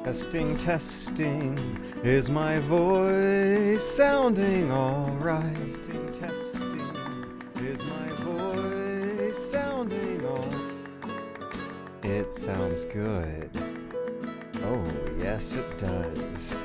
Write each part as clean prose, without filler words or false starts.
Testing, testing, is my voice sounding alright? Testing, testing, is my voice sounding alright? It sounds good. Oh, yes it does.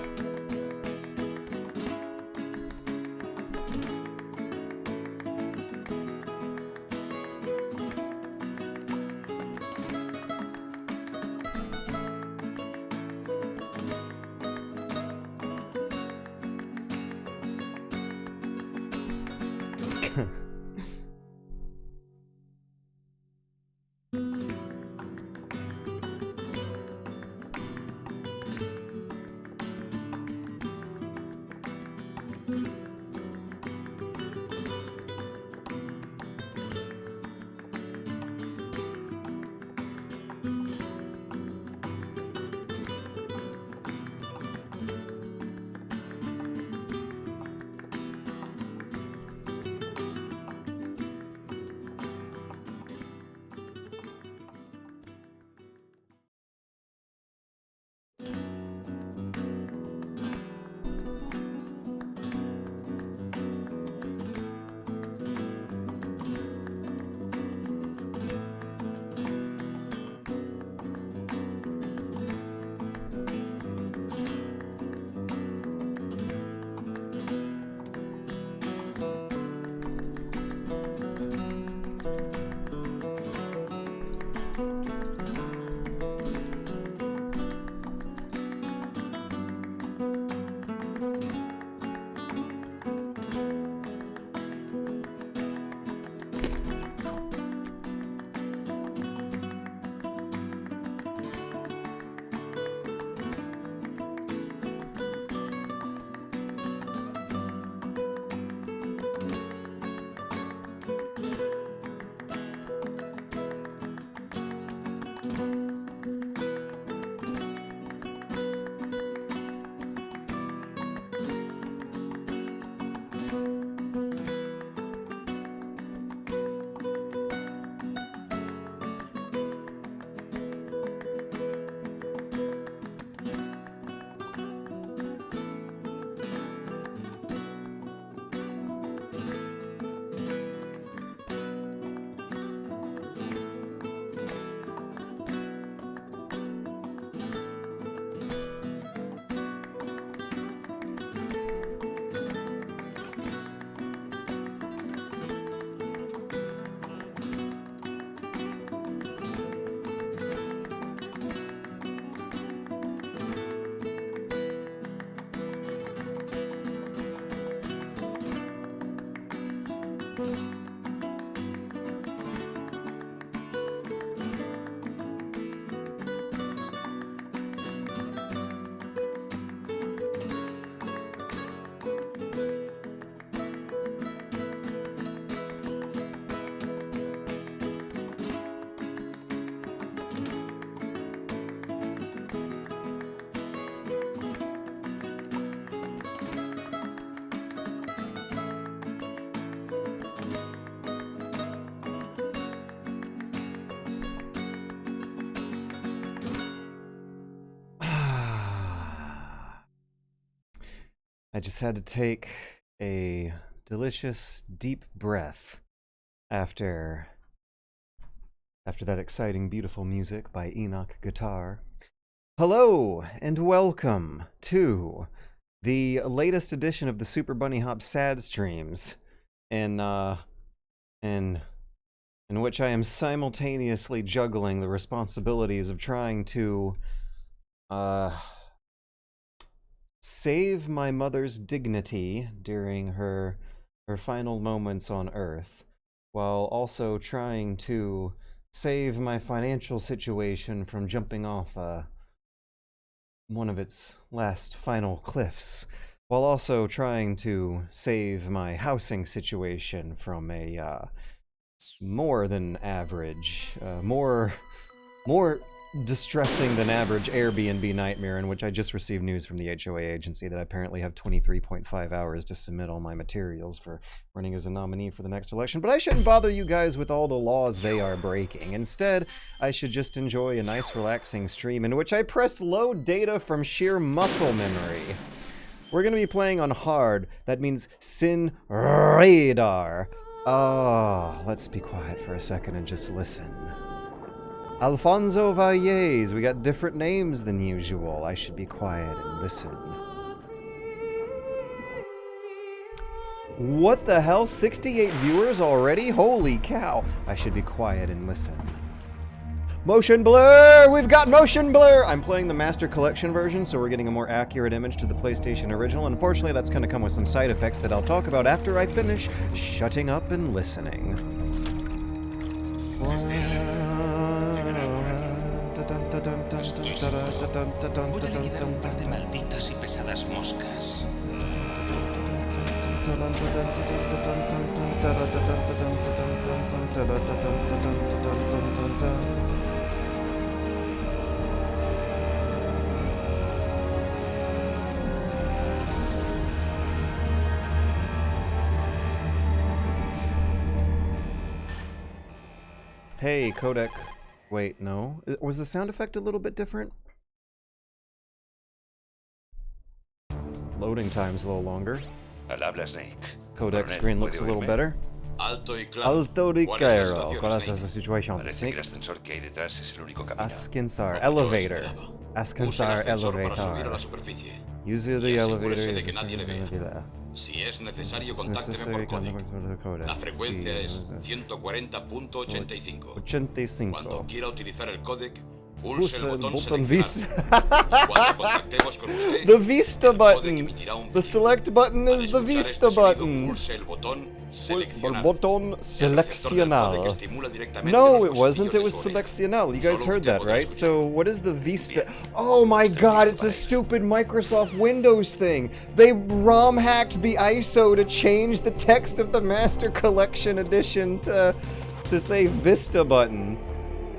I just had to take a delicious deep breath after that exciting, beautiful music by Enoch Guitar. Hello and welcome to the latest edition of the Super Bunny Hop Sad Streams, in which I am simultaneously juggling the responsibilities of trying to save my mother's dignity during her final moments on Earth, while also trying to save my financial situation from jumping off one of its last final cliffs, while also trying to save my housing situation from a more than average, more distressing than average Airbnb nightmare in which I just received news from the HOA agency that I apparently have 23.5 hours to submit all my materials for running as a nominee for the next election. But I shouldn't bother you guys with all the laws they are breaking. Instead, I should just enjoy a nice relaxing stream in which I press load data from sheer muscle memory. We're going to be playing on hard. That means sin radar. Oh, let's be quiet for a second and just listen. Alfonso Valles, we got different names than usual. I should be quiet and listen. What the hell? 68 viewers already? Holy cow. I should be quiet and listen. Motion blur! We've got motion blur! I'm playing the Master Collection version, so we're getting a more accurate image to the PlayStation original. Unfortunately, that's going to come with some side effects that I'll talk about after I finish shutting up and listening. Estoy seguro. Voy a liquidar un par de malditas y pesadas moscas. Hey, Codec. Wait, no. Was the sound effect a little bit different? Loading time's a little longer. Al habla, Snake. Codec screen looks a little better. Alto y claro. Alto y claro. ¿Cuál es esa situación? Parece que el ascensor que hay detrás es el único camino. Ascensor elevator. Ascensor elevator. Use the elevator. Si es necesario, contácteme por Codec. La frecuencia es 140.85. 85. Cuando quiera utilizar el Codec, pulse el botón seleccionar. Cuando contactemos con usted, The Vista el Codec button. emitirá un The select button Al is the escuchar Vista este sonido, button. pulse el botón seleccionar. Botón El receptor del seleccionar. Codec estimula directamente No, los it wasn't. bolsillos It de was su oreja. seleccional. You guys Solo heard usted that, podrá right? escuchar. So, what is the Vista? Bien. Oh my Usted god, listo it's para a ello. stupid Microsoft Windows thing. They ROM hacked the ISO to change the text of the Master Collection Edition to say Vista button.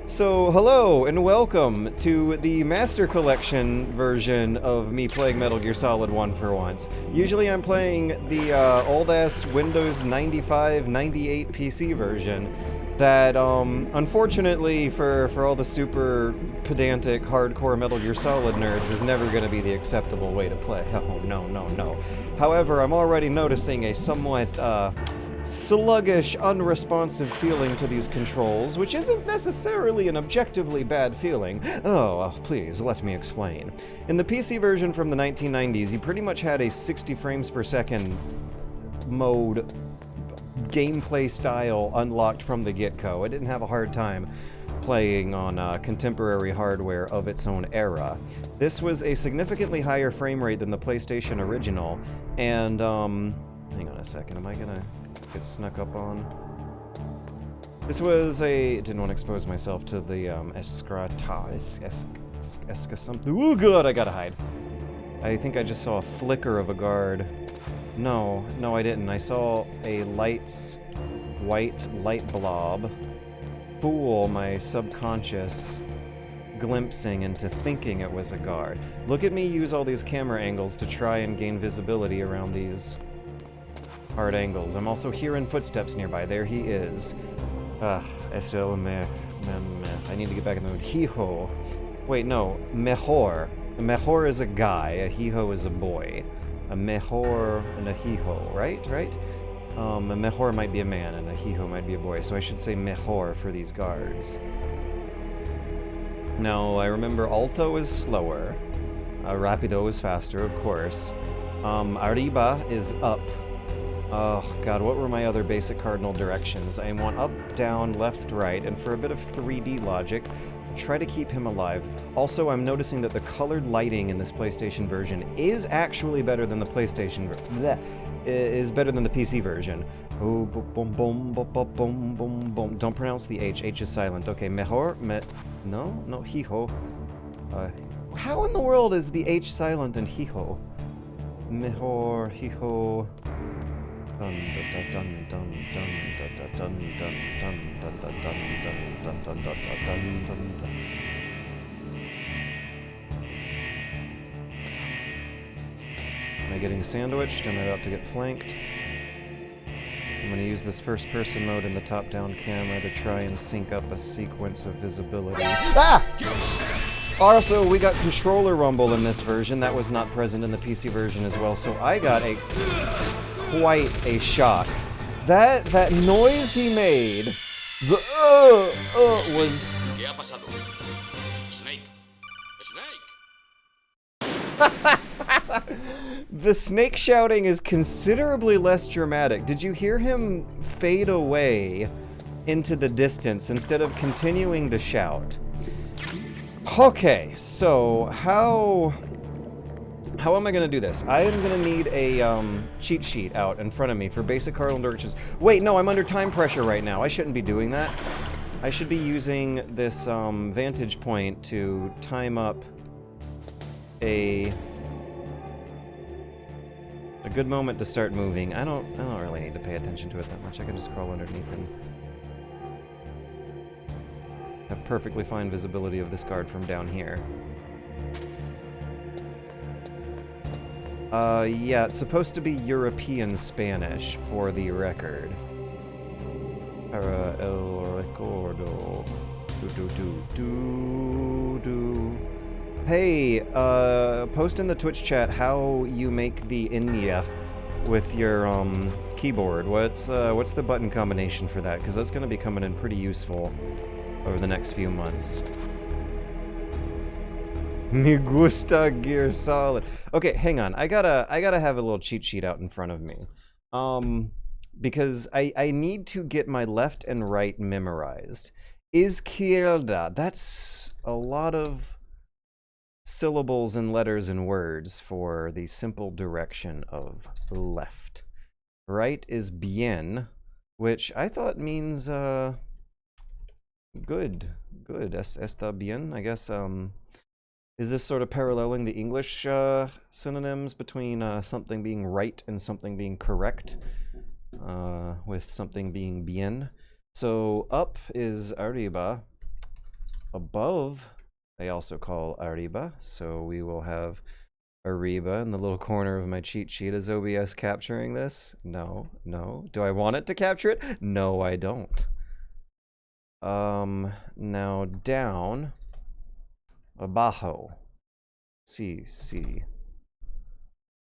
So, hello and welcome to the Master Collection version of me playing Metal Gear Solid 1 for once. Usually I'm playing the old-ass Windows 95, 98 PC version that, unfortunately for all the super pedantic, hardcore Metal Gear Solid nerds, is never going to be the acceptable way to play. Oh, no, no, no. However, I'm already noticing a somewhat, sluggish, unresponsive feeling to these controls, which isn't necessarily an objectively bad feeling. Oh, please, let me explain. In the PC version from the 1990s, you pretty much had a 60 frames per second mode gameplay style unlocked from the get-go. I didn't have a hard time playing on contemporary hardware of its own era. This was a significantly higher frame rate than the PlayStation original, and, hang on a second, am I gonna get snuck up on? This was a... didn't want to expose myself to the, something. Ooh, good, I gotta hide. I think I just saw a flicker of a guard. No, I didn't. I saw a white light blob fool my subconscious, glimpsing into thinking it was a guard. Look at me use all these camera angles to try and gain visibility around these hard angles. I'm also hearing footsteps nearby. There he is. I need to get back in the mood. Hijo. Wait, no. Mejor. A mejor is a guy. A hijo is a boy. A mejor and a hijo, right? A mejor might be a man and a hijo might be a boy. So I should say mejor for these guards. Now, I remember alto is slower. Rapido is faster, of course. Arriba is up. Oh god, what were my other basic cardinal directions? I want up, down, left, right, and for a bit of 3D logic, try to keep him alive. Also, I'm noticing that the colored lighting in this PlayStation version is actually better than the PlayStation is better than the PC version. Oh, boom, boom, boom, boom, boom, boom, boom. Don't pronounce the H. H is silent. Okay, mejor, no, hijo. How in the world is the H silent in hijo? Mejor, hijo. I getting sandwiched? Am I about to get flanked? I'm going to use this first-person mode in the top-down camera to try and sync up a sequence of visibility. Ah! Also, we got controller rumble in this version. That was not present in the PC version as well, so I got quite a shock. That noise he made, the was... ¿Qué ha pasado? Snake. Snake. The snake shouting is considerably less dramatic. Did you hear him fade away into the distance instead of continuing to shout? Okay, so how am I gonna do this? I am gonna need a cheat sheet out in front of me for basic Harlan directions. Wait, no, I'm under time pressure right now. I shouldn't be doing that. I should be using this vantage point to time up a good moment to start moving. I don't really need to pay attention to it that much. I can just crawl underneath and have perfectly fine visibility of this guard from down here. Yeah, it's supposed to be European Spanish for the record. Para el recuerdo. Hey, post in the Twitch chat how you make the India with your keyboard. What's the button combination for that? Because that's going to be coming in pretty useful over the next few months. Me gusta Gear Solid. Okay, hang on. I gotta have a little cheat sheet out in front of me, because I need to get my left and right memorized. Izquierda. That's a lot of syllables and letters and words for the simple direction of left. Right is bien, which I thought means good. Está bien, I guess. Is this sort of paralleling the English synonyms between something being right and something being correct, with something being bien? So up is arriba, above they also call arriba, so we will have arriba in the little corner of my cheat sheet. Is OBS capturing this? No. Do I want it to capture it? No, I don't. Now down, abajo, sí.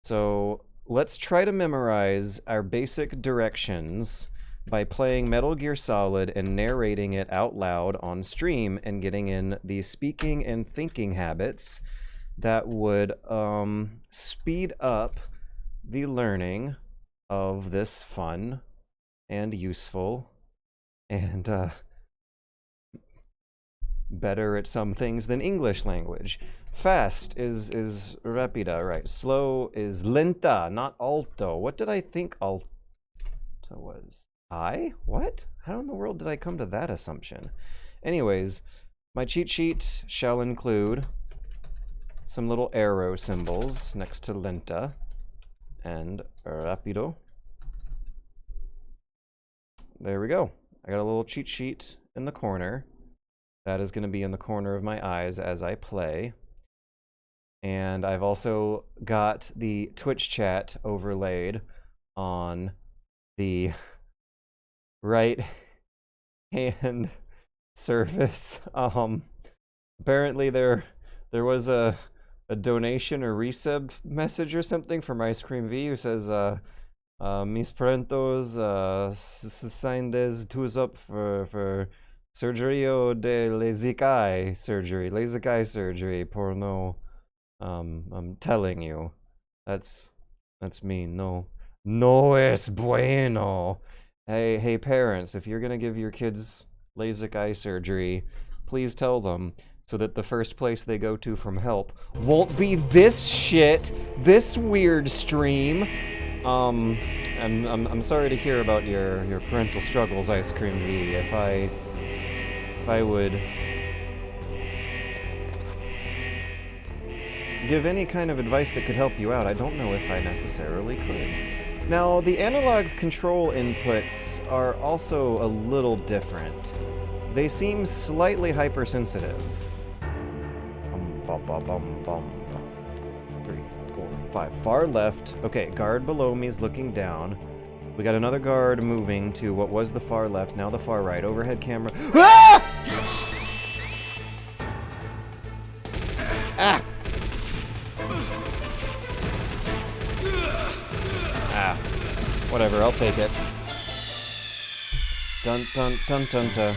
So let's try to memorize our basic directions by playing Metal Gear Solid and narrating it out loud on stream and getting in the speaking and thinking habits that would speed up the learning of this fun and useful and better at some things than English language. Fast is rápida, right? Slow is lenta, not alto. What did I think alto was? What? How in the world did I come to that assumption? Anyways, my cheat sheet shall include some little arrow symbols next to lenta and rápido. There we go. I got a little cheat sheet in the corner. That is going to be in the corner of my eyes as I play. And I've also got the Twitch chat overlaid on the right hand surface. Apparently there was a donation or resub message or something from Ice Cream V who says mis prentos signes tus up for surgerio de LASIK eye surgery por no I'm telling you that's mean. No es bueno. Hey parents, if you're gonna give your kids LASIK eye surgery, please tell them so that the first place they go to from help won't be this shit, this weird stream. I'm sorry to hear about your parental struggles, Ice Cream V. If I would give any kind of advice that could help you out, I don't know if I necessarily could. Now, the analog control inputs are also a little different. They seem slightly hypersensitive. 3, 4, 5. Far left. Okay, guard below me is looking down. We got another guard moving to what was the far left, now the far right. Overhead camera. Ah! Ah! Ah. Whatever, I'll take it. Dun dun dun dun dun.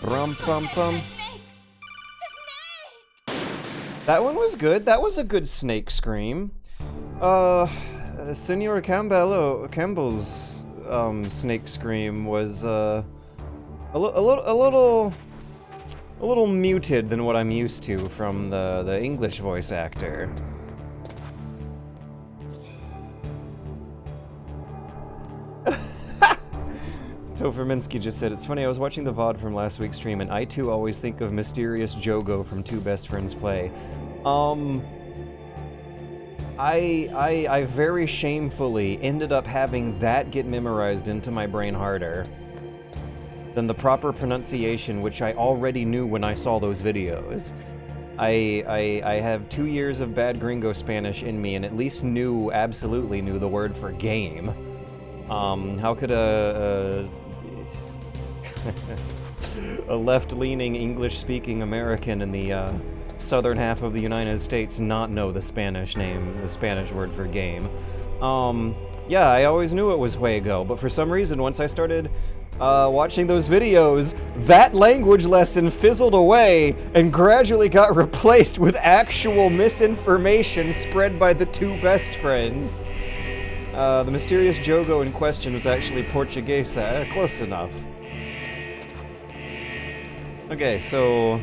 Rum pum pum. That one was good. That was a good snake scream. Senor Campbell's snake scream was a little muted than what I'm used to from the English voice actor. Topherminsky just said, it's funny, I was watching the VOD from last week's stream, and I too always think of Mysterious Jogo from Two Best Friends Play. I very shamefully ended up having that get memorized into my brain harder than the proper pronunciation, which I already knew when I saw those videos. I have 2 years of bad gringo Spanish in me, and at least absolutely knew the word for game. How could a left-leaning English-speaking American in the southern half of the United States not know the Spanish word for game? Yeah, I always knew it was juego, but for some reason, once I started watching those videos, that language lesson fizzled away and gradually got replaced with actual misinformation spread by the two best friends. The mysterious Jogo in question was actually Portuguese. Close enough. Okay, so...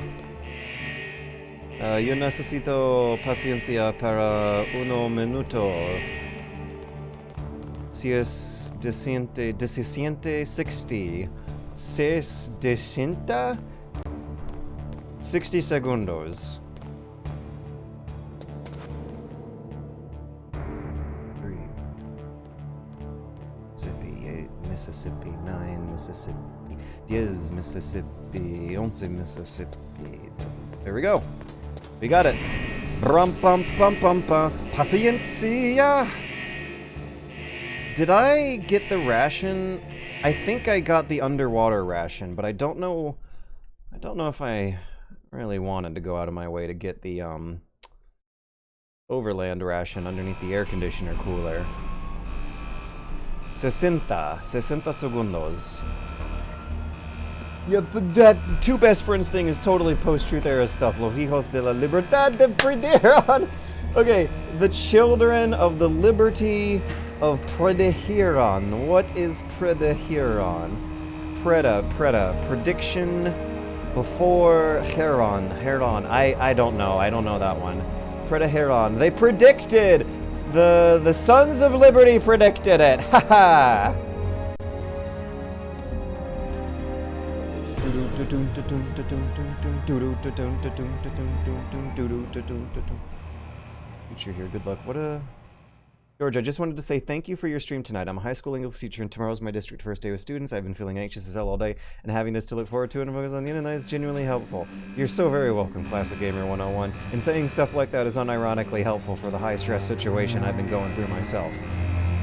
yo necesito paciencia para uno minuto. Si es decente 60. Si es decente 60 segundos. Mississippi, 9 Mississippi, 10 Mississippi, 11 Mississippi. There we go. We got it. Rum pum pum pum pum. Paciencia. Did I get the ration? I think I got the underwater ration, but I don't know if I really wanted to go out of my way to get the overland ration underneath the air conditioner cooler. 60 segundos. Yeah, but that Two Best Friends thing is totally post-truth era stuff. Los hijos de la libertad de Prederon. Okay, the children of the liberty of Prederon. What is Prederon? Prediction before Heron. I don't know. I don't know that one. Prederon. They predicted! The Sons of Liberty predicted it! Haha! Future here, good luck. What a... George, I just wanted to say thank you for your stream tonight. I'm a high school English teacher and tomorrow's my district first day with students. I've been feeling anxious as hell all day, and having this to look forward to and focus on the internet is genuinely helpful. You're so very welcome, Classic Gamer 101. And saying stuff like that is unironically helpful for the high-stress situation I've been going through myself.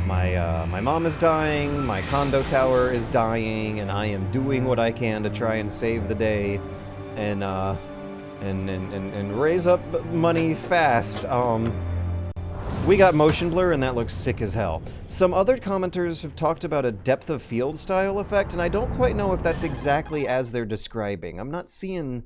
My mom is dying, my condo tower is dying, and I am doing what I can to try and save the day and raise up money fast. We got motion blur, and that looks sick as hell. Some other commenters have talked about a depth of field style effect, and I don't quite know if that's exactly as they're describing. I'm not seeing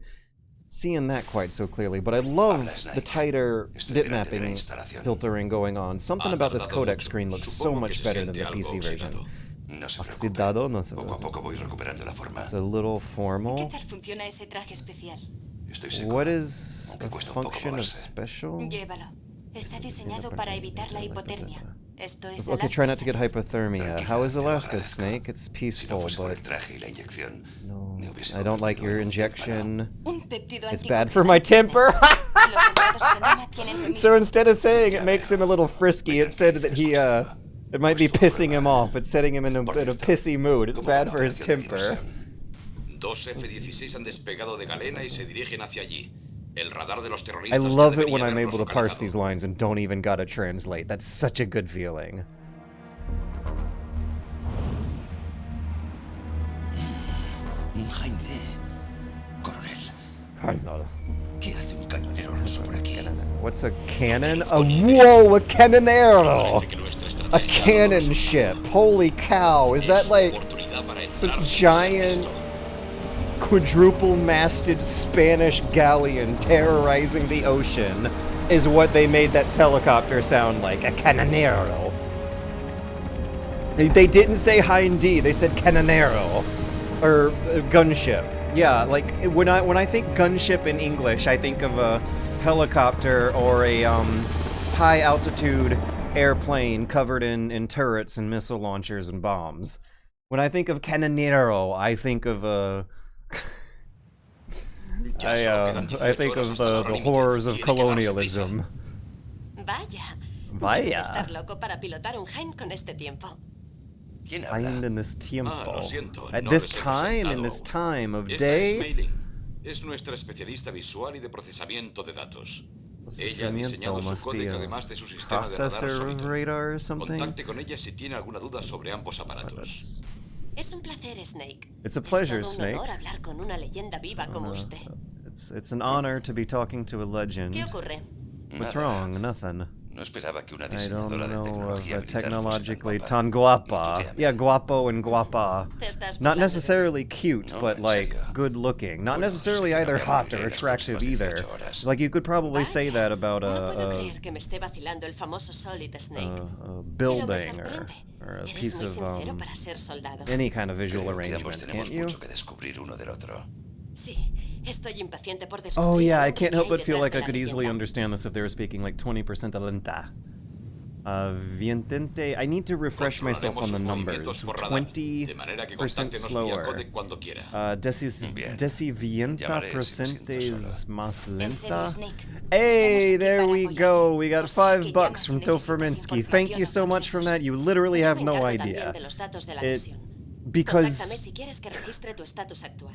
that quite so clearly, but I love the tighter bitmapping filtering going on. Something about this codec screen looks so much better than the PC version. Oxidado, no sé. It's a little formal. What is a function of special? Okay, try not to get hypothermia. How is Alaska, Snake? It's peaceful, but... No, I don't like your injection. It's bad for my temper! So instead of saying it makes him a little frisky, it said that he, it might be pissing him off. It's setting him in a pissy mood. It's bad for his temper. Dos F-16 han despegado de Galena y se dirigen hacia allí. El radar de los I terroristas ya love it debería when I'm haberlos able to parse localizado. these lines and don't even gotta translate. That's such a good feeling. Un Jaime. Coronel, Colonel. ¿qué hace un cañonero ruso por aquí? What's a cannon? Whoa, a cannonero! Parece que nuestra A estrategia cannon ship. Holy cow. Is that es like oportunidad para some entrar sin giant ser visto. quadruple-masted Spanish galleon terrorizing the ocean is what they made that helicopter sound like. A cannonero. They didn't say Hindi, they said cannonero. Or gunship. Yeah, like when I think gunship in English, I think of a helicopter or a high altitude airplane covered in turrets and missile launchers and bombs. When I think of cannonero, I think of I think of the horrors of colonialism. Vaya. Vaya. Debe de estar loco para pilotar un Jaime con este tiempo. ¿Quién Find habla? in this tiempo. Lo siento, At no this les he time, in presentado this aún. time of Esta es day. Mailing. Es nuestra especialista visual y de procesamiento de datos. Ella ha diseñado su Must be códec a además de su sistema de radar processor sólido. radar or something. Contacte con ella si tiene alguna duda sobre ambos aparatos. That's- Es un placer, Snake. It's a pleasure, es todo un Snake. honor hablar con una leyenda viva como usted. It's an honor to be talking to a legend. ¿Qué ocurre? What's Nada. wrong? Nothing. No esperaba que una I don't diseñadora de know of tecnología a militar fuese technologically tan tan guapa. guapa. Y tuteame. Yeah, guapo and guapa. Te estás Not burlando de mí. necessarily cute, No, but en like serio. good looking. Not Bueno, necessarily sé que no either me hot aburriré or las attractive próximas either. 18 horas. Like you could probably say Vaya. that about No puedo a creer que me esté vacilando el famoso Solid Snake. Pero me building sorprende. or a Eres piece muy of sincero para ser soldado. any kind of visual Creo que ambos arrangement, tenemos can't you? mucho que descubrir uno del otro. Sí, estoy impaciente por descubrir. Oh yeah, al I hombre can't que help hay but feel detrás like de I la could easily leyenda. understand this if they were speaking like 20% lenta. Vientente. I need to refresh myself on the Controlaremos sus numbers. movimientos por radar, de manera que 20% contáctenos vía slower. códec cuando quiera. Decivienta Llamaré si me siento procentes más En lenta. serio, Snake. Hey, Estamos aquí there para we apoyarte. go. We got O sea, que $5 llamas from si Topher necesitas Minsky. Thank you información so o much from that. consejos. You literally Yo have me no encargo idea. también de los datos de la It- misión. Because Contáctame si quieres que registre tu estatus actual.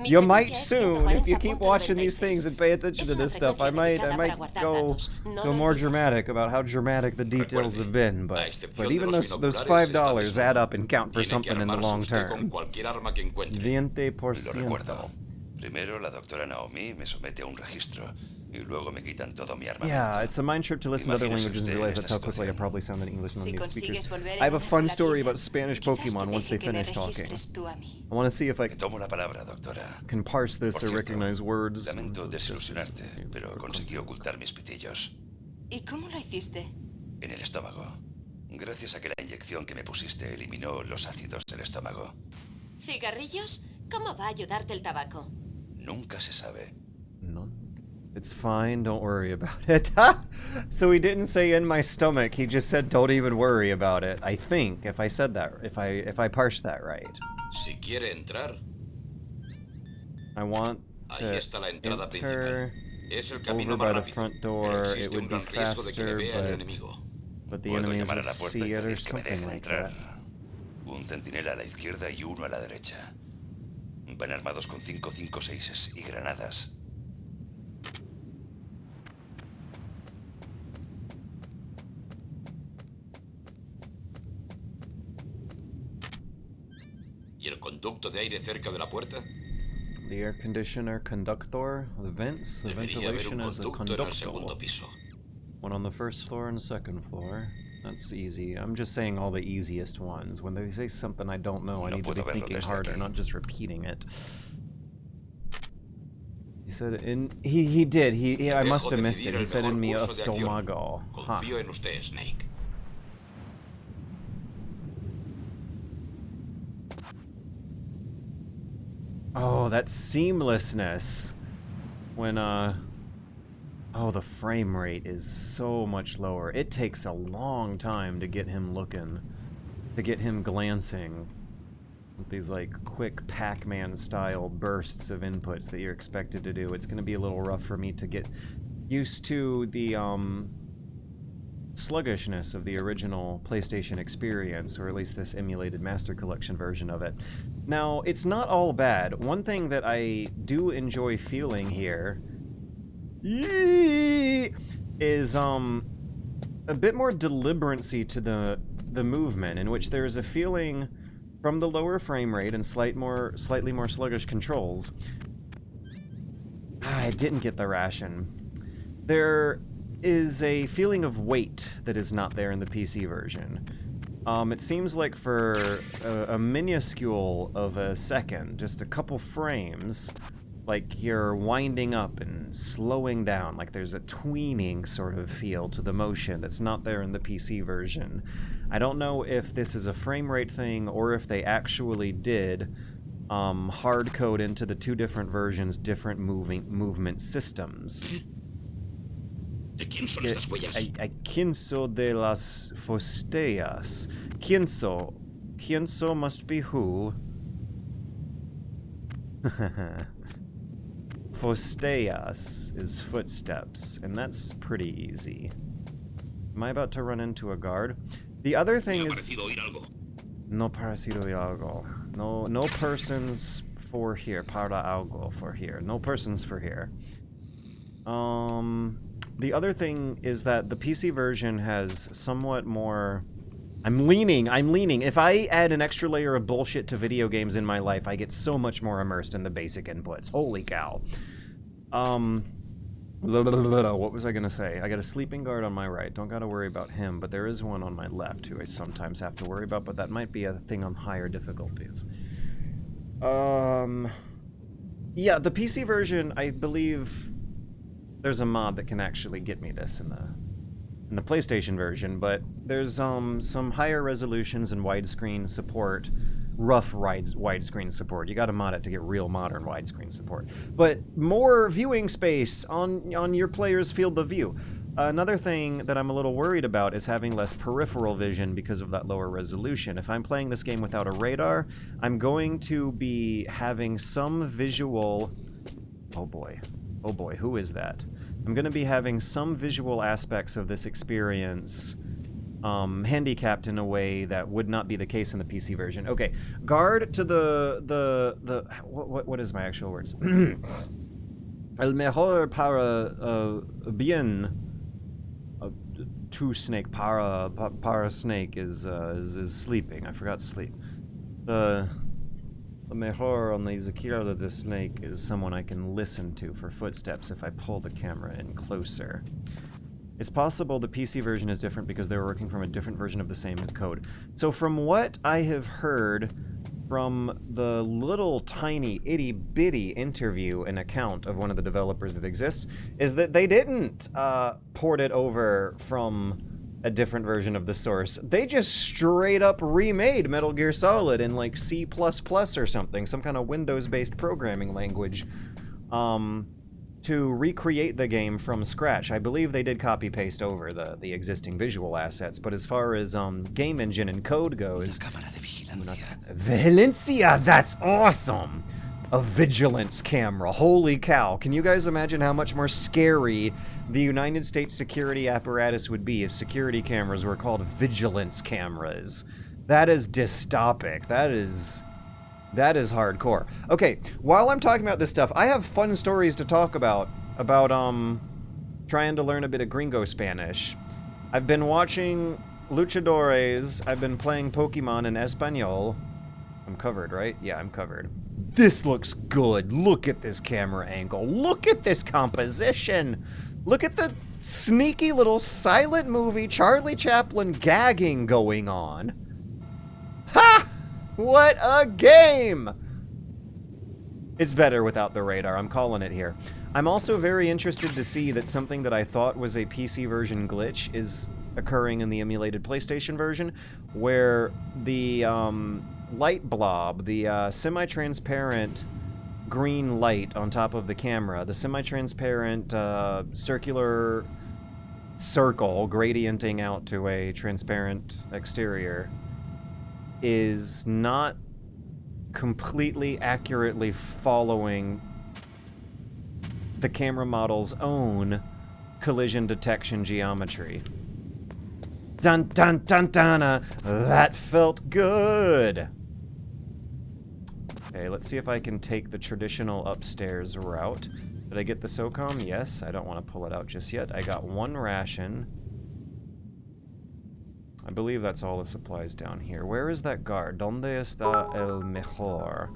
Mi you might frecuencia es soon, if you keep watching these 140.96. things and pay attention Es to una this stuff, I frecuencia might dedicada para go guardar datos. No go lo more olvides. dramatic about how dramatic the details have been, a but excepción even de los those binoculares, $5 está add desnudo. up and count for Tiene que something in the armarse long usted con term. cualquier arma que encuentre. 20%. Lo recuerdo. Primero la doctora Naomi me somete a un registro y luego me quitan todo mi armamento. Yeah, it's a mind trip to listen to other Imagínese languages and usted realize en that's how esta quickly I situación. probably sound in English Si non-native speakers. consigues volver I en have a una fun sola story pieza, about Spanish quizás Pokemon te once they deje que me finish talking. registres tú a mí. I want to see if I Le tomo la palabra, doctora. can parse this Por or cierto, recognize words. lamento desilusionarte, pero conseguí ocultar mis pitillos ¿Y cómo lo hiciste? en el estómago. Gracias a que la inyección que me pusiste eliminó los ácidos del estómago. ¿Cigarrillos? ¿Cómo va a ayudarte el tabaco? Nunca se sabe. No. It's fine, don't worry about it. So he didn't say in my stomach, he just said don't even worry about it. I think, if I said that, if I parsed that right. Si quiere entrar, I want ahí to está la entrada enter principal. Es el camino over más by the rápido, front pero door. It existe would un be gran riesgo de que le faster, vea el enemigo. but the Puedo enemies llamar a would la puerta y see it or pedir que me something dejen like entrar. that. Un centinela a la izquierda y uno a la derecha. Van armados con 5.56 y granadas. ¿Y el conducto de aire cerca de la puerta? The air conditioner conductor, the vents, the Debería haber ventilation un is a conducto en el segundo conductor. piso. One on the first floor and the second floor. That's easy. I'm just saying all the easiest ones. When they say something I don't know, I No need to be puedo verlo thinking desde harder, aquí. not just repeating it. He said in he did. I Dejo must have missed decidir it. He el said mejor in mi curso de acción. estómago. Huh. Confío en usted, Snake. Oh, that seamlessness. When oh, the frame rate is so much lower. It takes a long time to get him looking, to get him glancing. With these like quick Pac-Man style bursts of inputs that you're expected to do. It's going to be a little rough for me to get used to the sluggishness of the original PlayStation experience, or at least this emulated Master Collection version of it. Now, it's not all bad. One thing that I do enjoy feeling here is a bit more deliberacy to the movement, in which there is a feeling from the lower frame rate and slightly more sluggish controls. I didn't get the ration. There is a feeling of weight that is not there in the PC version. It seems like for a minuscule of a second, just a couple frames, like you're winding up and slowing down, like there's a tweening sort of feel to the motion that's not there in the PC version. I don't know if this is a frame rate thing or if they actually did hard code into the two different versions different movement systems. ¿De quién son estas huellas? Quienso de las fosteas. Quienso must be who. Fosteas is footsteps, and that's pretty easy. Am I about to run into a guard? The other thing is... No parecido oír algo. No persons for here. Para algo for here. No persons for here. The other thing is that the PC version has somewhat more... I'm leaning. If I add an extra layer of bullshit to video games in my life, I get so much more immersed in the basic inputs. Holy cow. What was I gonna say? I got a sleeping guard on my right. Don't gotta worry about him, but there is one on my left who I sometimes have to worry about, but that might be a thing on higher difficulties. Yeah, the PC version, I believe there's a mod that can actually get me this in the PlayStation version, but there's some higher resolutions and widescreen support, rough widescreen support. You gotta mod it to get real modern widescreen support. But more viewing space on your player's field of view. Another thing that I'm a little worried about is having less peripheral vision because of that lower resolution. If I'm playing this game without a radar, I'm going to be having some visual... Oh boy, who is that? I'm going to be having some visual aspects of this experience handicapped in a way that would not be the case in the PC version. Okay, guard to the what is my actual words? El mejor para bien to snake para snake is sleeping. I forgot sleep. The mejor on the izquierda de snake is someone I can listen to for footsteps if I pull the camera in closer. It's possible the PC version is different because they were working from a different version of the same code. So from what I have heard from the little tiny itty bitty interview and account of one of the developers that exists, is that they didn't port it over from a different version of the source. They just straight up remade Metal Gear Solid in like C++ or something, some kind of Windows-based programming language, to recreate the game from scratch. I believe they did copy-paste over the existing visual assets, but as far as game engine and code goes... Cámara de vigilancia. Vigilancia, that's awesome! A vigilance camera, holy cow. Can you guys imagine how much more scary the United States security apparatus would be if security cameras were called vigilance cameras? That is dystopic. That is hardcore. Okay, while I'm talking about this stuff, I have fun stories to talk about trying to learn a bit of gringo Spanish. I've been watching luchadores, I've been playing Pokemon in Español. I'm covered, right? Yeah, I'm covered. This looks good. Look at this camera angle. Look at this composition. Look at the sneaky little silent movie Charlie Chaplin gagging going on. Ha! What a game! It's better without the radar. I'm calling it here. I'm also very interested to see that something that I thought was a PC version glitch is occurring in the emulated PlayStation version, where the light blob, the semi-transparent green light on top of the camera, the semi-transparent circular circle gradienting out to a transparent exterior, is not completely accurately following the camera model's own collision detection geometry. Dun dun dun dun! That felt good! Okay, let's see if I can take the traditional upstairs route. Did I get the SOCOM? Yes. I don't want to pull it out just yet. I got 1 ration. I believe that's all the supplies down here. Where is that guard? ¿Dónde está el mejor?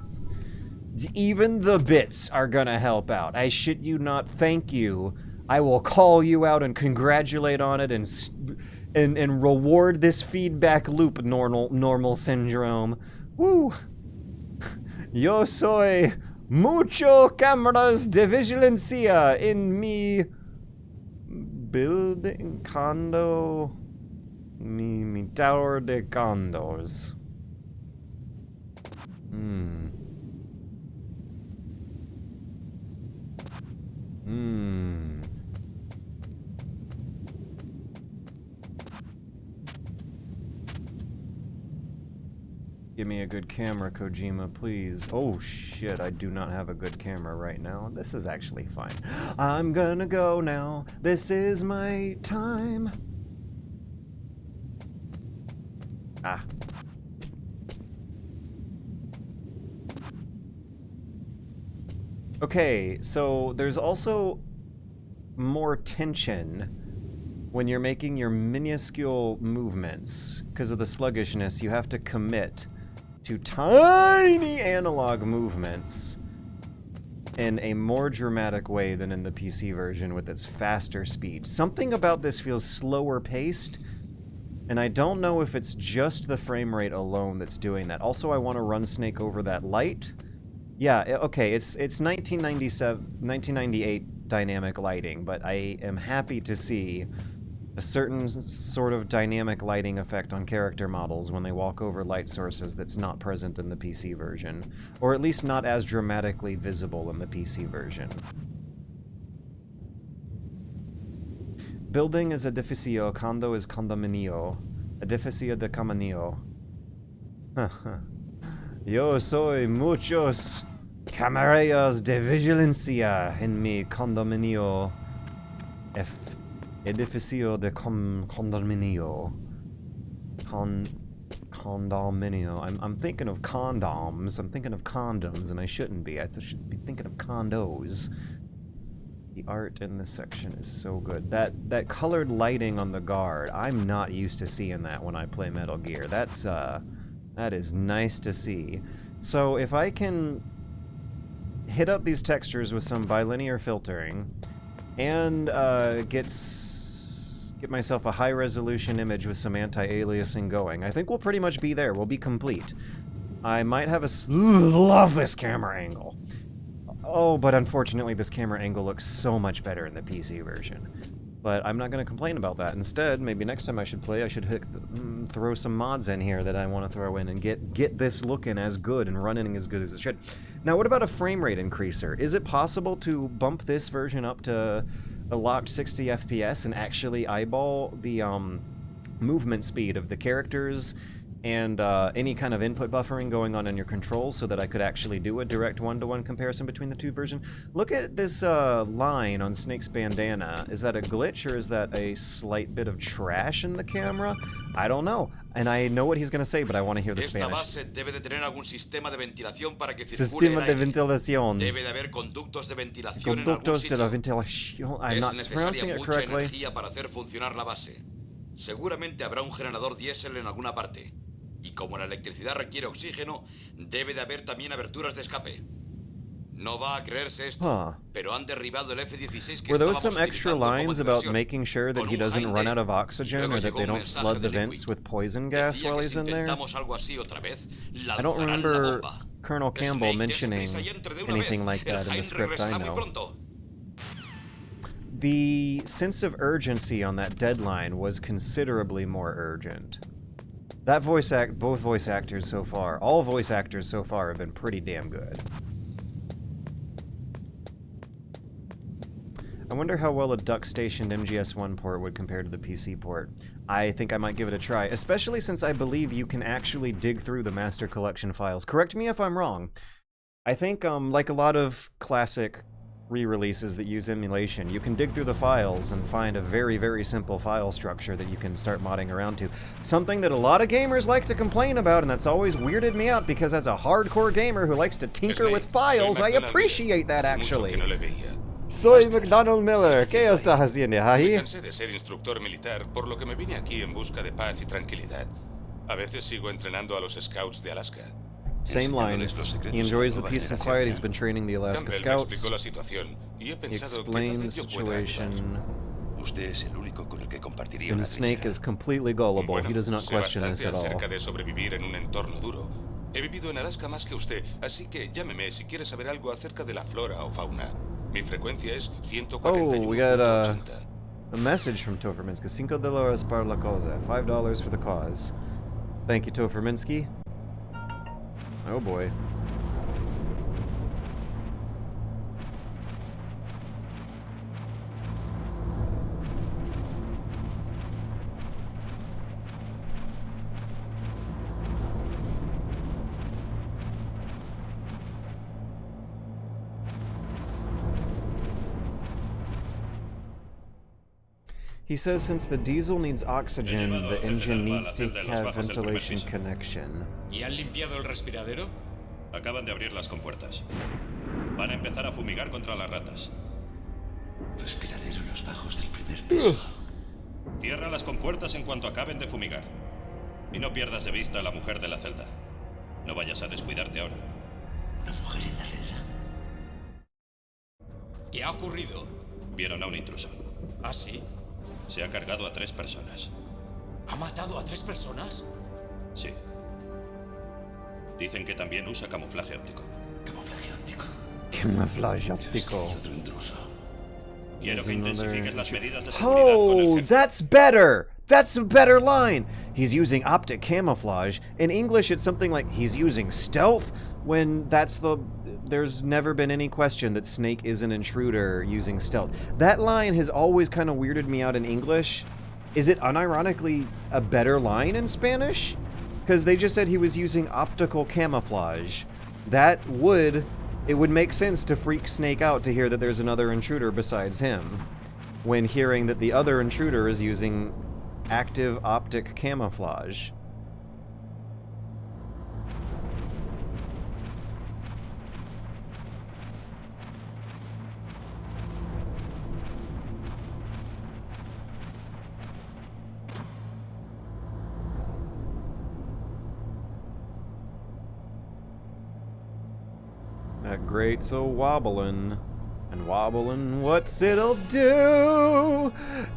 Even the bits are gonna help out. I shit you not. Thank you. I will call you out and congratulate on it and reward this feedback loop, normal syndrome. Woo! Yo soy mucho cámaras de vigilancia en mi building condo. Mi tower de condos. Give me a good camera, Kojima, please. Oh shit, I do not have a good camera right now. This is actually fine. I'm gonna go now. This is my time. Ah. Okay, so there's also more tension when you're making your minuscule movements. Because of the sluggishness, you have to commit to tiny analog movements in a more dramatic way than in the PC version with its faster speed. Something about this feels slower paced, and I don't know if it's just the frame rate alone that's doing that. Also, I want to run Snake over that light. Yeah, okay, it's 1998 dynamic lighting, but I am happy to see a certain sort of dynamic lighting effect on character models when they walk over light sources that's not present in the PC version, or at least not as dramatically visible in the PC version. Building is edificio, condo is condominio, edificio de caminio. Yo soy muchos camarillas de vigilancia en mi condominio. Edificio de condominio. Condominio. I'm thinking of condoms. I'm thinking of condoms, and I shouldn't be. I should be thinking of condos. The art in this section is so good. That colored lighting on the guard, I'm not used to seeing that when I play Metal Gear. That is nice to see. So if I can hit up these textures with some bilinear filtering and get myself a high-resolution image with some anti-aliasing going, I think we'll pretty much be there. We'll be complete. I might have love this camera angle. Oh, but unfortunately this camera angle looks so much better in the PC version. But I'm not going to complain about that. Instead, maybe next time I should play, I should throw some mods in here that I want to throw in and get this looking as good and running as good as it should. Now, what about a frame rate increaser? Is it possible to bump this version up to a locked 60 FPS and actually eyeball the movement speed of the characters and any kind of input buffering going on in your controls so that I could actually do a direct one-to-one comparison between the two versions? Look at this line on Snake's bandana. Is that a glitch or is that a slight bit of trash in the camera? I don't know. And I know what he's going to say, but I want to hear the Spanish. Esta base debe de tener algún sistema de ventilación para que circule Sistema el de aire. ventilación. Debe de haber conductos de ventilación en algún Conductos de la sitio. ventilación. I'm Es not pronouncing necesaria it mucha correctly. energía para hacer funcionar la base. Seguramente habrá un generador diésel en alguna parte. Y como la electricidad requiere oxígeno, debe de haber también aberturas de escape. No va a creerse esto, pero han derribado el F-16 que Were those estábamos some extra utilizando como lines about diversión, making sure that con he un doesn't run Jainde, out of y oxygen luego or that llegó they un don't mensaje flood the de vents Linguistic. with poison gas Decía while que he's si in there? intentamos algo así otra vez, I don't lanzarán la remember bomba. Colonel Campbell Snake, mentioning des prisa y entre de una anything vez. like El that in the Jaime script I regresará muy know. pronto. The sense of urgency on that deadline was considerably more urgent. That both voice actors so far, all voice actors so far have been pretty damn good. I wonder how well a duck-stationed MGS1 port would compare to the PC port. I think I might give it a try, especially since I believe you can actually dig through the master collection files. Correct me if I'm wrong. I think, like a lot of classic re-releases that use emulation, you can dig through the files and find a very, very simple file structure that you can start modding around to. Something that a lot of gamers like to complain about, and that's always weirded me out, because as a hardcore gamer who likes to tinker with files, I appreciate that, actually. Soy McDonald Miller. ¿Qué estás haciendo Me ahí? cansé de ser instructor militar, por lo que me vine aquí en busca de paz y tranquilidad. A veces sigo entrenando a los scouts de Alaska. Same enseñándoles los lines. secretos He de la enjoys the nueva peace and generación. quiet. He's been training the Alaska Campbell me Scouts. explicó la situación y he He pensado que tal explained the vez yo pueda ayudar. situation. Usted es el único con el que compartiría And una Snake trinchera. is completely gullible. Bueno, He does not sé question bastante this at all. acerca de sobrevivir en un entorno duro. He vivido en Alaska más que usted, así que llámeme si quiere saber algo acerca de la flora o fauna. Mi frecuencia es Oh, we got 141.80. a message from Toferminsky. $5 para la causa. $5 for the cause. Thank you, Toferminsky. Oh boy. He says since the diesel needs oxygen, the engine needs to have ventilation connection. ¿Y han limpiado el respiradero? Acaban de abrir las compuertas. Van a empezar a fumigar contra las ratas. Respiradero en los bajos del primer piso. Cierra las compuertas en cuanto acaben de fumigar. Y no pierdas de vista a la mujer de la celda. No vayas a descuidarte ahora. Una mujer en la celda. ¿Qué ha ocurrido? Vieron a un intruso. ¿Ah, sí? Se ha cargado a 3 personas. ¿Ha matado a 3 personas? Sí. Dicen que también usa camuflaje óptico. Camuflaje óptico. Camouflage Debe ser óptico. otro intruso. Quiero que intensifiques las medidas de seguridad con Oh, el jefe. that's better! That's a better line! He's using optic camouflage. In English, it's something like he's using stealth, when that's the... There's never been any question that Snake is an intruder using stealth. That line has always kind of weirded me out in English. Is it unironically a better line in Spanish? Because they just said he was using optical camouflage. It would make sense to freak Snake out to hear that there's another intruder besides him, when hearing that the other intruder is using active optic camouflage. That grate's a wobbling. And wobbling, what's it'll do?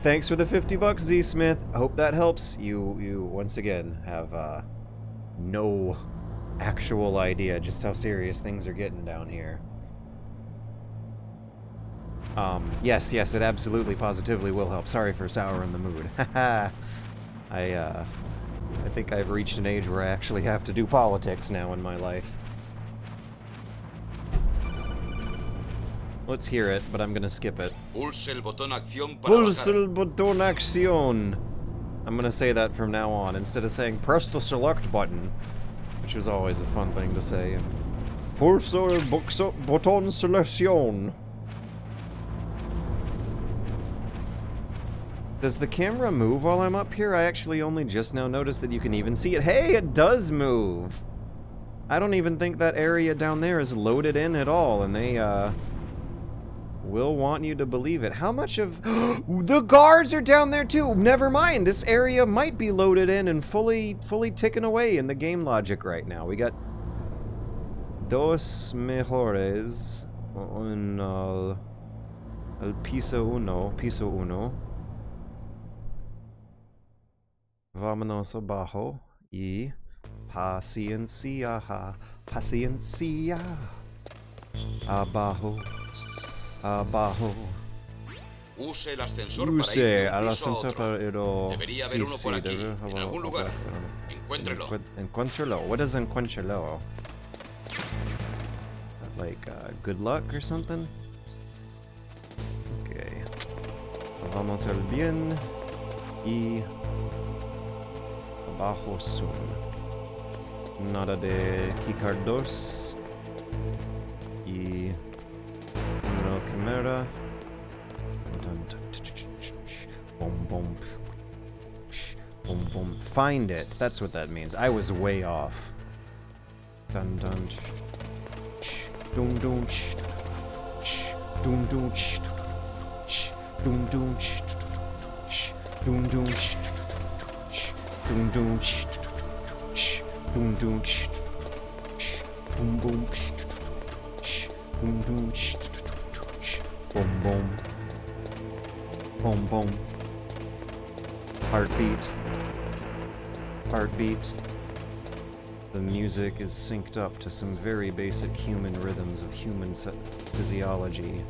Thanks for the $50, Z Smith. I hope that helps. You once again have no actual idea just how serious things are getting down here. Yes, it absolutely, positively will help. Sorry for souring the mood. Haha. I think I've reached an age where I actually have to do politics now in my life. Let's hear it, but I'm gonna skip it. Pulse el botón acción para Pulse bajar. el botón acción. I'm gonna say that from now on, instead of saying press the select button, which was always a fun thing to say. Pulse el botón selección. Does the camera move while I'm up here? I actually only just now noticed that you can even see it. Hey, it does move! I don't even think that area down there is loaded in at all, and they, will want you to believe it. How much of... The guards are down there too! Never mind! This area might be loaded in and fully ticking away in the game logic right now. We got... Dos mejores en el piso uno. Vámonos abajo y... Paciencia. Abajo. Use el ascensor para ir Use de un al piso a ascensor otro. para ir a... Debería haber uno por aquí, debe en haber algún uno lugar. por- Encuéntrelo. Encuéntralo. What is encuéntralo? Like, good luck or something? Okay. Vamos al bien y abajo zoom. Nada de picardos y una cámara. Boom, boom. Boom, boom. Find it. That's what that means. I was way off. Dun dun. Dun dun. Doom doom ch. Doom doom ch. Doom doom ch. Doom doom ch. Doom doom ch. Boom boom ch. Boom boom ch. Boom boom. Boom boom. Heartbeat. Heartbeat. The music is synced up to some very basic human rhythms of human physiology.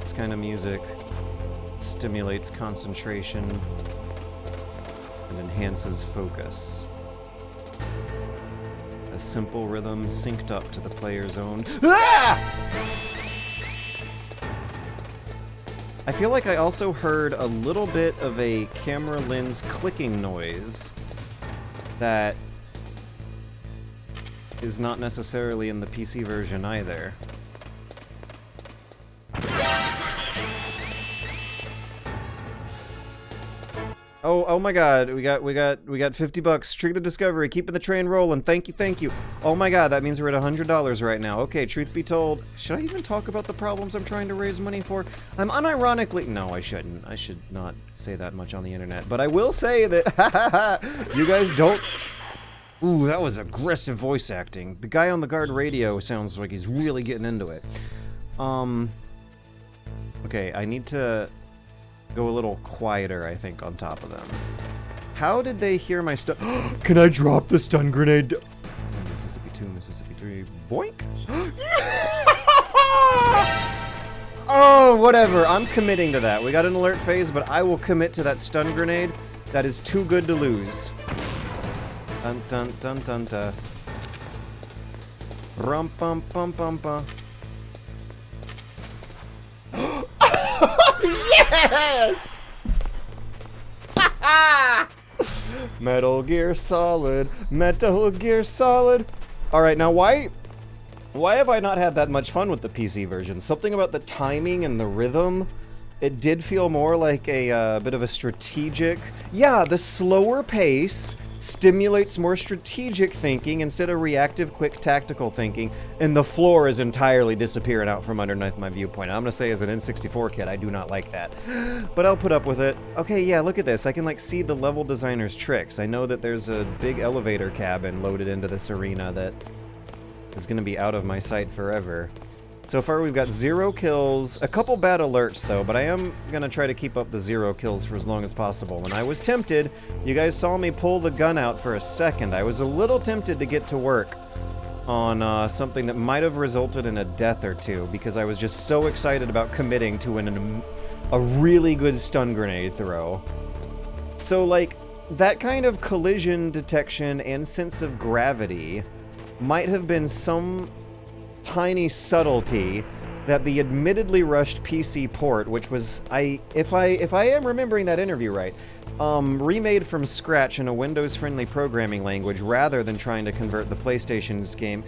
This kind of music stimulates concentration and enhances focus. A simple rhythm synced up to the player's own. I feel like I also heard a little bit of a camera lens clicking noise that is not necessarily in the PC version either. Oh my god, we got $50. Trigger the discovery, keeping the train rolling. Thank you. Oh my god, that means we're at $100 right now. Okay, truth be told, should I even talk about the problems I'm trying to raise money for? I'm unironically... No, I shouldn't. I should not say that much on the internet. But I will say that... you guys don't... Ooh, that was aggressive voice acting. The guy on the guard radio sounds like he's really getting into it. Okay, I need to... go a little quieter, I think, on top of them. How did they hear my stuff? Can I drop the stun grenade? Mississippi 2, Mississippi 3, boink! Oh, whatever, I'm committing to that. We got an alert phase, but I will commit to that stun grenade. That is too good to lose. Dun dun dun dun dun. Rum pum pum pum pum. Yes! Metal Gear Solid. Metal Gear Solid. Alright, now why have I not had that much fun with the PC version? Something about the timing and the rhythm. It did feel more like a bit of a strategic... Yeah, the slower pace stimulates more strategic thinking instead of reactive, quick, tactical thinking, and the floor is entirely disappearing out from underneath my viewpoint. I'm gonna say, as an N64 kid, I do not like that. But I'll put up with it. Okay, yeah, look at this. I can, like, see the level designer's tricks. I know that there's a big elevator cabin loaded into this arena that is gonna be out of my sight forever. So far, we've got 0 kills, a couple bad alerts, though, but I am gonna try to keep up the 0 kills for as long as possible. When I was tempted, you guys saw me pull the gun out for a second. I was a little tempted to get to work on something that might have resulted in a death or two, because I was just so excited about committing to a really good stun grenade throw. So, like, that kind of collision detection and sense of gravity might have been some tiny subtlety that the admittedly rushed PC port, which was, if I am remembering that interview right, remade from scratch in a Windows-friendly programming language rather than trying to convert the PlayStation's game,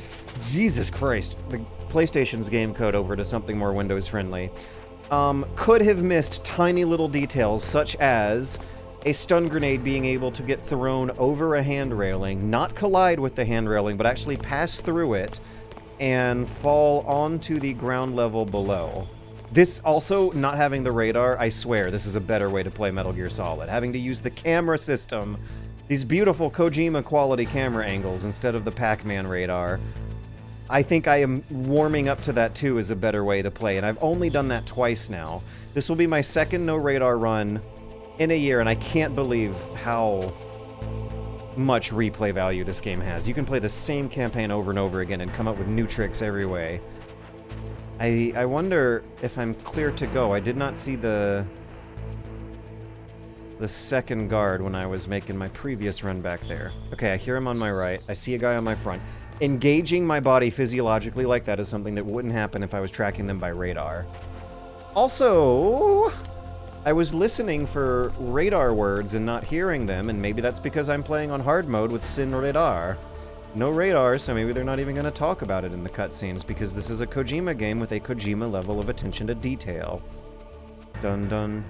Jesus Christ, the PlayStation's game code over to something more Windows-friendly, could have missed tiny little details such as a stun grenade being able to get thrown over a hand railing, not collide with the hand railing, but actually pass through it, and fall onto the ground level below. This also, not having the radar, I swear, this is a better way to play Metal Gear Solid. Having to use the camera system, these beautiful Kojima quality camera angles instead of the Pac-Man radar. I think I am warming up to that too as a better way to play, and I've only done that twice now. This will be my second no radar run in a year, and I can't believe how much replay value this game has. You can play the same campaign over and over again and come up with new tricks every way. I wonder if I'm clear to go. I did not see the second guard when I was making my previous run back there. Okay, I hear him on my right. I see a guy on my front. Engaging my body physiologically like that is something that wouldn't happen if I was tracking them by radar. Also, I was listening for radar words and not hearing them, and maybe that's because I'm playing on hard mode with Sin Radar. No radar, so maybe they're not even going to talk about it in the cutscenes, because this is a Kojima game with a Kojima level of attention to detail. Dun dun.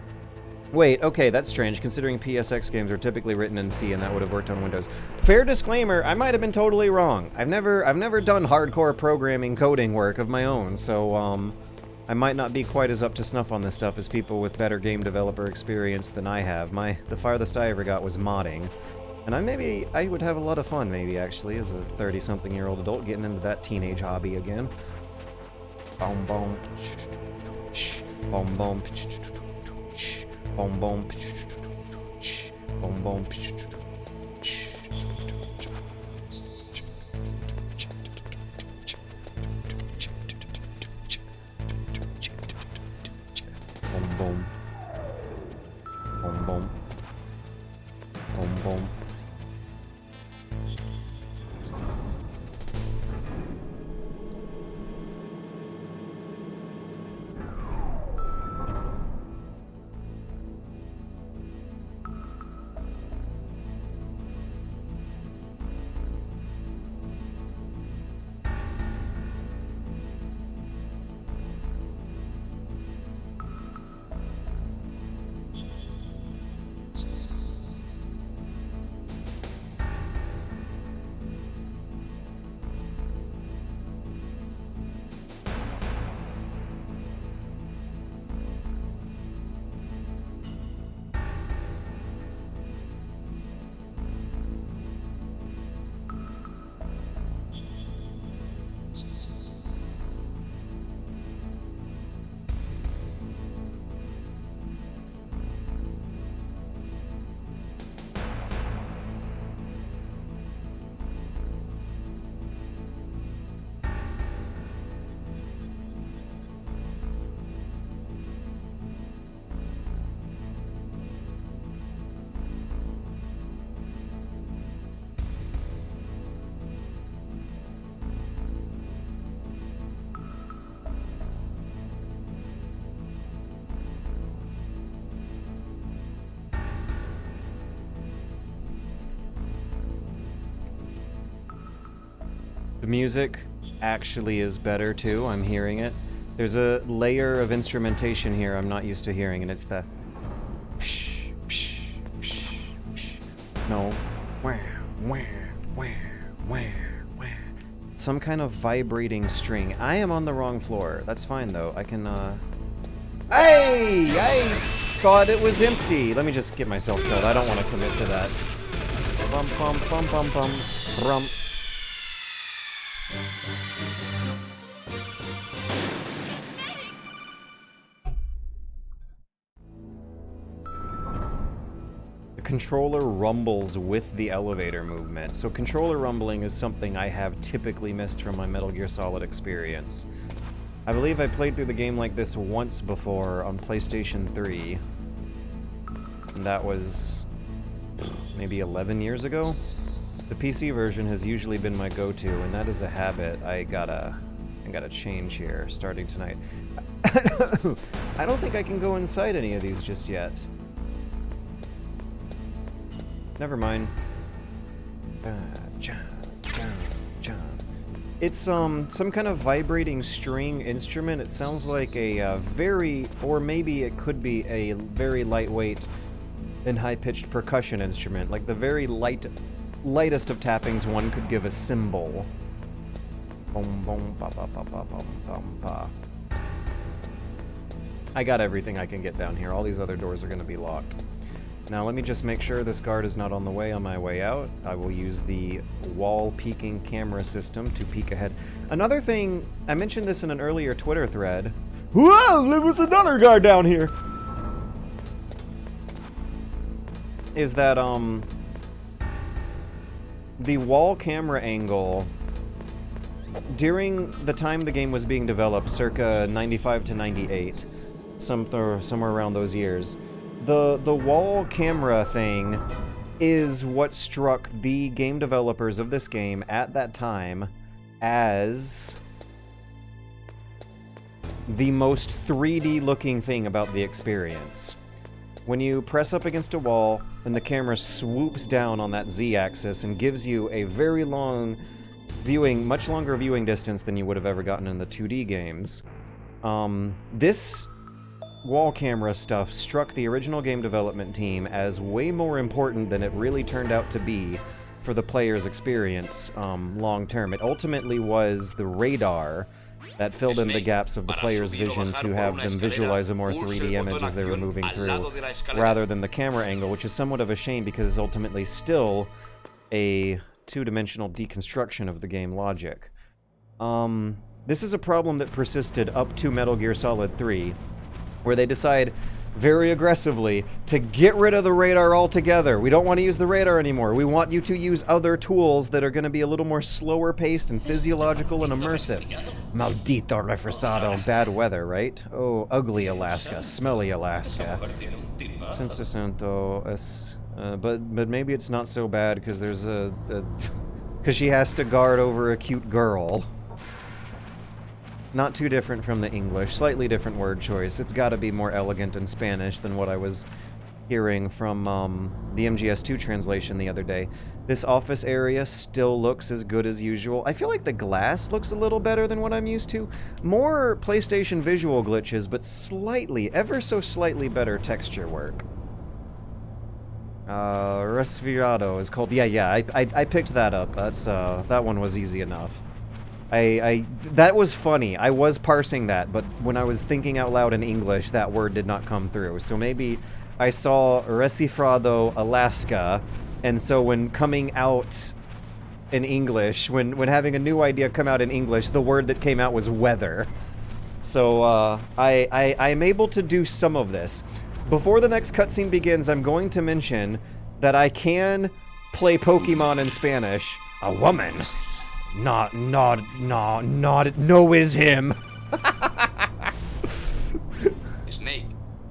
Wait, okay, that's strange, considering PSX games are typically written in C and that would have worked on Windows. Fair disclaimer, I might have been totally wrong. I've never done hardcore programming coding work of my own, so, I might not be quite as up to snuff on this stuff as people with better game developer experience than I have. The farthest I ever got was modding. And I would have a lot of fun, maybe, actually, as a 30-something-year-old adult, getting into that teenage hobby again. Boom, boom. Boom, boom. Boom, boom. Boom, boom. Boom, boom. Boom, boom. Boom, boom. The music actually is better too, I'm hearing it. There's a layer of instrumentation here I'm not used to hearing, and it's the... No. Some kind of vibrating string. I am on the wrong floor. That's fine though. I can, Hey! I thought it was empty. Let me just get myself killed. I don't want to commit to that. Bum bum bum bum bum. Brum. The controller rumbles with the elevator movement. So controller rumbling is something I have typically missed from my Metal Gear Solid experience. I believe I played through the game like this once before on PlayStation 3. And that was maybe 11 years ago? The PC version has usually been my go-to, and that is a habit I gotta change here, starting tonight. I don't think I can go inside any of these just yet. Never mind. It's some kind of vibrating string instrument. It sounds like a or maybe it could be a very lightweight and high-pitched percussion instrument, like the very lightest of tappings one could give a cymbal. Boom, boom, ba, ba, ba, ba, bum, bum, ba. I got everything I can get down here. All these other doors are going to be locked. Now let me just make sure this guard is not on the way on my way out. I will use the wall peeking camera system to peek ahead. Another thing, I mentioned this in an earlier Twitter thread. Whoa, there was another guard down here! Is that, the wall camera angle, during the time the game was being developed, circa 95 to 98, somewhere around those years, the wall camera thing is what struck the game developers of this game at that time as the most 3D looking thing about the experience. When you press up against a wall and the camera swoops down on that Z-axis and gives you a very long much longer viewing distance than you would have ever gotten in the 2D games. This wall camera stuff struck the original game development team as way more important than it really turned out to be for the player's experience long term. It ultimately was the radar that filled in the gaps of the player's vision to have them visualize a more 3D image as they were moving through, rather than the camera angle, which is somewhat of a shame because it's ultimately still a two-dimensional deconstruction of the game logic. This is a problem that persisted up to Metal Gear Solid 3, where they decide very aggressively to get rid of the radar altogether. We don't want to use the radar anymore. We want you to use other tools that are going to be a little more slower paced and physiological and immersive. Maldito refresado. Bad weather, right? Oh, ugly Alaska. Smelly Alaska. But maybe it's not so bad because there's because she has to guard over a cute girl. Not too different from the English, slightly different word choice. It's got to be more elegant in Spanish than what I was hearing from the MGS2 translation the other day. This office area still looks as good as usual. I feel like the glass looks a little better than what I'm used to. More PlayStation visual glitches, but slightly, ever so slightly better texture work. Resfriado is called. Yeah, I picked that up. That's that one was easy enough. That was funny. I was parsing that, but when I was thinking out loud in English, that word did not come through. So maybe I saw Resfriado, Alaska, and so when coming out in English, when having a new idea come out in English, the word that came out was weather. So I'm able to do some of this. Before the next cutscene begins, I'm going to mention that I can play Pokemon in Spanish. A woman. No is him. Snake,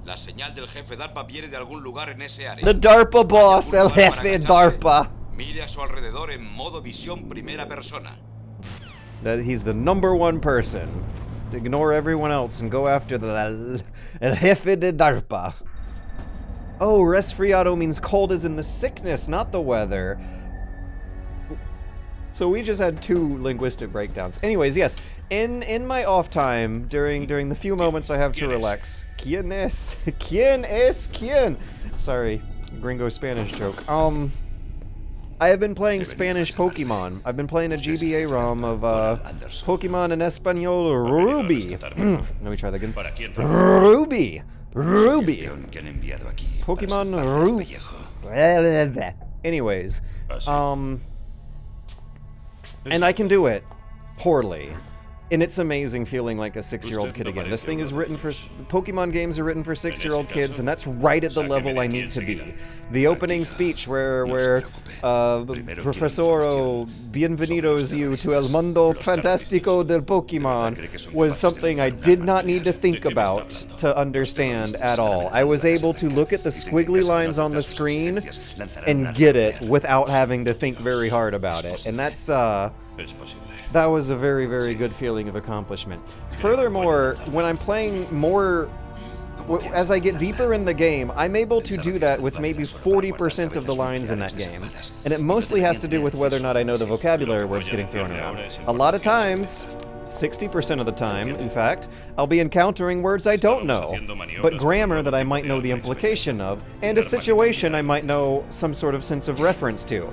la señal del jefe DARPA viene de algún lugar en ese área. The DARPA boss, el jefe DARPA. Mire a su alrededor en modo visión primera persona. That he's the #1 person. Ignore everyone else and go after the el jefe de DARPA. Oh, resfriado means cold as in the sickness, not the weather. So we just had two linguistic breakdowns. Anyways, yes, in my off time, during the few moments I have to relax. ¿Quién es? ¿Quién es? ¿Quién? Sorry, gringo Spanish joke. I have been playing Spanish Pokemon. I've been playing a GBA ROM of Pokemon in Español Ruby. Let me try that again. Ruby. Pokemon Ruby. Anyways, and I can do it poorly. And it's amazing feeling like a 6-year-old kid again. This thing is written for... Pokemon games are written for 6-year-old kids, and that's right at the level I need to be. The opening speech where Profesoro bienvenidos you to el mundo fantástico del Pokemon was something I did not need to think about to understand at all. I was able to look at the squiggly lines on the screen and get it without having to think very hard about it. And that's... that was a very, very good feeling of accomplishment. Furthermore, when I'm playing more... as I get deeper in the game, I'm able to do that with maybe 40% of the lines in that game. And it mostly has to do with whether or not I know the vocabulary words getting thrown around. A lot of times, 60% of the time, in fact, I'll be encountering words I don't know, but grammar that I might know the implication of, and a situation I might know some sort of sense of reference to.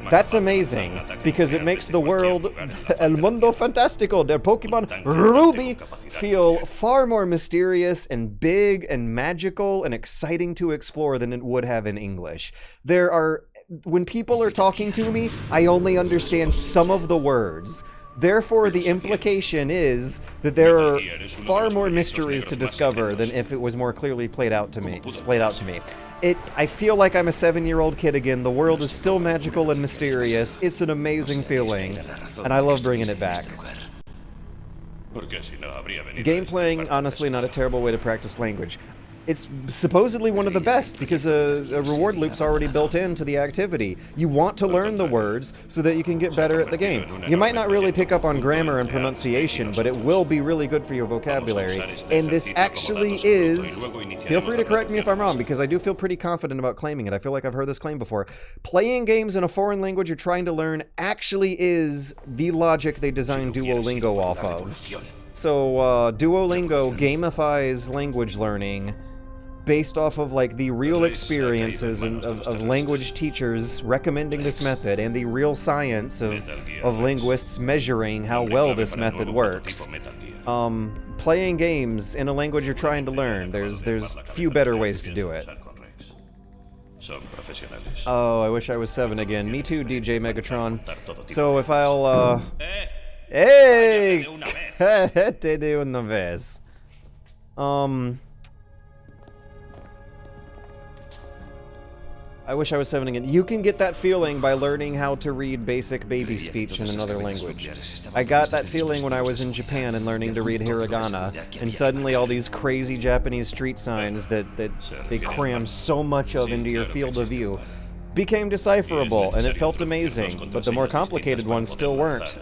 That's amazing, because it makes the world, el mundo fantástico del Pokemon Ruby, feel far more mysterious and big and magical and exciting to explore than it would have in English. When people are talking to me, I only understand some of the words. Therefore, the implication is that there are far more mysteries to discover than if it was more clearly played out to me. I feel like I'm a 7-year-old kid again. The world is still magical and mysterious. It's an amazing feeling, and I love bringing it back. Game playing, honestly, not a terrible way to practice language. It's supposedly one of the best because a reward loop's already built into the activity. You want to learn the words so that you can get better at the game. You might not really pick up on grammar and pronunciation, but it will be really good for your vocabulary. And this actually is... Feel free to correct me if I'm wrong, because I do feel pretty confident about claiming it. I feel like I've heard this claim before. Playing games in a foreign language you're trying to learn actually is the logic they designed Duolingo off of. So, Duolingo gamifies language learning based off of, like, the real experiences of language teachers recommending this method and the real science of linguists measuring how well this method works. Playing games in a language you're trying to learn, there's few better ways to do it. Oh, I wish I was 7 again. Me too, DJ Megatron. So if I'll, Hey! Cállate de una vez. I wish I was 7 again. You can get that feeling by learning how to read basic baby speech in another language. I got that feeling when I was in Japan and learning to read hiragana, and suddenly all these crazy Japanese street signs that they cram so much of into your field of view became decipherable, and it felt amazing, but the more complicated ones still weren't.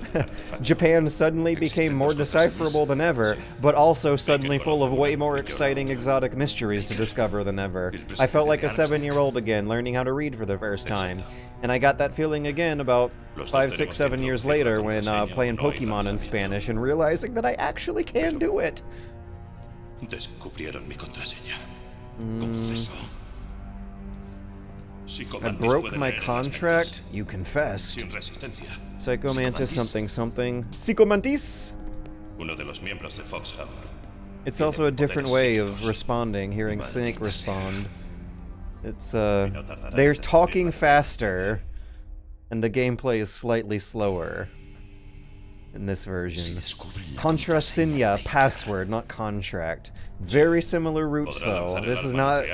Japan suddenly became more decipherable than ever, but also suddenly full of way more exciting exotic mysteries to discover than ever. I felt like a 7-year-old again, learning how to read for the first time. And I got that feeling again about 5, 6, 7 years later when playing Pokemon in Spanish and realizing that I actually can do it. Descubrieron mi contraseña. Confesó. I broke my contract? You confessed. Psychomantis something something. Psychomantis? It's also a different way of responding, hearing Snake respond. It's, they're talking faster, and the gameplay is slightly slower in this version. Contraseña, password, not contract. Very similar roots, though. This is not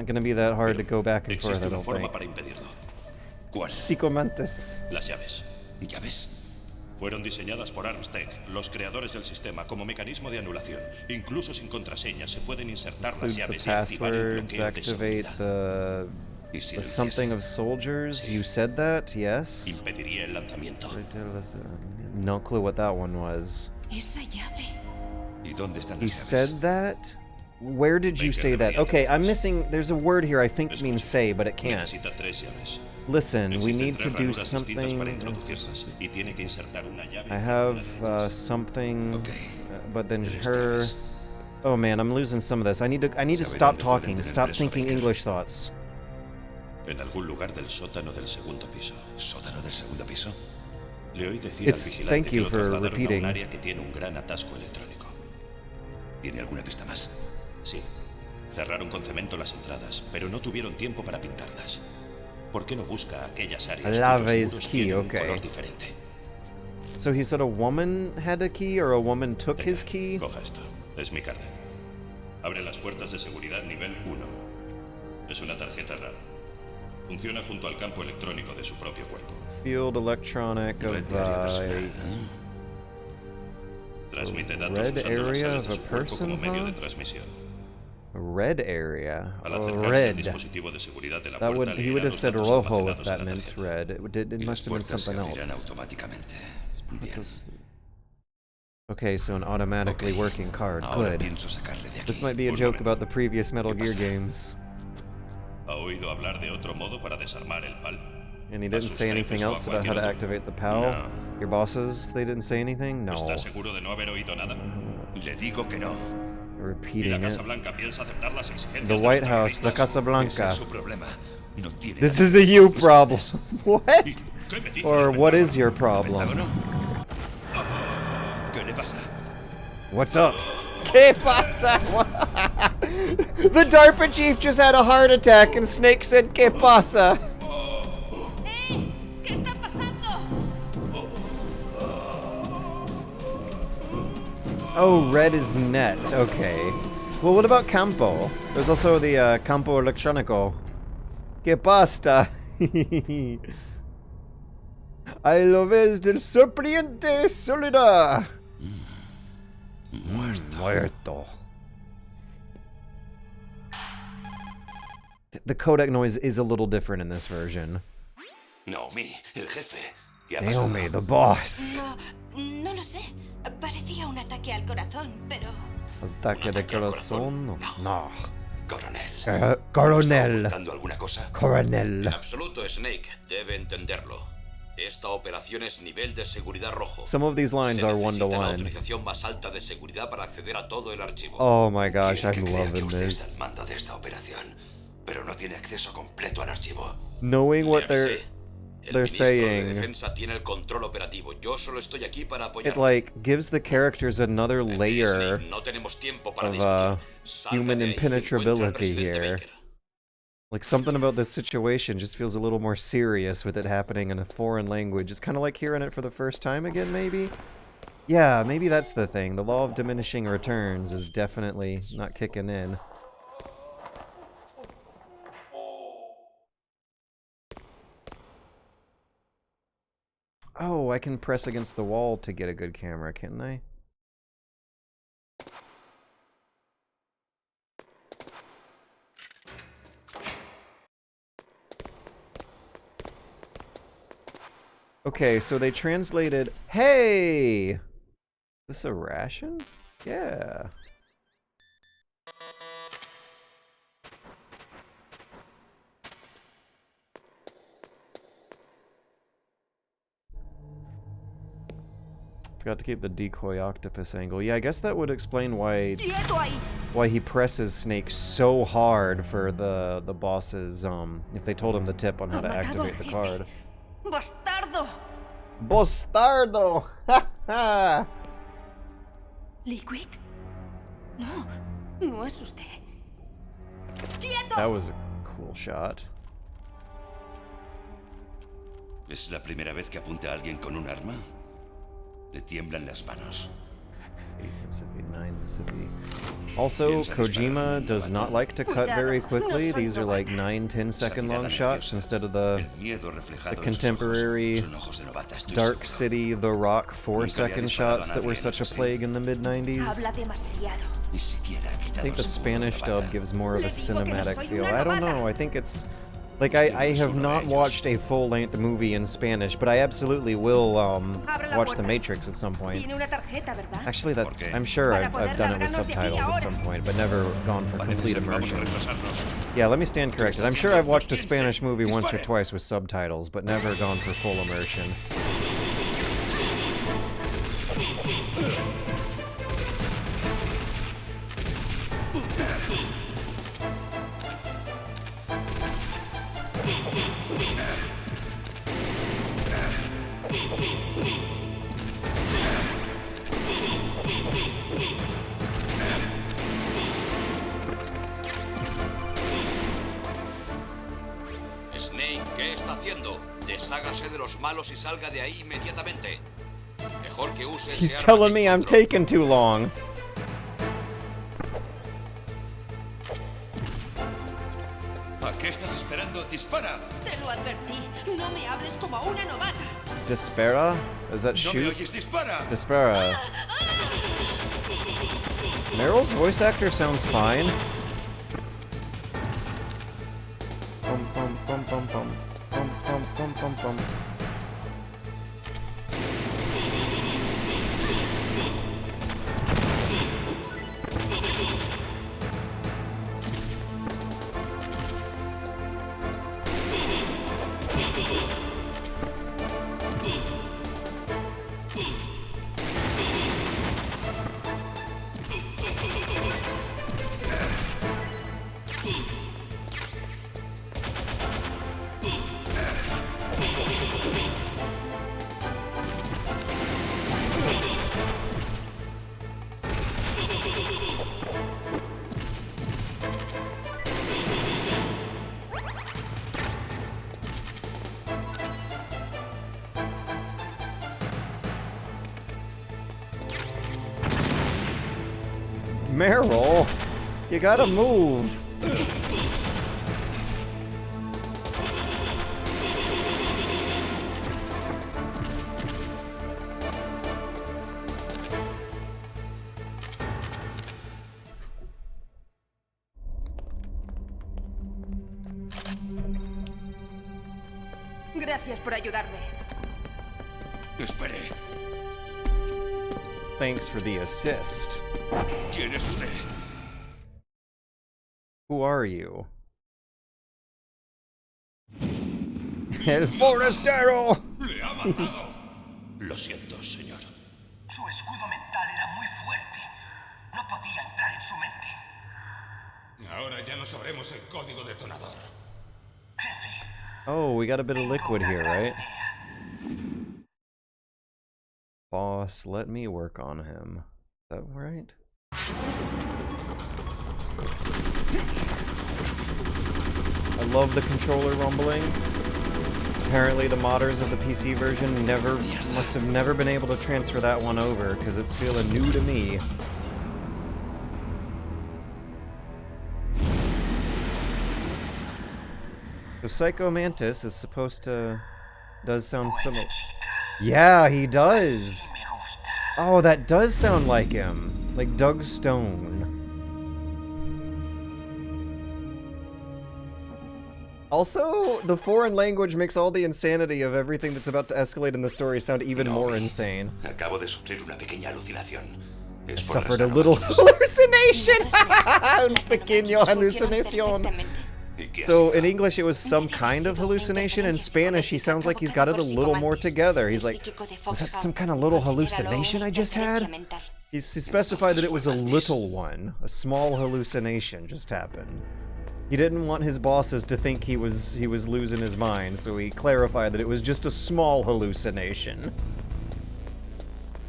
gonna be that hard to go back and forth, I don't think. Psychomantis. Las llaves. ¿Llaves? Fueron diseñadas por ArmsTech, los creadores del sistema, como mecanismo de anulación. Incluso sin contraseña se pueden insertar las llaves y activar el Passwords, bloqueo de activate seguridad. the something of soldiers. You said that, yes? Impediría el lanzamiento. No clue what that one was. Esa llave. ¿Y dónde están He las llaves? said that? Where did you say that? Okay, I'm missing. There's a word here I think means say, but it can't. Necesita 3 llaves. Listen, we Existen need to 3 do ranuras distintas para something. introducirlas, y tiene que insertar una llave I en have cada una de ellas. something, Okay. but then Tres her. llaves. Oh man, I'm losing some of this. I need to Sabe stop dónde pueden talking. tener Stop eso, thinking Baker. English thoughts. En algún lugar del sótano del segundo piso. ¿Sótano del segundo piso? Le oí decir It's- al vigilante thank que you lo for trasladaron a repeating. un área que tiene un gran atasco electrónico. ¿Tiene alguna pista más? Sí. Cerraron con cemento las entradas, pero no tuvieron tiempo para pintarlas. ¿Por qué no busca aquellas áreas Lava cuyos is muros key, tienen un okay. color diferente? So he said a woman had a key, or a woman took Venga, his key? Coja esto. Es mi carnet. Abre las puertas de seguridad nivel 1. Es una tarjeta RAM. Funciona junto al campo electrónico de su propio cuerpo. Field electronic Red of de área personal. Transmite datos red usando las area sales of de a su cuerpo como person, medio huh? de transmisión. a red area. Al Oh, acercarse al red. dispositivo de seguridad de la That would puerta, he would leerá have los said datos rojo if almacenados that en la meant tarjeta. red. It Y las must have been puertas se something abrirán else. automáticamente. Bien. Okay, so an automatically Ok. working card. Ahora Good. pienso sacarle de aquí. This might be a Un joke momento. about the previous Metal ¿Qué Gear pasa? games. ¿Ha oído hablar de otro modo para desarmar el PAL? And he A didn't sus say anything jefes o a else about how cualquier to otro. activate the PAL? No. Your bosses, they didn't say anything? No. ¿Está seguro de no haber oído nada? Le digo que no. ¿Y la Repeating it. Casa Blanca piensa aceptar las exigencias The de White los House, the terroristas? Casa Ese Blanca. es su problema. No tiene This nada is que a ver you con problem. ustedes. What? ¿Qué me dice Or el what is Pentágono? your ¿El problem? Pentágono? ¿Qué le pasa? What's up? ¿Qué pasa? The DARPA chief just had a heart attack and Snake said, ¿Qué pasa? ¿Qué está pasando? Oh, red is net. Okay. Well, what about campo? There's also the campo electrónico. ¿Qué pasa? I lo ves del serpiente sólida. Muerto. The codec noise is a little different in this version. Naomi, el jefe. ¿Qué ha pasado? Naomi, the boss. No lo sé. Parecía un ataque al corazón, pero... Ataque de corazón? No. Coronel. Coronel. ¿Está ocultando alguna cosa? Coronel. En absoluto, Snake. Debe entenderlo. Esta operación es nivel de seguridad rojo. Some of these lines Se are necesita la one-to-one. autorización más alta de seguridad para acceder a todo el archivo. Oh my gosh, Quiere I'm que crea que loving usted está this. al mando de esta operación, pero no tiene acceso completo al archivo. Knowing what Le avisé. El they're ministro de saying, Defensa tiene el control operativo. Yo solo estoy aquí para it apoyar. like gives the characters another layer No tenemos tiempo para of discutir. Salga human de ahí y encuentre al impenetrability presidente here. Baker. Like something about this situation just feels a little more serious with it happening in a foreign language. It's kind of like hearing it for the first time again, maybe? Yeah, maybe that's the thing. The law of diminishing returns is definitely not kicking in. Oh, I can press against the wall to get a good camera, can't I? Okay, so they translated, hey! Is this a ration? Yeah. Forgot to keep the decoy octopus angle. Yeah, I guess that would explain why he presses Snake so hard for the bosses, if they told him the tip on how to activate the card. ¡Bastardo! Bastardo! Ha ha! ¿Liquid? No, no es usted. ¡Quieto! That was a cool shot. ¿Es la primera vez que apunta a alguien con un arma? Le tiemblan las manos. 8 Mississippi, 9 Mississippi. Also, Kojima does not like to cut very quickly. These are like 9-10 second long shots instead of the contemporary Dark City, The Rock 4-second shots that were such a plague in the mid-90s. Habla demasiado. I think the Spanish dub gives more of a cinematic feel. I don't know, I think it's... Like, I have not watched a full-length movie in Spanish, but I absolutely will watch The Matrix at some point. Tiene una tarjeta, ¿verdad? Actually, that's... I'm sure I've done it with subtitles at some point, but never gone for complete immersion. Yeah, let me stand corrected. I'm sure I've watched a Spanish movie once or twice with subtitles, but never gone for full immersion. Snake, ¿qué está haciendo? Deshágase de los malos y salga de ahí inmediatamente. Mejor que use ese He's arma telling que me I'm encontró. taking too long. ¿A qué estás esperando? ¡Dispara! Te lo advertí. No me hables como a una novata. Despera? Is that ¡No me shoot? oyes! ¡Dispara! Despera. Meryl's voice actor sounds fine. Bum bum bum bum bum. Bum bum bum bum bum. Meryl, you gotta move. Gracias por ayudarme. ¡Espere! Thanks for the assist. ¿Quién es usted? Who are you? El forastero! ¡Le ha matado! Lo siento, señor. Su escudo mental era muy fuerte. No podía entrar en su mente. Ahora ya no sabremos el código detonador. Jefe, Oh, we got a bit of tengo liquid una here, gran right? idea. Boss, let me work on him. Is that right? I love the controller rumbling. Apparently the modders of the PC version must have never been able to transfer that one over, because it's feeling new to me. So Psycho Mantis is supposed to... does sound similar. Yeah, he does! Me gusta. Oh, that does sound like him. Like Doug Stone. Also, the foreign language makes all the insanity of everything that's about to escalate in the story sound even more insane. Acabo de sufrir una pequeña alucinación. I suffered a little hallucination! Un pequeño hallucinación! So in English it was some kind of hallucination. In Spanish he sounds like he's got it a little more together. He's like, was that some kind of little hallucination I just had? He specified that it was a little one. A small hallucination just happened. He didn't want his bosses to think he was losing his mind, so he clarified that it was just a small hallucination.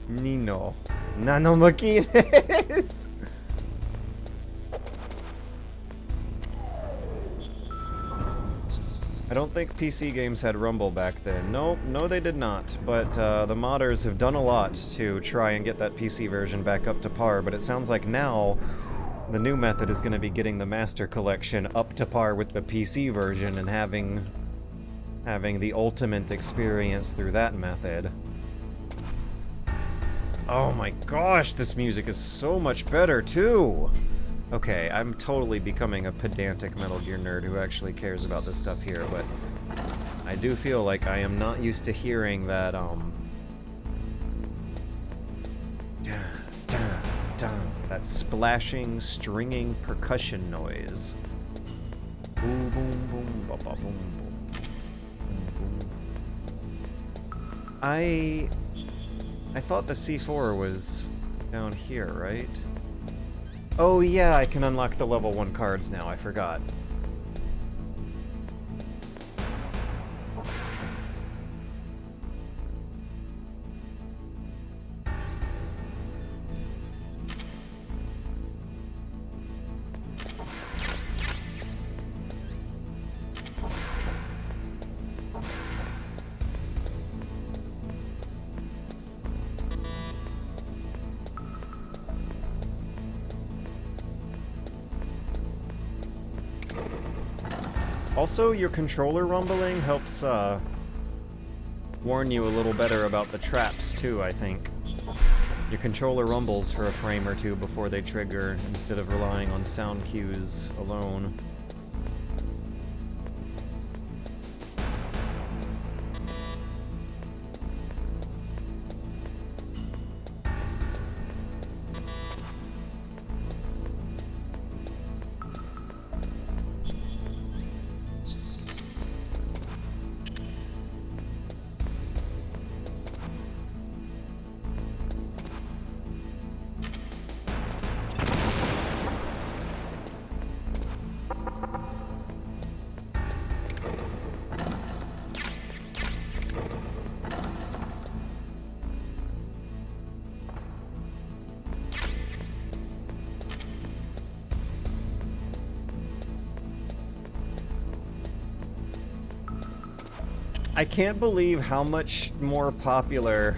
Nino. Nanomaquines! I don't think PC games had Rumble back then. No, they did not. But the modders have done a lot to try and get that PC version back up to par, but it sounds like now the new method is going to be getting the Master Collection up to par with the PC version and having the ultimate experience through that method. Oh my gosh, this music is so much better too! Okay, I'm totally becoming a pedantic Metal Gear nerd who actually cares about this stuff here, but I do feel like I am not used to hearing that, that splashing, stringing percussion noise. Boom, boom, boom, ba, ba, boom, boom. Boom, boom. I thought the C4 was down here, right? Oh yeah, I can unlock the level 1 cards now, I forgot. Also, your controller rumbling helps, warn you a little better about the traps, too, I think. Your controller rumbles for a frame or two before they trigger, instead of relying on sound cues alone. I can't believe how much more popular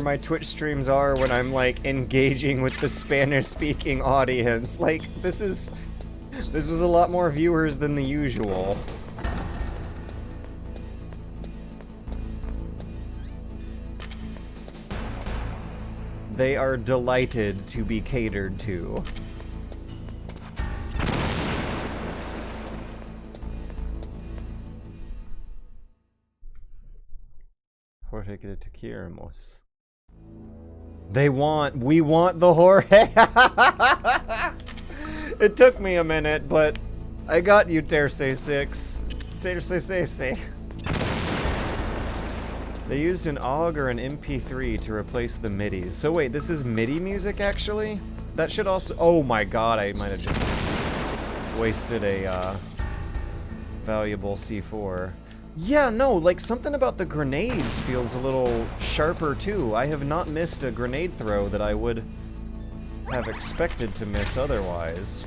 my Twitch streams are when I'm like engaging with the Spanish-speaking audience. Like this is a lot more viewers than the usual. They are delighted to be catered to. We want the Jorge. It took me a minute, but I got you, Terce 6. They used an OGG or an MP3 to replace the MIDIs. So wait, this is MIDI music actually? That should also... Oh my god, I might have just wasted a valuable C4. Yeah, no, like something about the grenades feels a little sharper too. I have not missed a grenade throw that I would have expected to miss otherwise.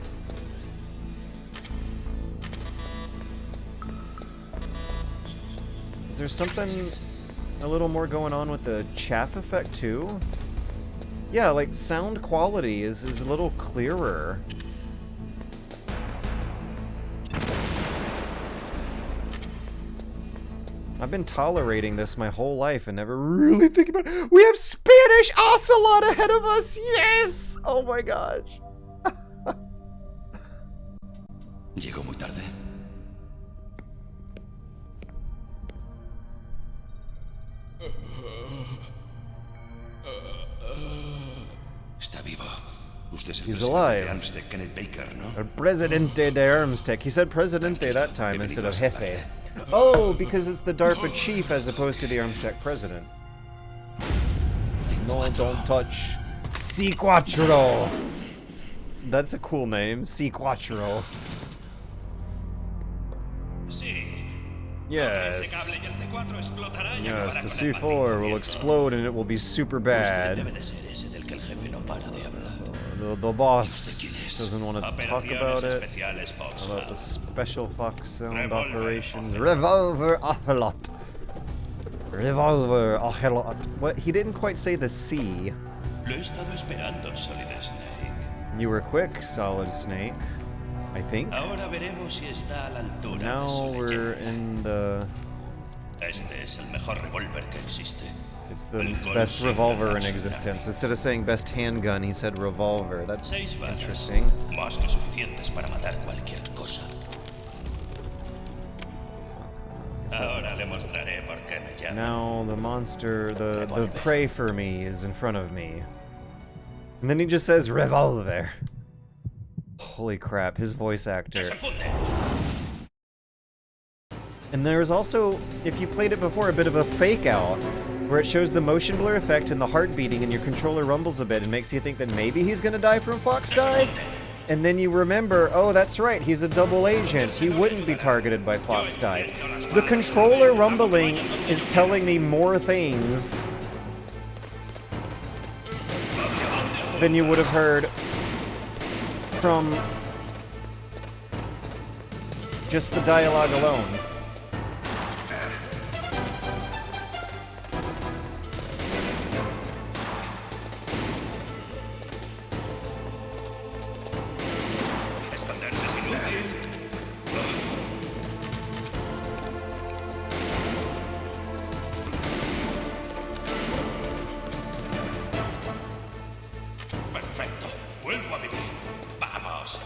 Is there something a little more going on with the chaff effect too? Yeah, like sound quality is a little clearer. I've been tolerating this my whole life and never really think about it. We have Spanish Ocelot ahead of us! Yes! Oh my gosh. Llegó muy tarde. Está vivo. Usted es el He's presidente alive. de Armstead, Kenneth Baker, ¿no? El Presidente de Armstead. He said Presidente that time instead of Jefe. Oh, because it's the DARPA chief as opposed to the Armstead president. No, don't touch. C4. That's a cool name. C4. Sí. Yes. Ese cable y el C4 explotará y Yes, acabará the con el C4 will maldito explode and it will be super Usted bad. debe de ser ese del que el jefe no para de hablar. The boss doesn't want to talk Operaciones about it. especiales Fox. About the special Fox sound Revolver operations. Ocelot. Revolver Ocelot. Revolver Ocelot. What? He didn't quite say the C. Lo he estado esperando, Solid Snake. You were quick, Solid Snake. I think. Ahora veremos si está a la altura de Now su we're leyenda. in the... Este es el mejor revólver que existe. It's the best revolver in existence. Instead of saying best handgun, he said revolver. That's 6 balas. interesting. Más que suficientes para matar cualquier cosa. Ahora le mostraré por qué me llama. Now the monster, the prey for me is in front of me. And then he just says revolver. Holy crap, his voice actor. Desenfunde. And there's also, if you played it before, a bit of a fake out, where it shows the motion blur effect and the heart beating and your controller rumbles a bit and makes you think that maybe he's gonna die from Fox died. And then you remember, oh, that's right, he's a double agent. He wouldn't be targeted by Fox died. The controller rumbling is telling me more things than you would have heard from just the dialogue alone. Esconderse es inútil. Perfecto. Vuelvo a vivir. Vamos.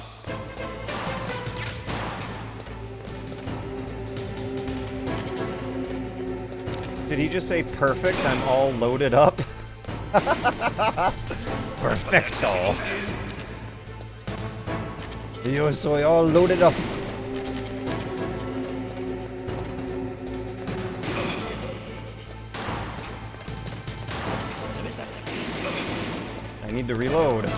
Did he just say perfect? I'm all loaded up? Perfecto. Yo soy all loaded up. Debes darte prisa. I need to reload.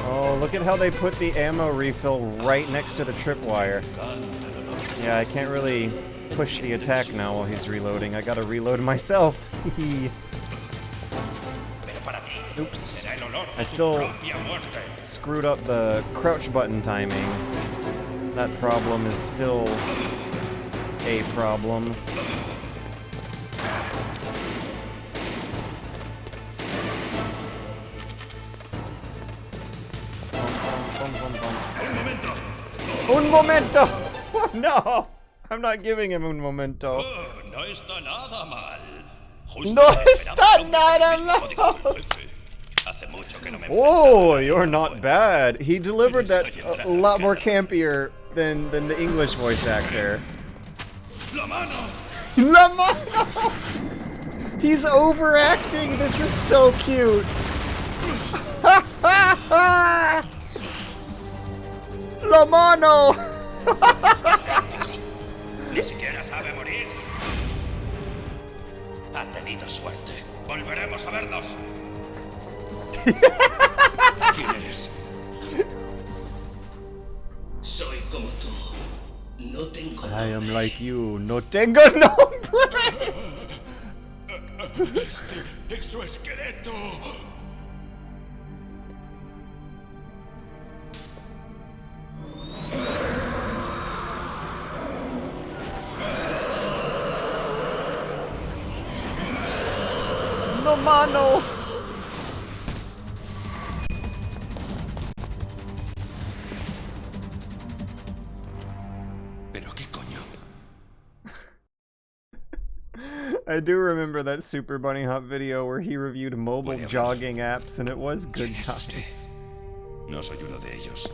Oh, look at how they put the ammo refill right next to the tripwire. Yeah, I can't really push the attack now while he's reloading. I gotta reload myself. Oops. I still screwed up the crouch button timing. That problem is still a problem. Un momento! Oh, no! I'm not giving him un momento. Oh, no está nada mal. Justo No lo que esperaba está el hombre con el nada mismo código que el mal. jefe. Hace mucho que no me Oh, enfrentaba a you're algo not bueno. bad. He delivered that Estoy a lot more entrando. campier than the English voice actor. ¡La mano! La mano! He's overacting. This is so cute. La mano! Ni siquiera sabe morir. Ha tenido suerte. Volveremos a vernos. ¿Quién eres? Soy como tú. No tengo I am nombre. like you. No tengo nombre. ¡Exoesqueleto! No mano. ¿Pero qué coño? I do remember that Super Bunny Hop video where he reviewed mobile Puede hablar. jogging apps, and it was good ¿Quién es usted? times. No soy uno de ellos.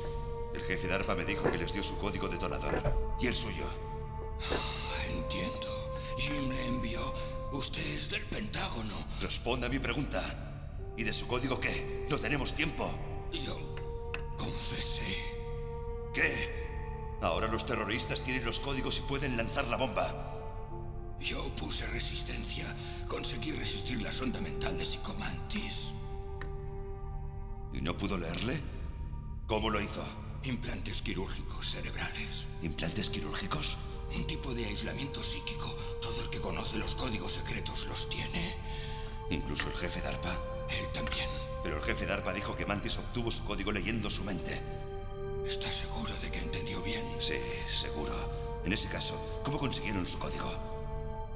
El jefe de ARPA me dijo que les dio su código detonador. ¿Y el suyo? Entiendo. Jim le envió. Usted es del Pentágono. Responda a mi pregunta. ¿Y de su código qué? No tenemos tiempo. Yo confesé. ¿Qué? Ahora los terroristas tienen los códigos y pueden lanzar la bomba. Yo puse resistencia. Conseguí resistir la sonda mental de Psicomantis. ¿Y no pudo leerle? ¿Cómo lo hizo? Implantes quirúrgicos cerebrales. ¿Implantes quirúrgicos? Un tipo de aislamiento psíquico. Todo el que conoce los códigos secretos los tiene. ¿Incluso el jefe de ARPA? Él también. Pero el jefe de ARPA dijo que Mantis obtuvo su código leyendo su mente. ¿Estás seguro de que entendió bien? Sí, seguro. En ese caso, ¿cómo consiguieron su código?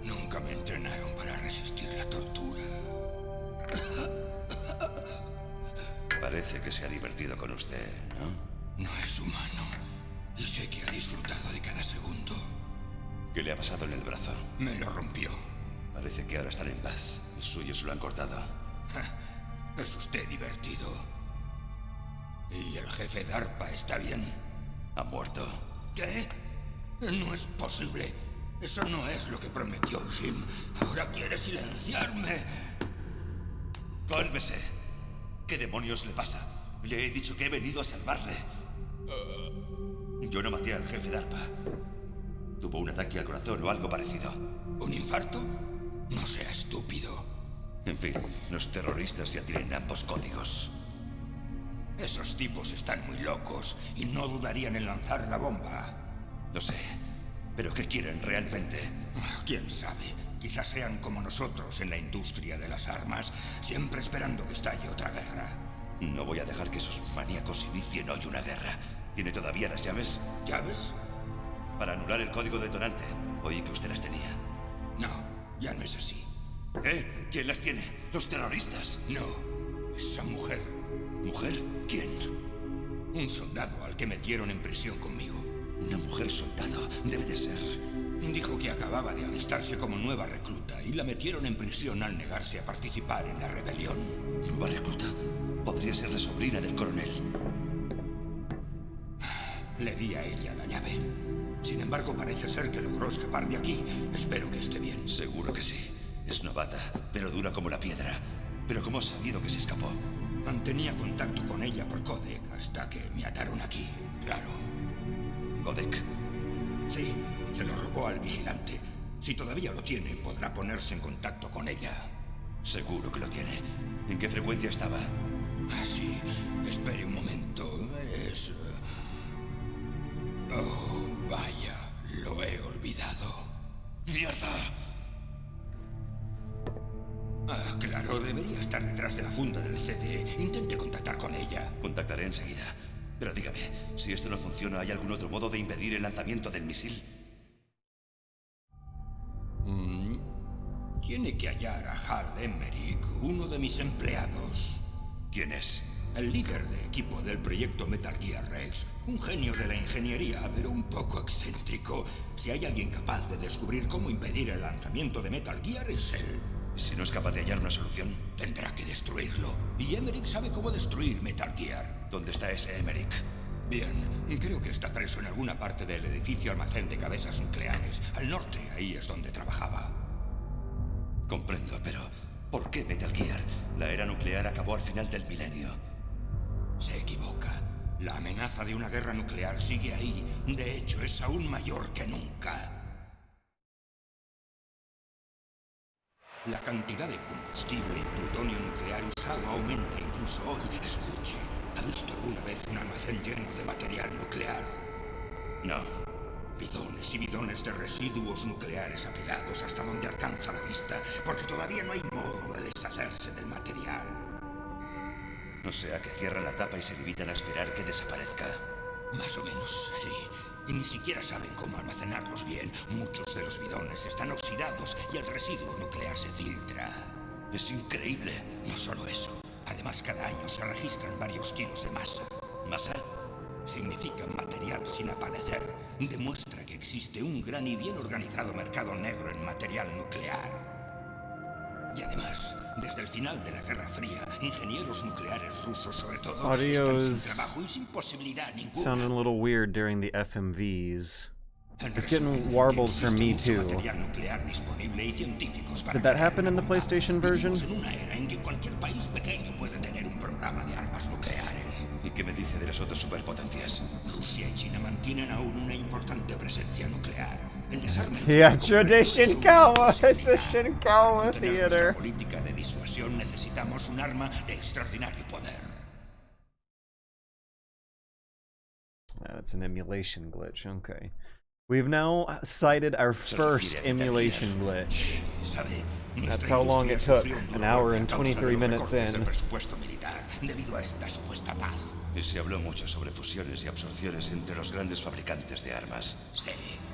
Nunca me entrenaron para resistir la tortura. Parece que se ha divertido con usted, ¿no? No es humano. Y sé que ha disfrutado de cada segundo. ¿Qué le ha pasado en el brazo? Me lo rompió. Parece que ahora están en paz. El suyo se lo han cortado. Es usted divertido. ¿Y el jefe de ARPA está bien? ¿Ha muerto? ¿Qué? No es posible. Eso no es lo que prometió Jim. Ahora quiere silenciarme. Cálmese. ¿Qué demonios le pasa? Le he dicho que he venido a salvarle. Yo no maté al jefe de ARPA. Tuvo un ataque al corazón o algo parecido. ¿Un infarto? No sea estúpido. En fin, los terroristas ya tienen ambos códigos. Esos tipos están muy locos y no dudarían en lanzar la bomba. Lo sé, pero ¿qué quieren realmente? ¿Quién sabe? Quizás sean como nosotros en la industria de las armas, siempre esperando que estalle otra guerra. No voy a dejar que esos maníacos inicien hoy una guerra. ¿Tiene todavía las llaves? ¿Llaves? Para anular el código detonante. Oí que usted las tenía. No, ya no es así. ¿Qué? ¿Quién las tiene? ¿Los terroristas? No, esa mujer. ¿Mujer? ¿Quién? Un soldado al que metieron en prisión conmigo. Una mujer soldado, debe de ser. Dijo que acababa de alistarse como nueva recluta y la metieron en prisión al negarse a participar en la rebelión. ¿Nueva recluta? Podría ser la sobrina del coronel. Le di a ella la llave. Sin embargo, parece ser que logró escapar de aquí. Espero que esté bien. Seguro que sí. Es novata, pero dura como la piedra. ¿Pero cómo ha sabido que se escapó? Mantenía contacto con ella por Codec hasta que me ataron aquí, claro. ¿Codec? Sí, se lo robó al vigilante. Si todavía lo tiene, podrá ponerse en contacto con ella. Seguro que lo tiene. ¿En qué frecuencia estaba? Ah, sí. Espere un momento. Es... Oh, vaya. Lo he olvidado. ¡Mierda! Ah, claro. Debería estar detrás de la funda del CD. Intente contactar con ella. Contactaré enseguida. Pero dígame, si esto no funciona, ¿hay algún otro modo de impedir el lanzamiento del misil? Tiene que hallar a Hal Emmerich, uno de mis empleados. ¿Quién es? El líder de equipo del proyecto Metal Gear Rex. Un genio de la ingeniería, pero un poco excéntrico. Si hay alguien capaz de descubrir cómo impedir el lanzamiento de Metal Gear, es él. Si no es capaz de hallar una solución, Tendrá que destruirlo. Y Emmerich sabe cómo destruir Metal Gear. ¿dónde está ese Emmerich? Bien, creo que está preso en alguna parte del edificio almacén de cabezas nucleares. Al norte, ahí es donde trabajaba. Comprendo, pero ¿por qué Metal Gear? La era nuclear acabó al final del milenio. Se equivoca. La amenaza de una guerra nuclear sigue ahí. De hecho, es aún mayor que nunca. La cantidad de combustible y plutonio nuclear usado aumenta incluso hoy. Escuche, ¿ha visto alguna vez un almacén lleno de material nuclear? No. Bidones y bidones de residuos nucleares apilados hasta donde alcanza la vista, porque todavía no hay modo de deshacerse del material. O sea que cierran la tapa y se limitan a esperar que desaparezca. Más o menos, sí. Y ni siquiera saben cómo almacenarlos bien. Muchos de los bidones están oxidados y el residuo nuclear se filtra. Es increíble. No solo eso. Además, cada año se registran varios kilos de masa. ¿Masa? Significa material sin aparecer. Demuestra que existe un gran y bien organizado mercado negro en material nuclear. Y además, desde el final de la Guerra Fría, ingenieros nucleares rusos, sobre todo, están sin trabajo y sin posibilidad ninguna. Sounding a little weird during the FMVs. En It's resumen, getting warbled existe for me mucho too. material nuclear disponible y científicos para Did that crear happen una in the bomba. PlayStation version? Vivimos en una era en que cualquier país pequeño puede tener un programa de armas nucleares. ¿Y qué me dice de las otras superpotencias? Rusia y China mantienen aún una importante presencia nuclear. El desarme Yeah, nuclear como tradition Shinkawa. es It's a vital. Shinkawa Para mantener nuestra theater. política de disuasión necesitamos un arma de extraordinario poder. That's an emulation glitch. Okay. We've now cited our first emulation glitch. ¿Sabe? That's Nuestra how long it industria took. sufrió un An duro hour golpe and a causa de 23 los minutes recortes del in. presupuesto militar, debido a esta supuesta paz. Y se habló mucho sobre fusiones y absorciones entre los grandes fabricantes de armas. Sí,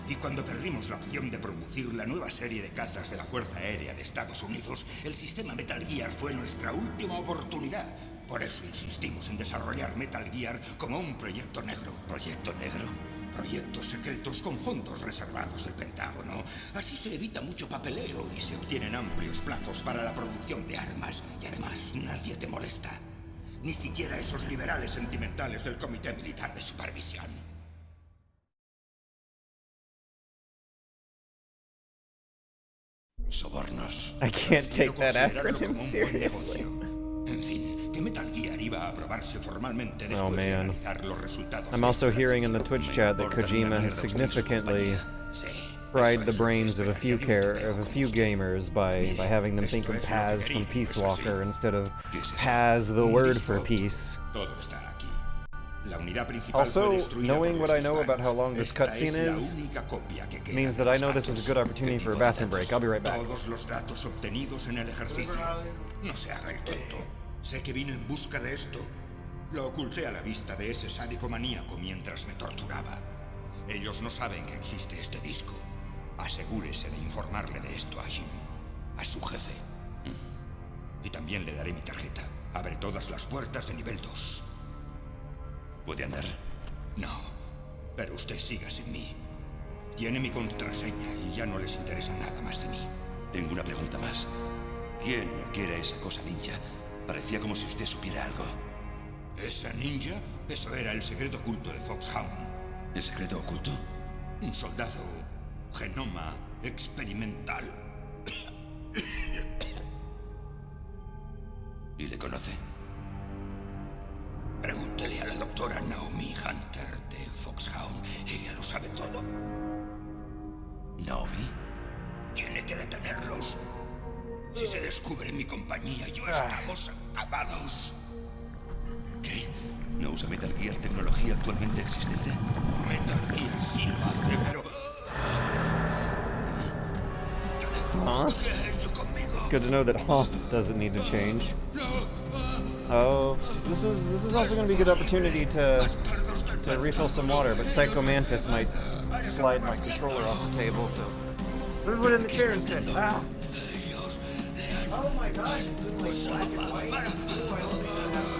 y cuando perdimos la opción de producir la nueva serie de cazas de la Fuerza Aérea de Estados Unidos, el sistema Metal Gear fue nuestra última oportunidad. Por eso insistimos en desarrollar Metal Gear como un proyecto negro. ¿Proyecto negro? Proyectos secretos con fondos reservados del Pentágono. Así se evita mucho papeleo y se obtienen amplios plazos para la producción de armas. Y además, nadie te molesta. Ni siquiera esos liberales sentimentales del Comité Militar de Supervisión. Sobornos. I can't take that Considerarlo acronym como un buen seriously. negocio. En fin, que Metal Gear iba a aprobarse formalmente Oh, después de man. analizar los resultados. I'm de also este hearing in the ejercicio. Twitch chat that Kojima has significantly fried the brains of a few gamers by having them think of Paz from Peace Walker instead of Paz, the word for peace. Todo está aquí. La unidad principal Also, fue destruida knowing por what I los know about how long this Esta cutscene es la is única copia que queda means de that I los know this is a good datos. opportunity ¿Qué for a tipo de bathroom break. datos? I'll be right back. Todos los datos obtenidos en el ejercicio. No se haga el tonto. Sé que vino en busca de esto. Lo oculté a la vista de ese sádico maníaco mientras me torturaba. Ellos no saben que existe este disco. Asegúrese de informarle de esto a Jim, a su jefe. Y también le daré mi tarjeta. Abre todas las puertas de nivel 2. ¿Puede andar? No, pero usted siga sin mí. Tiene mi contraseña y ya no les interesa nada más de mí. Tengo una pregunta más. ¿Quién no quiere esa cosa ninja? Parecía como si usted supiera algo. ¿Esa ninja? Eso era el secreto oculto de Foxhound. ¿El secreto oculto? Un soldado genoma experimental. ¿Y le conoce? Pregúntele a la doctora Naomi Hunter de Foxhound. Ella lo sabe todo. ¿Naomi? Tiene que detenerlos. Si se descubre mi compañía y yo estamos acabados. ¿Qué? ¿No usa Metal Gear tecnología actualmente existente? Metal Gear sí lo hace, pero... Huh? ¿Qué ha hecho conmigo? It's good to know that doesn't need to change. Oh, this is also going to be a good opportunity to refill some water, but Psycho Mantis might slide my controller off the table, so move it in the chair instead. Ah. Oh my god, this is like black and white.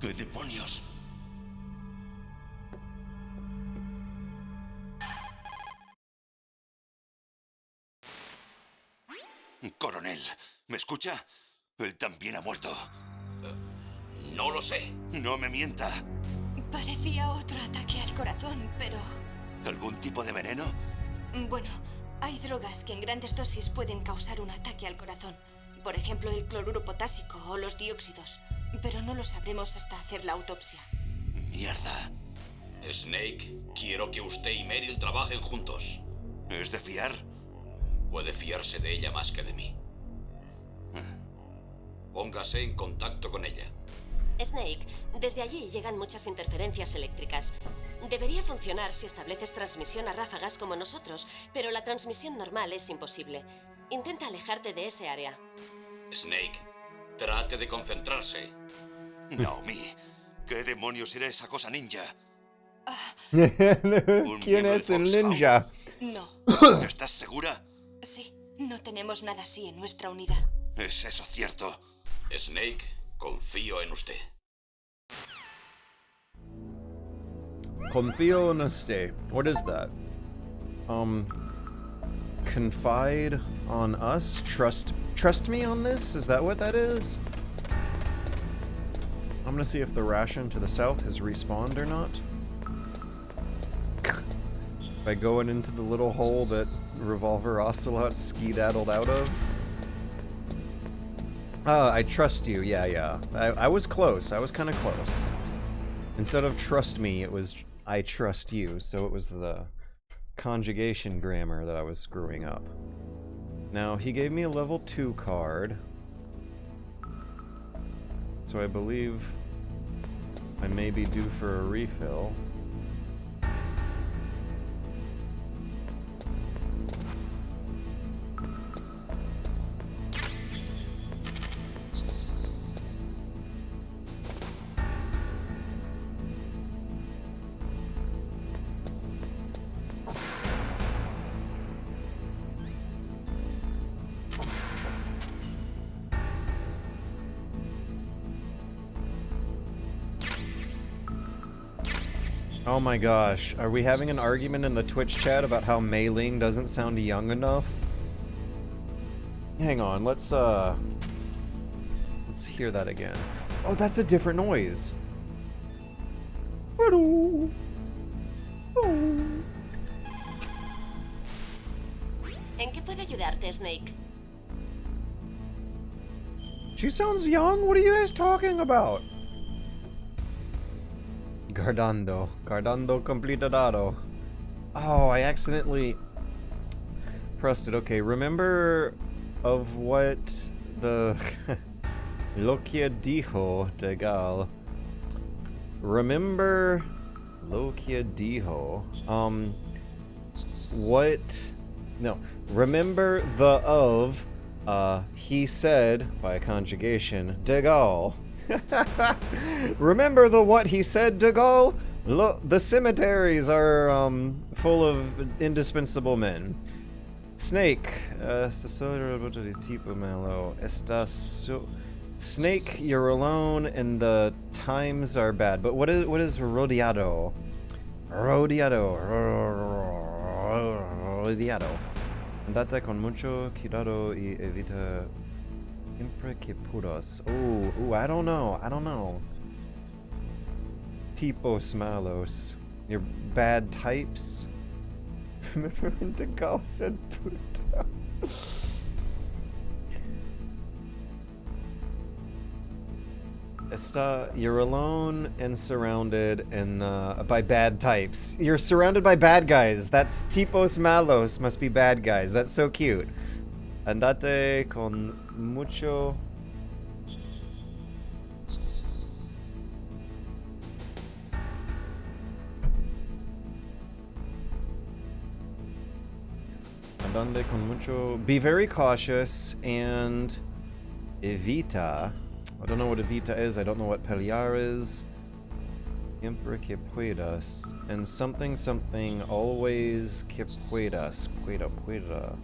¿Qué demonios? Coronel, ¿me escucha? Él también ha muerto. No lo sé. No me mienta. Parecía otro ataque al corazón, pero... ¿Algún tipo de veneno? Bueno, hay drogas que en grandes dosis pueden causar un ataque al corazón. Por ejemplo, el cloruro potásico o los dióxidos. Pero no lo sabremos hasta hacer la autopsia. Mierda. Snake, quiero que usted y Meryl trabajen juntos. ¿Es de fiar? Puede fiarse de ella más que de mí. Póngase en contacto con ella. Snake, desde allí llegan muchas interferencias eléctricas. Debería funcionar si estableces transmisión a ráfagas como nosotros, pero la transmisión normal es imposible. Intenta alejarte de ese área. Snake, trate de concentrarse. Naomi, ¿qué demonios era esa cosa ninja? ¿Quién es el ninja? No. ¿Estás segura? Sí, no tenemos nada así en nuestra unidad. ¿Es eso cierto? Snake, confío en usted. Confío en usted. What is that? Confide on us? Trust me on this? Is that what that is? I'm gonna see if the ration to the south has respawned or not. By going into the little hole that Revolver Ocelot skedaddled out of. I trust you. Yeah. I was close. I was kind of close. Instead of trust me, it was I trust you. So it was the conjugation grammar that I was screwing up. Now, he gave me a level 2 card. So I believe I may be due for a refill. Oh my gosh, are we having an argument in the Twitch chat about how Mei Ling doesn't sound young enough? Hang on, let's hear that again. Oh, that's a different noise. ¿En qué puedo ayudarte, Snake? She sounds young? What are you guys talking about? Guardando completado. Oh, I accidentally pressed it. Okay, remember of what the lo que dijo de Gal. Remember lo que dijo. Remember the of he said by conjugation de Gaulle. Remember the what he said, de Gaulle? The cemeteries are full of indispensable men. Snake, Snake, you're alone and the times are bad. But what is rodeado? Rodeado. Andate con mucho cuidado y evita siempre que puedas. Ooh, I don't know. Tipos malos. Your bad types. Remember when the girl said puta? You're alone and surrounded by bad types. You're surrounded by bad guys. That's tipos malos, must be bad guys. That's so cute. Andate con mucho... Andate con mucho... Be very cautious and evita... I don't know what evita is, I don't know what pelear is. Siempre que puedas. And something always que puedas. Pueda.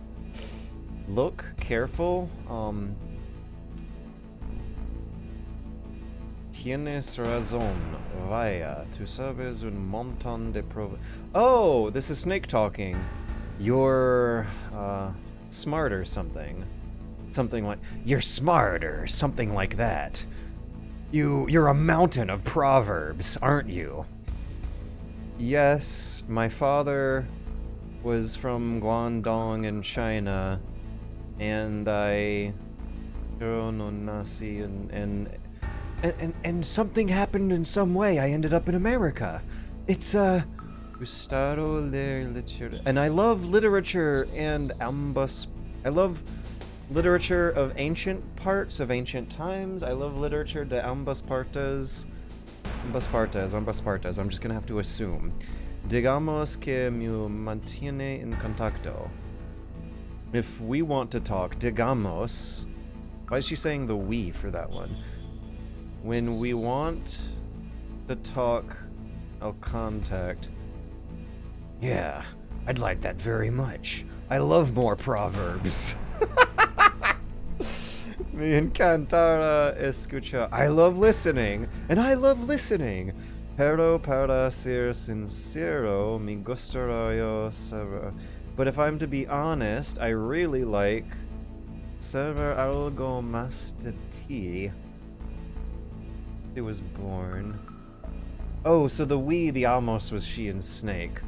Look tienes razón. Vaya, tú sabes un montón de Oh, this is Snake talking. You're, smart or something. Something like, you're smart or something like that. You're a mountain of proverbs, aren't you? Yes, my father was from Guangdong in China, and I and something happened in some way. I ended up in America. It's Gustavo literature, and I love literature and I love literature of ancient parts of ancient times. I love literature de ambas partes. Ambas partes. I'm just gonna have to assume. Digamos que me mantiene en contacto. If we want to talk, digamos. Why is she saying the we for that one? When we want to talk, I'll contact. Yeah, I'd like that very much. I love more proverbs. Me encantará escuchar. I love listening, and I love listening. Pero para ser sincero, me gustaría saber. But if I'm to be honest, I really like saber algo más de ti. It was born. Oh, so the we, the almost was she and Snake.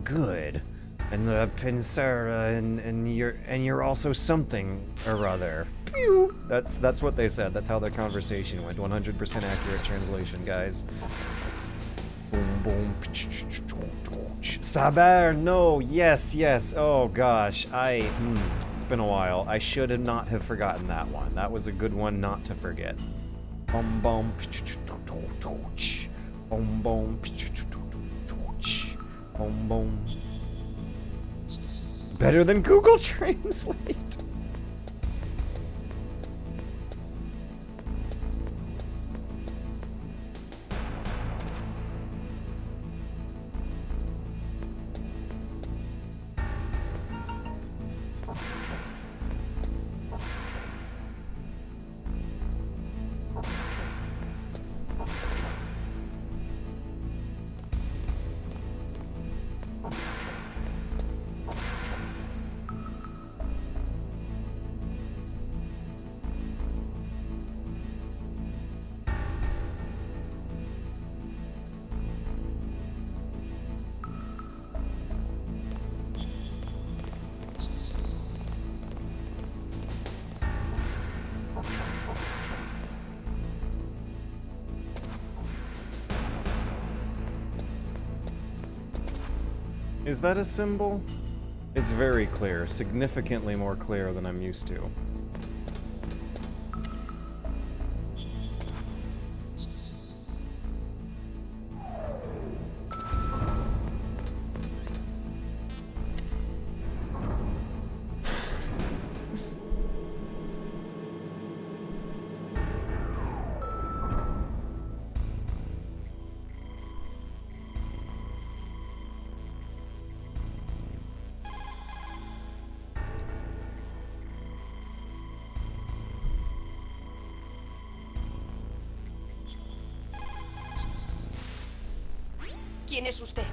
Good. And the pensar, and you're also something or other. Pew! That's what they said. That's how their conversation went. 100% accurate translation, guys. Boom, boom. Saber, no, yes. Oh gosh, it's been a while. I should not have forgotten that one. That was a good one not to forget. Boom, boom. Boom, boom. Boom, boom. Better than Google Translate. Is that a symbol? It's very clear, significantly more clear than I'm used to. ¿Quién es usted?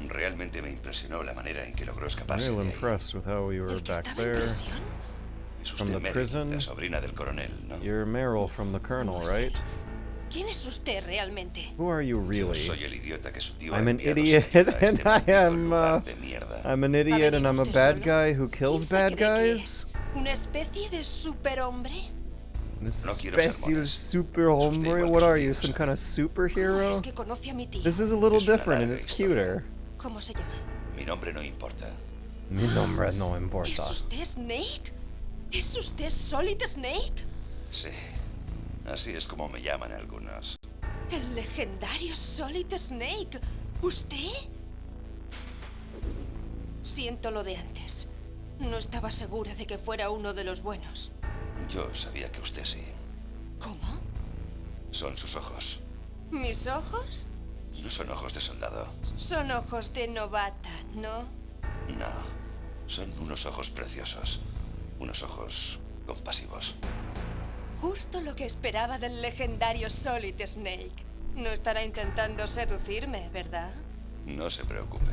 Realmente me impresionó la manera en que logró escaparse Real de ahí. impressed with how you were ¿El que back estaba en there. prisión? Es From usted the Mary, prison? la sobrina del coronel, ¿no? You're Meryl from the Colonel, No sé. right? ¿Quién es usted realmente? Who are you Yo really? soy el idiota que su tío ha I'm an enviado idiot, seguido a este and I maldito am, lugar de mierda. I'm an idiot and I'm a usted bad solo? guy who kills ¿Quién se bad cree que guys? es? ¿Una especie de superhombre? An No quiero especial sermones. super Es usted hombre? igual What que su are tío, you, some ¿sabe? kind of ¿Cómo superhero? es que conoce a mi tío? This is a little Es una different and larga it's historia. cuter. ¿Cómo se llama? Mi nombre no importa. Mi nombre no ¿Es importa. usted Snake? ¿Es usted Solid Snake? Sí. Así es como me llaman algunos. El legendario Solid Snake. ¿Usted? Siento lo de antes. No estaba segura de que fuera uno de los buenos. Yo sabía que usted sí. ¿Cómo? Son sus ojos. ¿Mis ojos? No son ojos de soldado. Son ojos de novata, ¿no? No. Son unos ojos preciosos. Unos ojos compasivos. Justo lo que esperaba del legendario Solid Snake. No estará intentando seducirme, ¿verdad? No se preocupe.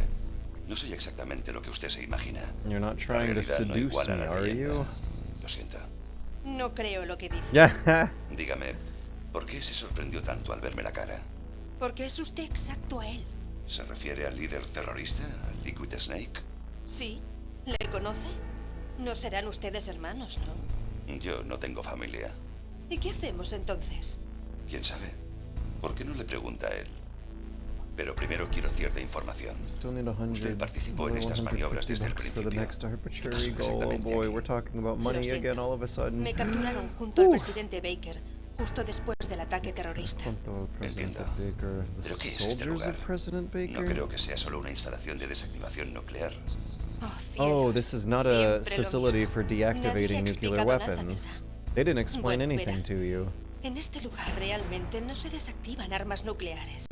No soy exactamente lo que usted se imagina. You're not La trying to realidad no seduce iguala me, la are leyenda. you? Lo siento. No creo lo que dice. Yeah. Dígame, ¿por qué se sorprendió tanto al verme la cara? Porque es usted exacto a él. ¿Se refiere al líder terrorista, al Liquid Snake? ¿Sí? ¿Le conoce? No serán ustedes hermanos, ¿no? Yo no tengo familia. ¿Y qué hacemos entonces? ¿Quién sabe? ¿Por qué no le pregunta a él? Pero primero quiero cierta información. Still need 100. Usted participó en estas maniobras desde el $150 for the principio. next arbitrary ¿Qué pasó goal. Oh exactamente boy, aquí? we're talking about money siento. again all of a sudden. Me capturaron junto al presidente Baker, justo después del ataque terrorista. Junto al Entiendo. presidente Baker. The ¿Pero qué es este soldiers lugar? of President Baker? No creo que sea solo una instalación de desactivación nuclear. Oh, Oh, cielos. this is not a Siempre lo facility mismo. for Nadie ha deactivating nuclear explicado nada, weapons. ¿verdad? They didn't explain Bueno, anything verá. to you. En este lugar realmente no se desactivan armas nucleares.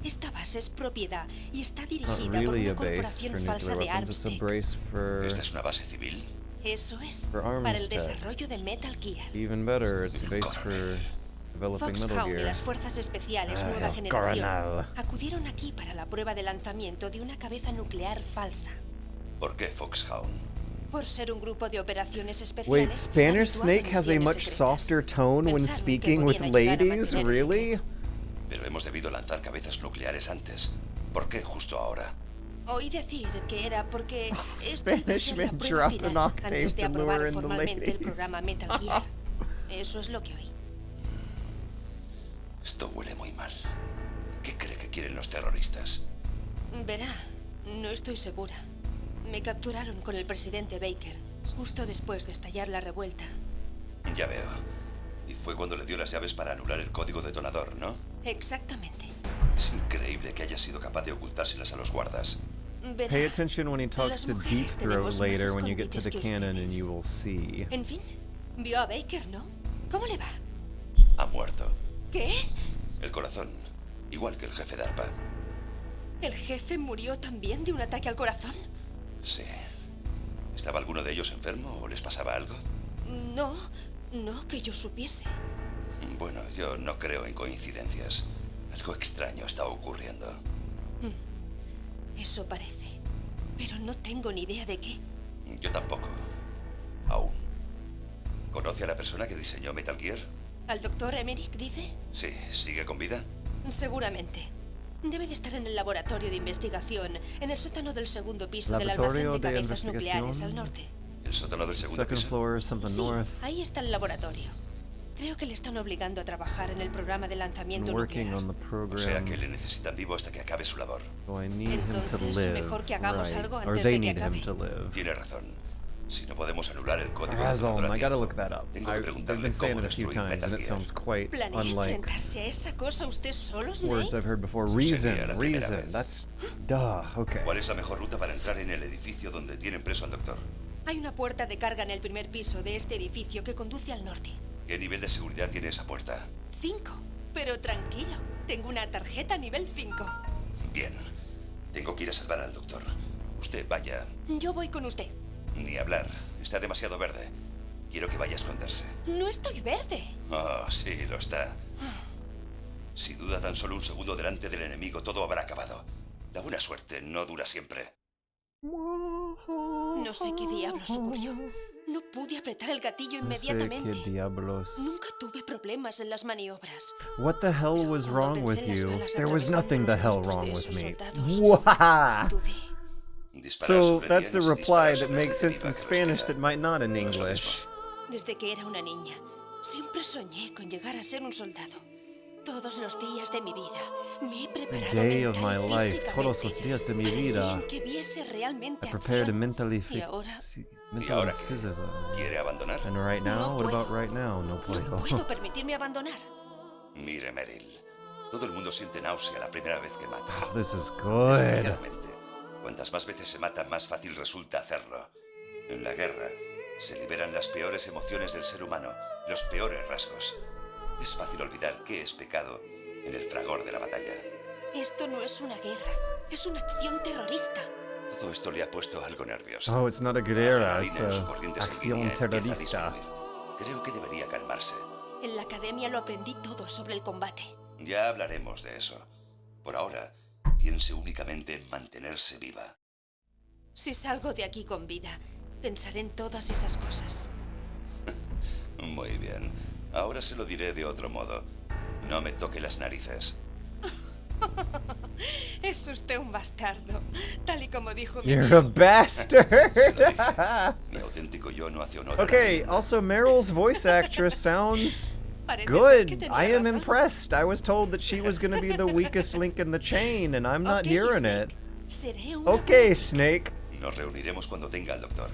Esta base es propiedad y está Not dirigida por really una a base corporación for falsa nuclear de weapons, it's a Armstead. brace for... ¿Esta es una base civil? Eso es, For para el Armstead. desarrollo de Metal Gear. Even better, it's a base for developing Metal Foxhound y Gear. las fuerzas especiales Ah, Nueva el Generación coronel. acudieron aquí para la prueba de lanzamiento de una cabeza nuclear falsa. ¿Por qué Foxhound? Por ser un grupo de operaciones especiales. Wait, Spanish habituado en Snake has a misiones much secretas. softer tone when Pensaron que speaking with podían ayudar a ladies? mantener el Really? secreto. Pero hemos debido lanzar cabezas nucleares antes. ¿Por qué justo ahora? Oí decir que era porque esta iba a Spanish ser la man prueba dropped an final octave antes de to lure aprobar in the formalmente el ladies. programa Metal Gear. Eso es lo que oí. Esto huele muy mal. ¿Qué cree que quieren los terroristas? Verá, no estoy segura. Me capturaron con el presidente Baker, justo después de estallar la revuelta. Ya veo. Y fue cuando le dio las llaves para anular el código detonador, ¿no? Exactamente. Es increíble que haya sido capaz de ocultárselas a los guardas. Verá, Pay attention when he talks las to Deep mujeres Throat tenemos más later when you get to the escondites que cannon and ustedes. you will see. En fin, vio a Baker, ¿no? ¿Cómo le va? Ha muerto. ¿Qué? El corazón. Igual que el jefe de ARPA. ¿El jefe murió también de un ataque al corazón? Sí. ¿Estaba alguno de ellos enfermo o les pasaba algo? No, no que yo supiese. Bueno, yo no creo en coincidencias. Algo extraño está ocurriendo. Eso parece. Pero no tengo ni idea de qué. Yo tampoco. Aún. ¿Conoce a la persona que diseñó Metal Gear? ¿Al doctor Emmerich, dice? Sí. ¿Sigue con vida? Seguramente. Debe de estar en el laboratorio de investigación, en el sótano del segundo piso del Laboratorio almacén de de cabezas nucleares investigación. al norte. ¿El sótano del segundo Second piso? floor, something Sí, north. ahí está el laboratorio. Creo que le están obligando a trabajar en el programa de lanzamiento Been working nuclear. on the O sea program. que le necesitan vivo hasta que acabe su labor. So I need him to Entonces, live. mejor que hagamos Right. algo Or antes they de que need him acabe. to live. Tiene razón. Si no podemos anular el código Razom, detonador a I gotta tiempo, look that up. tengo que They've preguntarle been saying cómo it a few destruir times, Metal and it Gear. sounds quite ¿Planea unlike enfrentarse a esa cosa usted solo, words Snake? I've heard before. Sería la Reason, primera reason. vez. That's duh. Okay. ¿Cuál es la mejor ruta para entrar en el edificio donde tienen preso al doctor? Hay una puerta de carga en el primer piso de este edificio que conduce al norte. ¿Qué nivel de seguridad tiene esa puerta? 5. Pero tranquilo, tengo una tarjeta nivel 5. Bien. Tengo que ir a salvar al doctor. Usted vaya. Yo voy con usted. Ni hablar. Está demasiado verde. Quiero que vaya a esconderse. No estoy verde. Oh, sí, lo está. Si duda tan solo un segundo delante del enemigo, todo habrá acabado. La buena suerte no dura siempre. No sé qué diablos ocurrió. No pude apretar el gatillo No sé inmediatamente. qué diablos. Nunca tuve problemas en las maniobras. What the hell Pero was cuando wrong with pensé en las you? balas There was atravesando nothing the los hell cuerpos wrong de with esos me. soldados, Wow. dudé. Disparar So sobre that's a Dienes, reply disparar that sobre makes gente sense in viva que los Spanish quiera. that might not in No es lo English. mismo. Desde que era una niña, siempre soñé con llegar a ser un soldado. Todos los días de mi vida me he preparado Day of mental my y life, físicamente todos los días de mi para el día vida. en que viese realmente I prepared acción. mentally Y ahora ¿Y ahora qué? ¿Quiere abandonar? And right now, No what about puedo. right now? No no puedo. puedo permitirme abandonar. Mire, Meryl. Todo el mundo siente náusea la primera vez que mata. This is good. Desgraciadamente, cuantas más veces se mata, más fácil resulta hacerlo. En la guerra, se liberan las peores emociones del ser humano, los peores rasgos. Es fácil olvidar qué es pecado en el fragor de la batalla. Esto no es una guerra, es una acción terrorista. Todo esto le ha puesto algo nervioso. Oh, it's not a La guerra, adrenalina it's en su a corriente acción sanguínea empieza a terrorista. disminuir. Creo que debería calmarse. En la academia lo aprendí todo sobre el combate. Ya hablaremos de eso. Por ahora, piense únicamente en mantenerse viva. Si salgo de aquí con vida, pensaré en todas esas cosas. Muy bien. Ahora se lo diré de otro modo. No me toque las narices. Es usted un bastardo, tal y como dijo mi You're a tío. bastard! Mi auténtico yo no hace honor a la Okay, leyenda. also Meryl's voice actress sounds Parece ser que good. tenía I am razón. impressed. I was told that she was going to be the weakest link in the chain, and I'm not Ok, hearing Snake. it. Seré una Okay, buena Snake. Nos reuniremos cuando tenga al doctor.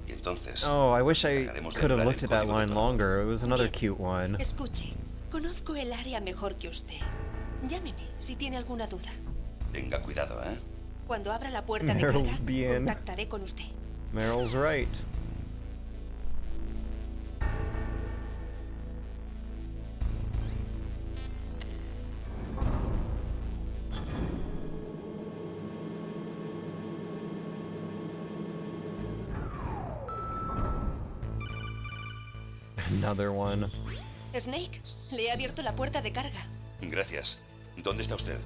Y entonces... Oh, I wish I Trataremos de could have hablar looked el at that código de line todo. longer. It was another Bien. cute one. Escuche, conozco el área mejor que usted. Llámeme si tiene alguna duda. Tenga cuidado, ¿eh? Cuando abra la puerta de Meryl's carga, bien. contactaré con usted. Meryl's right. Another one. Snake, le he abierto la puerta de carga. Gracias. ¿Dónde está usted?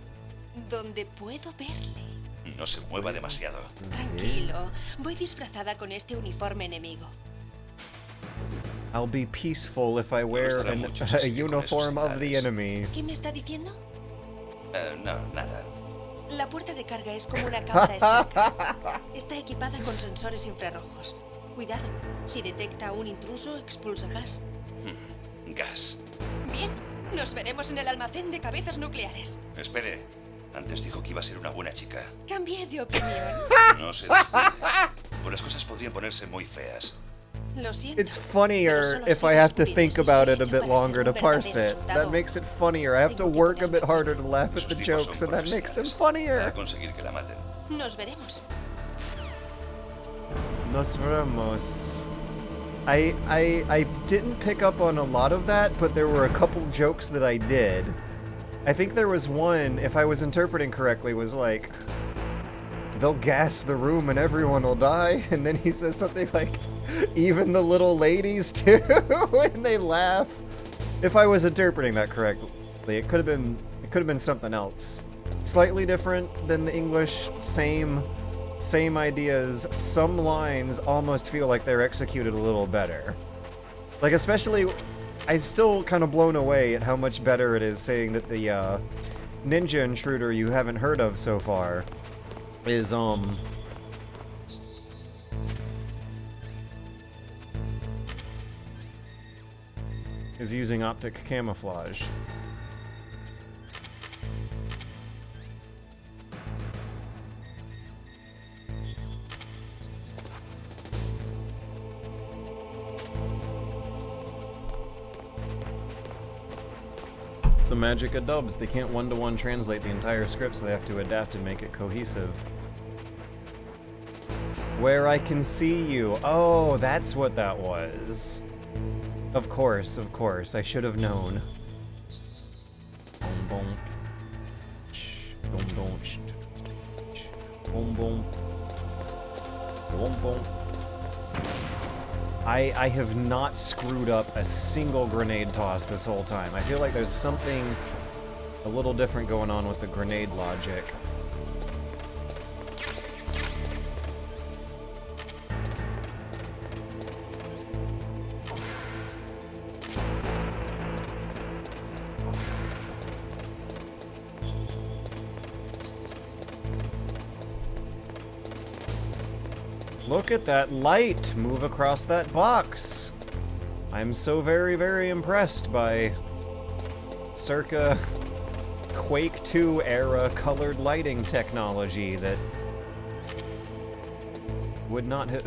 Donde puedo verle. No se mueva demasiado. Tranquilo, voy disfrazada con este uniforme enemigo. I'll be peaceful if I wear gustará mucho si a sigue con esos uniform of the sandales. enemy. ¿Qué me está diciendo? No, nada. La puerta de carga es como una cámara estanca. Está equipada con sensores infrarrojos. Cuidado, si detecta a un intruso, expulsa gas. Gas. Bien, nos veremos en el almacén de cabezas nucleares. Espere. Antes dijo que iba a ser una buena chica. Cambié de opinión. No se descuide. O las cosas podrían ponerse muy feas. Lo siento. It's pero funnier solo if he I have to descubierto think si about estoy it a hecha bit para longer ser to un parse verdadero it. That soldado. makes it funnier. I have to Tengo que work a ponerme bit a harder prueba. to laugh at Esos the tipos jokes, son and that makes them profesionales. Va a funnier. conseguir que la maten. Nos veremos. Nos vemos. I didn't pick up on a lot of that, but there were a couple jokes that I did. I think there was one, if I was interpreting correctly, was like, they'll gas the room and everyone will die, and then he says something like, even the little ladies too, and they laugh. If I was interpreting that correctly, it could have been something else. Slightly different than the English, same ideas. Some lines almost feel like they're executed a little better. Like, especially, I'm still kind of blown away at how much better it is saying that the ninja intruder you haven't heard of so far is using optic camouflage. It's the magic of dubs. They can't one-to-one translate the entire script, so they have to adapt and make it cohesive. Where I can see you. Oh, that's what that was. Of course, I should have known. Boom, boom. Boom, boom. Boom, boom. Boom, boom. I have not screwed up a single grenade toss this whole time. I feel like there's something a little different going on with the grenade logic. Look at that light move across that box. I'm so very, very impressed by circa Quake 2 era colored lighting technology that would not have...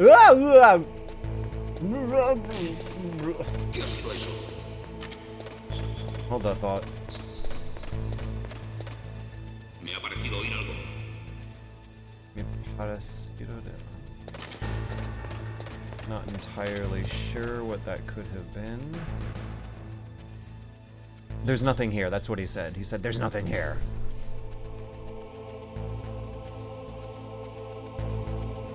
Hold that thought. Me ha parecido oír algo. Not entirely sure what that could have been. There's nothing here, that's what he said. He said, there's nothing here.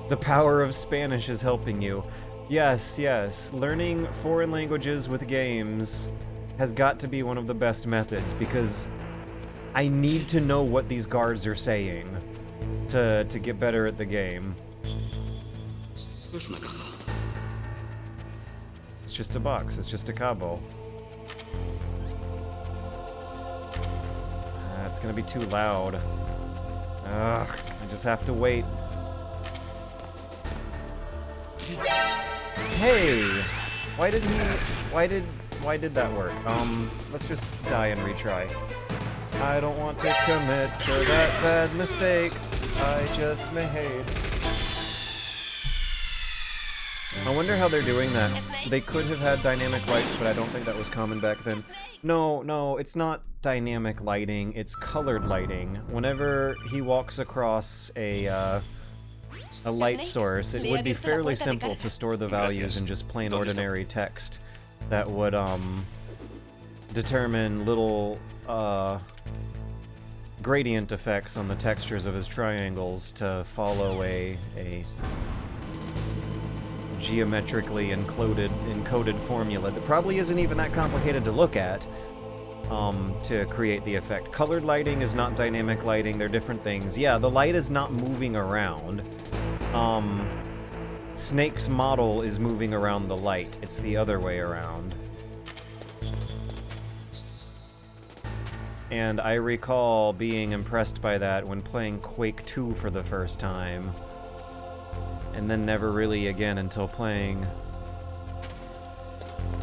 The power of Spanish is helping you. Yes, yes. Learning foreign languages with games has got to be one of the best methods, because I need to know what these guards are saying to get better at the game. Es una caja. It's just a box. It's just a cabo. It's gonna be too loud. Ugh, I just have to wait. Hey! Why did that work? Let's just die and retry. I don't want to commit to that bad mistake I just made. I wonder how they're doing that. They could have had dynamic lights, but I don't think that was common back then. No, it's not dynamic lighting, it's colored lighting. Whenever he walks across a light source, it would be fairly simple to store the values in just plain ordinary text that would determine little gradient effects on the textures of his triangles to follow a geometrically encoded formula that probably isn't even that complicated to look at to create the effect. Colored lighting is not dynamic lighting, they're different things. Yeah, the light is not moving around. Snake's model is moving around the light. It's the other way around. And I recall being impressed by that when playing Quake 2 for the first time. And then never really again until playing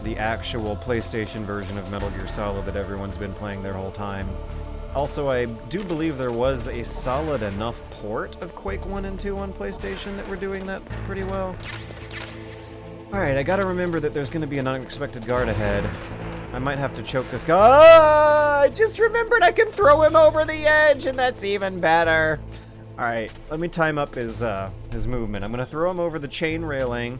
the actual PlayStation version of Metal Gear Solid that everyone's been playing their whole time. Also, I do believe there was a solid enough port of Quake 1 and 2 on PlayStation that were doing that pretty well. Alright, I gotta remember that there's gonna be an unexpected guard ahead. I might have to choke this guy. Ah, I just remembered I can throw him over the edge, and that's even better. Alright, let me time up his movement. I'm gonna throw him over the chain railing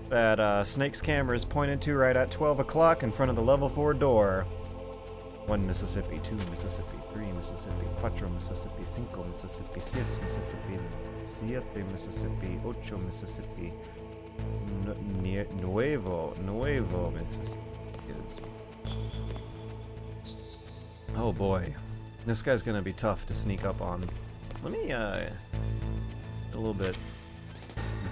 that Snake's camera is pointed to right at 12 o'clock in front of the level 4 door. 1 Mississippi, 2 Mississippi, 3 Mississippi, 4 Mississippi, 5 Mississippi, 6 Mississippi, 7 Mississippi, 8 Mississippi, Nuevo Mississippi. Oh boy, this guy's gonna be tough to sneak up on. Let me a little bit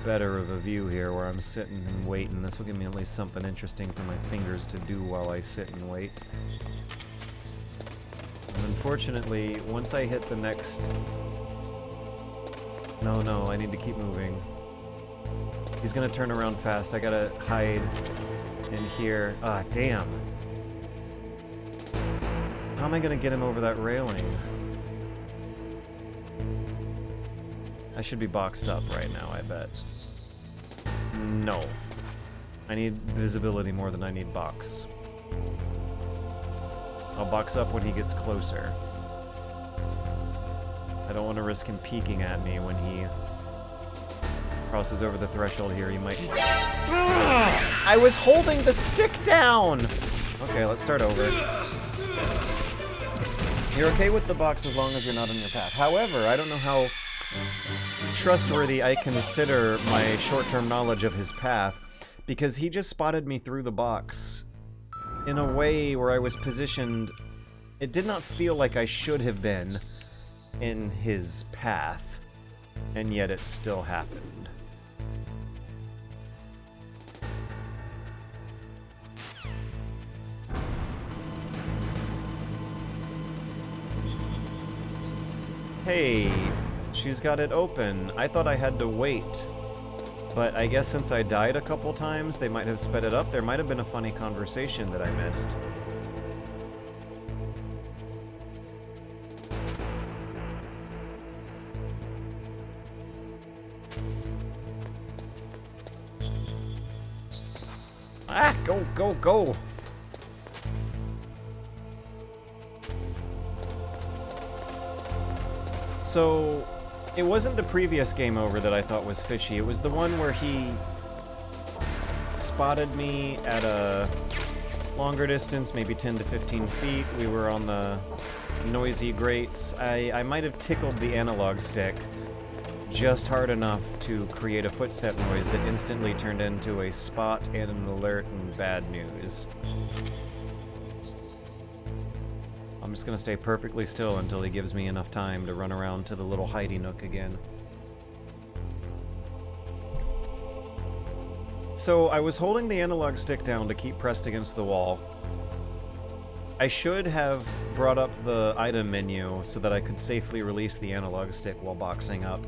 better of a view here where I'm sitting and waiting. This will give me at least something interesting for my fingers to do while I sit and wait. And unfortunately, once I hit the next... No, I need to keep moving. He's gonna turn around fast. I gotta hide in here. Ah, damn. How am I gonna get him over that railing? I should be boxed up right now, I bet. No. I need visibility more than I need box. I'll box up when he gets closer. I don't want to risk him peeking at me when he crosses over the threshold here. He might... I was holding the stick down! Okay, let's start over. You're okay with the box as long as you're not on your path. However, I don't know how trustworthy I consider my short-term knowledge of his path, because he just spotted me through the box in a way where I was positioned... It did not feel like I should have been in his path, and yet it still happened. Hey, she's got it open. I thought I had to wait. But I guess since I died a couple times, they might have sped it up. There might have been a funny conversation that I missed. Ah, go, go, go! So, it wasn't the previous game over that I thought was fishy. It was the one where he spotted me at a longer distance, maybe 10 to 15 feet. We were on the noisy grates. I might have tickled the analog stick just hard enough to create a footstep noise that instantly turned into a spot and an alert and bad news. I'm just gonna stay perfectly still until he gives me enough time to run around to the little hidey nook again. So I was holding the analog stick down to keep pressed against the wall. I should have brought up the item menu so that I could safely release the analog stick while boxing up.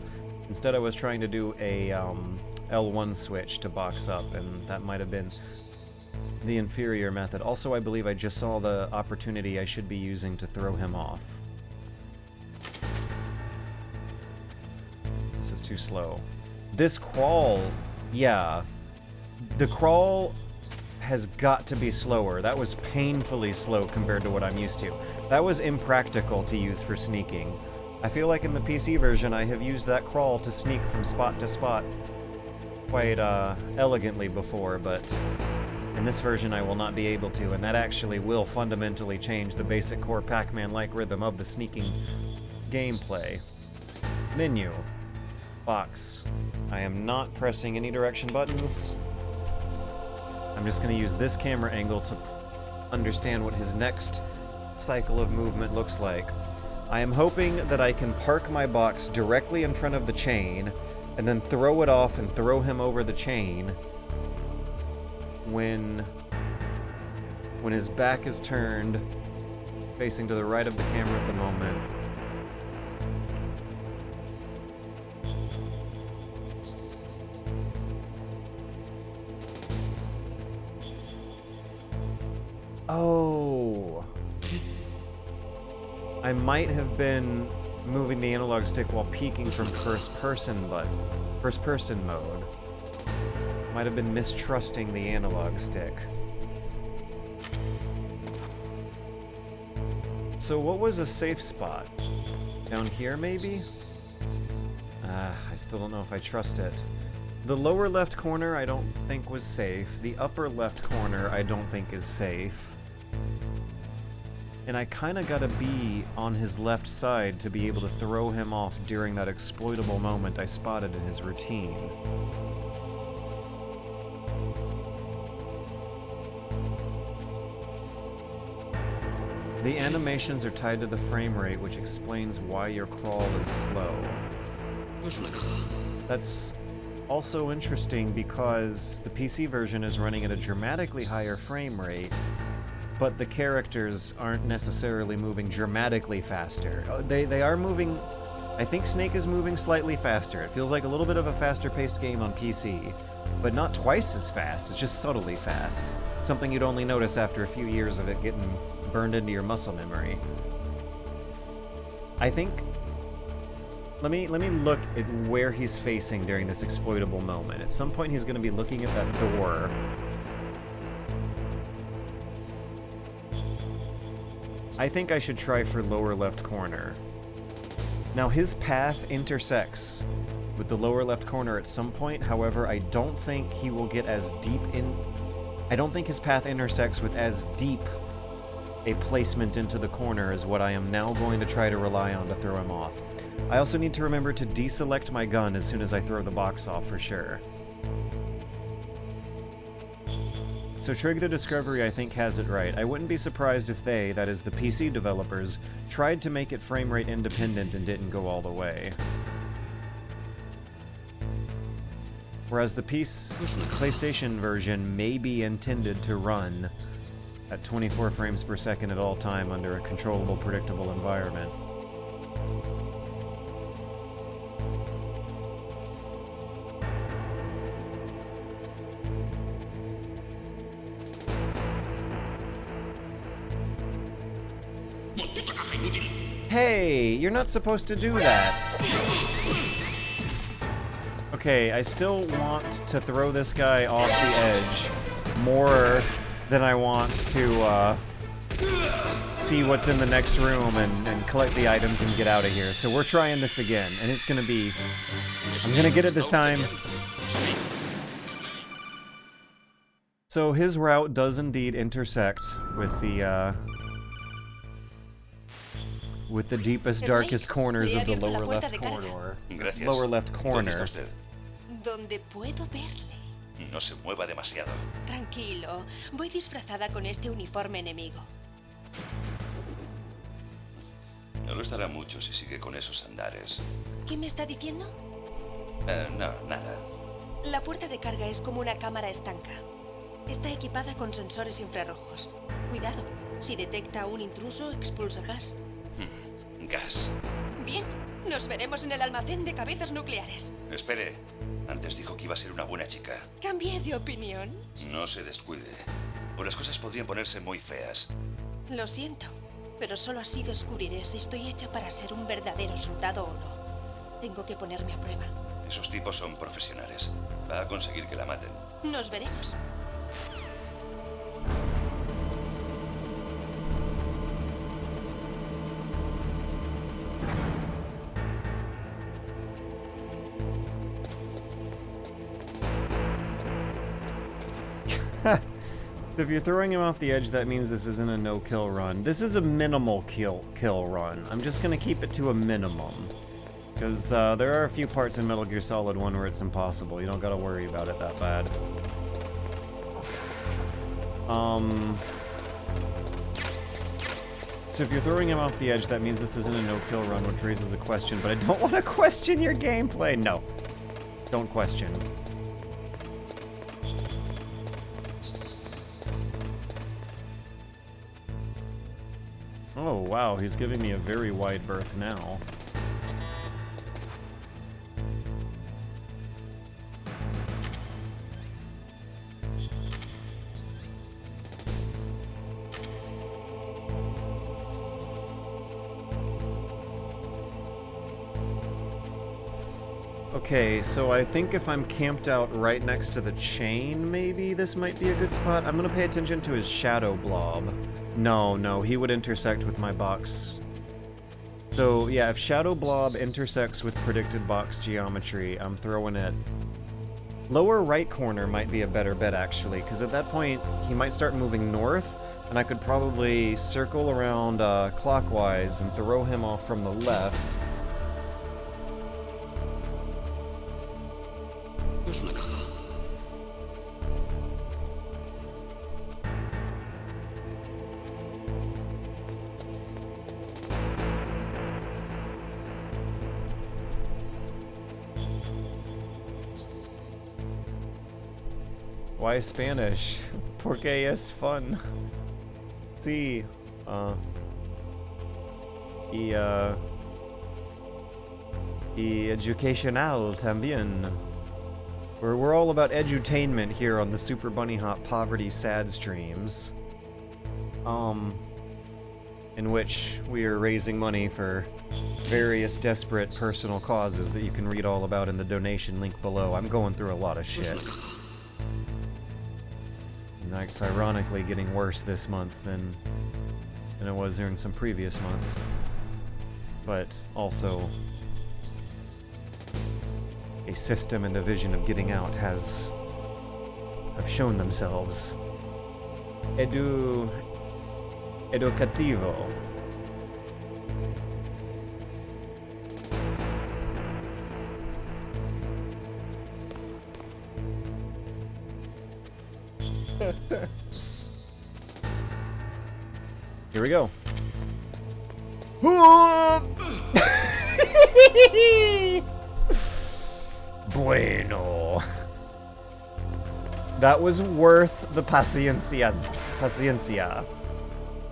Instead, I was trying to do a L1 switch to box up, and that might have been the inferior method. Also, I believe I just saw the opportunity I should be using to throw him off. This is too slow. This crawl, yeah. The crawl has got to be slower. That was painfully slow compared to what I'm used to. That was impractical to use for sneaking. I feel like in the PC version I have used that crawl to sneak from spot to spot quite elegantly before, but in this version I will not be able to, and that actually will fundamentally change the basic core Pac-Man-like rhythm of the sneaking gameplay. Menu. Box. I am not pressing any direction buttons. I'm just going to use this camera angle to understand what his next cycle of movement looks like. I am hoping that I can park my box directly in front of the chain, and then throw it off and throw him over the chain when his back is turned, facing to the right of the camera at the moment. Oh, I might have been moving the analog stick while peeking from first person mode. Might have been mistrusting the analog stick. So what was a safe spot? Down here, maybe? I still don't know if I trust it. The lower left corner I don't think was safe. The upper left corner I don't think is safe. And I kinda gotta be on his left side to be able to throw him off during that exploitable moment I spotted in his routine. The animations are tied to the frame rate, which explains why your crawl is slow. That's also interesting because the PC version is running at a dramatically higher frame rate, but the characters aren't necessarily moving dramatically faster. They are moving... I think Snake is moving slightly faster. It feels like a little bit of a faster-paced game on PC, but not twice as fast. It's just subtly fast. Something you'd only notice after a few years of it getting burned into your muscle memory. I think... Let me look at where he's facing during this exploitable moment. At some point he's going to be looking at that door. I think I should try for lower left corner. Now his path intersects with the lower left corner at some point, however, I don't think he will get as deep in... I don't think his path intersects with as deep a placement into the corner as what I am now going to try to rely on to throw him off. I also need to remember to deselect my gun as soon as I throw the box off for sure. So Trig the Discovery I think has it right. I wouldn't be surprised if they, that is the PC developers, tried to make it frame rate independent and didn't go all the way. Whereas the PlayStation version may be intended to run at 24 frames per second at all time under a controllable, predictable environment. Hey, you're not supposed to do that. Okay, I still want to throw this guy off the edge more than I want to see what's in the next room and collect the items and get out of here. So we're trying this again, and it's gonna be... I'm gonna get it this time. So his route does indeed intersect with the deepest, darkest corners of the lower left corridor. Gracias. Lower left ¿Dónde corner. está usted? Donde puedo verle. No se mueva demasiado. Tranquilo, voy disfrazada con este uniforme enemigo. No lo estará mucho si sigue con esos andares. ¿Qué me está diciendo? No, nada. La puerta de carga es como una cámara estanca. Está equipada con sensores infrarrojos. Cuidado, si detecta un intruso, expulsa gas. Gas. Bien, nos veremos en el almacén de cabezas nucleares. Espere. Antes dijo que iba a ser una buena chica. Cambié de opinión. No se descuide. O las cosas podrían ponerse muy feas. Lo siento, pero solo así descubriré si estoy hecha para ser un verdadero soldado o no. Tengo que ponerme a prueba. Esos tipos son profesionales. Va a conseguir que la maten. Nos veremos. If you're throwing him off the edge, that means this isn't a no-kill run. This is a minimal kill run. I'm just gonna keep it to a minimum. Because there are a few parts in Metal Gear Solid 1 where it's impossible. You don't gotta worry about it that bad. So if you're throwing him off the edge, that means this isn't a no-kill run, which raises a question. But I don't want to question your gameplay. No. Don't question. Oh, wow, he's giving me a very wide berth now. Okay, so I think if I'm camped out right next to the chain, maybe this might be a good spot. I'm gonna pay attention to his shadow blob. No, he would intersect with my box. So, yeah, if Shadow Blob intersects with predicted box geometry, I'm throwing it. Lower right corner might be a better bet, actually, because at that point, he might start moving north, and I could probably circle around clockwise and throw him off from the left. Why Spanish? Porque es fun. Sí. Y educacional también. We're all about edutainment here on the Super Bunny Hop Poverty Sad streams. In which we are raising money for various desperate personal causes that you can read all about in the donation link below. I'm going through a lot of shit. And that's ironically getting worse this month than it was during some previous months. But also, a system and a vision of getting out have shown themselves. Educativo. Here we go. Bueno. That was worth the paciencia.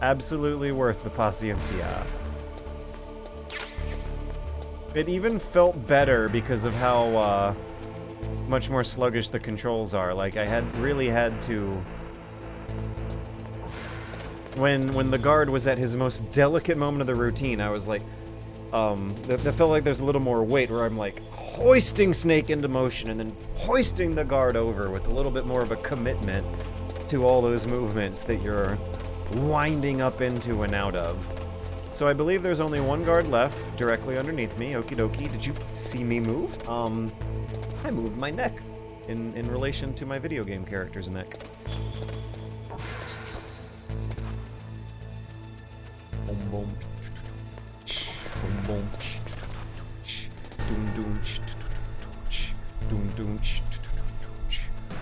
Absolutely worth the paciencia. It even felt better because of how much more sluggish the controls are. Like, I really had to... When the guard was at his most delicate moment of the routine, I was like, that felt like there's a little more weight where I'm like hoisting Snake into motion and then hoisting the guard over with a little bit more of a commitment to all those movements that you're winding up into and out of. So I believe there's only one guard left directly underneath me. Okie dokie. Did you see me move? I moved my neck in relation to my video game character's neck. Boom boom. Boom boom. Doom doom. Doom doom.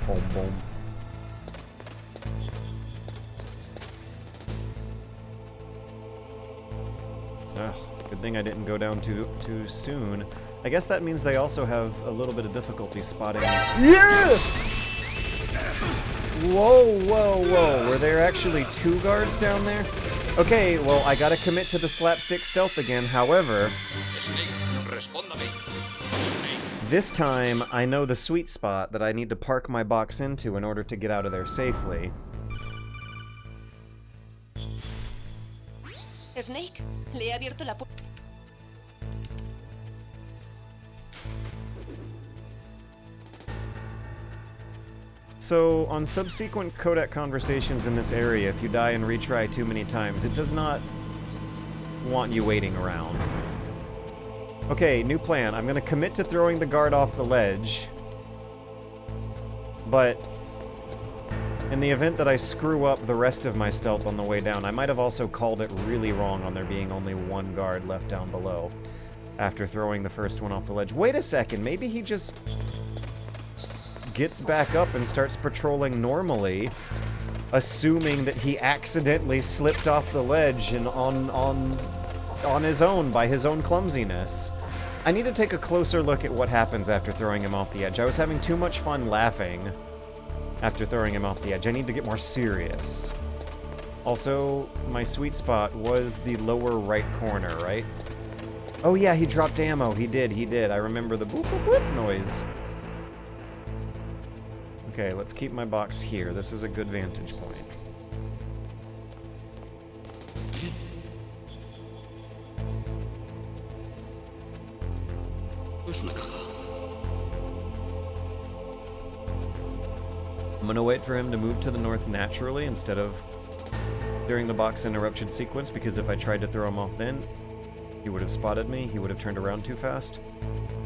Boom boom. Ugh. Good thing I didn't go down too soon. I guess that means they also have a little bit of difficulty spotting. Yeah! Whoa, whoa, whoa. Were there actually 2 guards down there? Okay, well, I gotta commit to the slapstick stealth again. However, this time I know the sweet spot that I need to park my box into in order to get out of there safely. Snake, le he abierto la puerta. So, on subsequent codec conversations in this area, if you die and retry too many times, it does not want you waiting around. Okay, new plan. I'm gonna commit to throwing the guard off the ledge. But in the event that I screw up the rest of my stealth on the way down, I might have also called it really wrong on there being only 1 guard left down below after throwing the first one off the ledge. Wait a second, maybe he just gets back up and starts patrolling normally, assuming that he accidentally slipped off the ledge and on his own by his own clumsiness. I need to take a closer look at what happens after throwing him off the edge. I was having too much fun laughing after throwing him off the edge. I need to get more serious. Also, my sweet spot was the lower right corner, right? Oh yeah, he dropped ammo. He did. I remember the boop boop boop noise. Okay, let's keep my box here. This is a good vantage point. I'm gonna wait for him to move to the north naturally instead of during the box interruption sequence, because if I tried to throw him off then, he would have spotted me, he would have turned around too fast.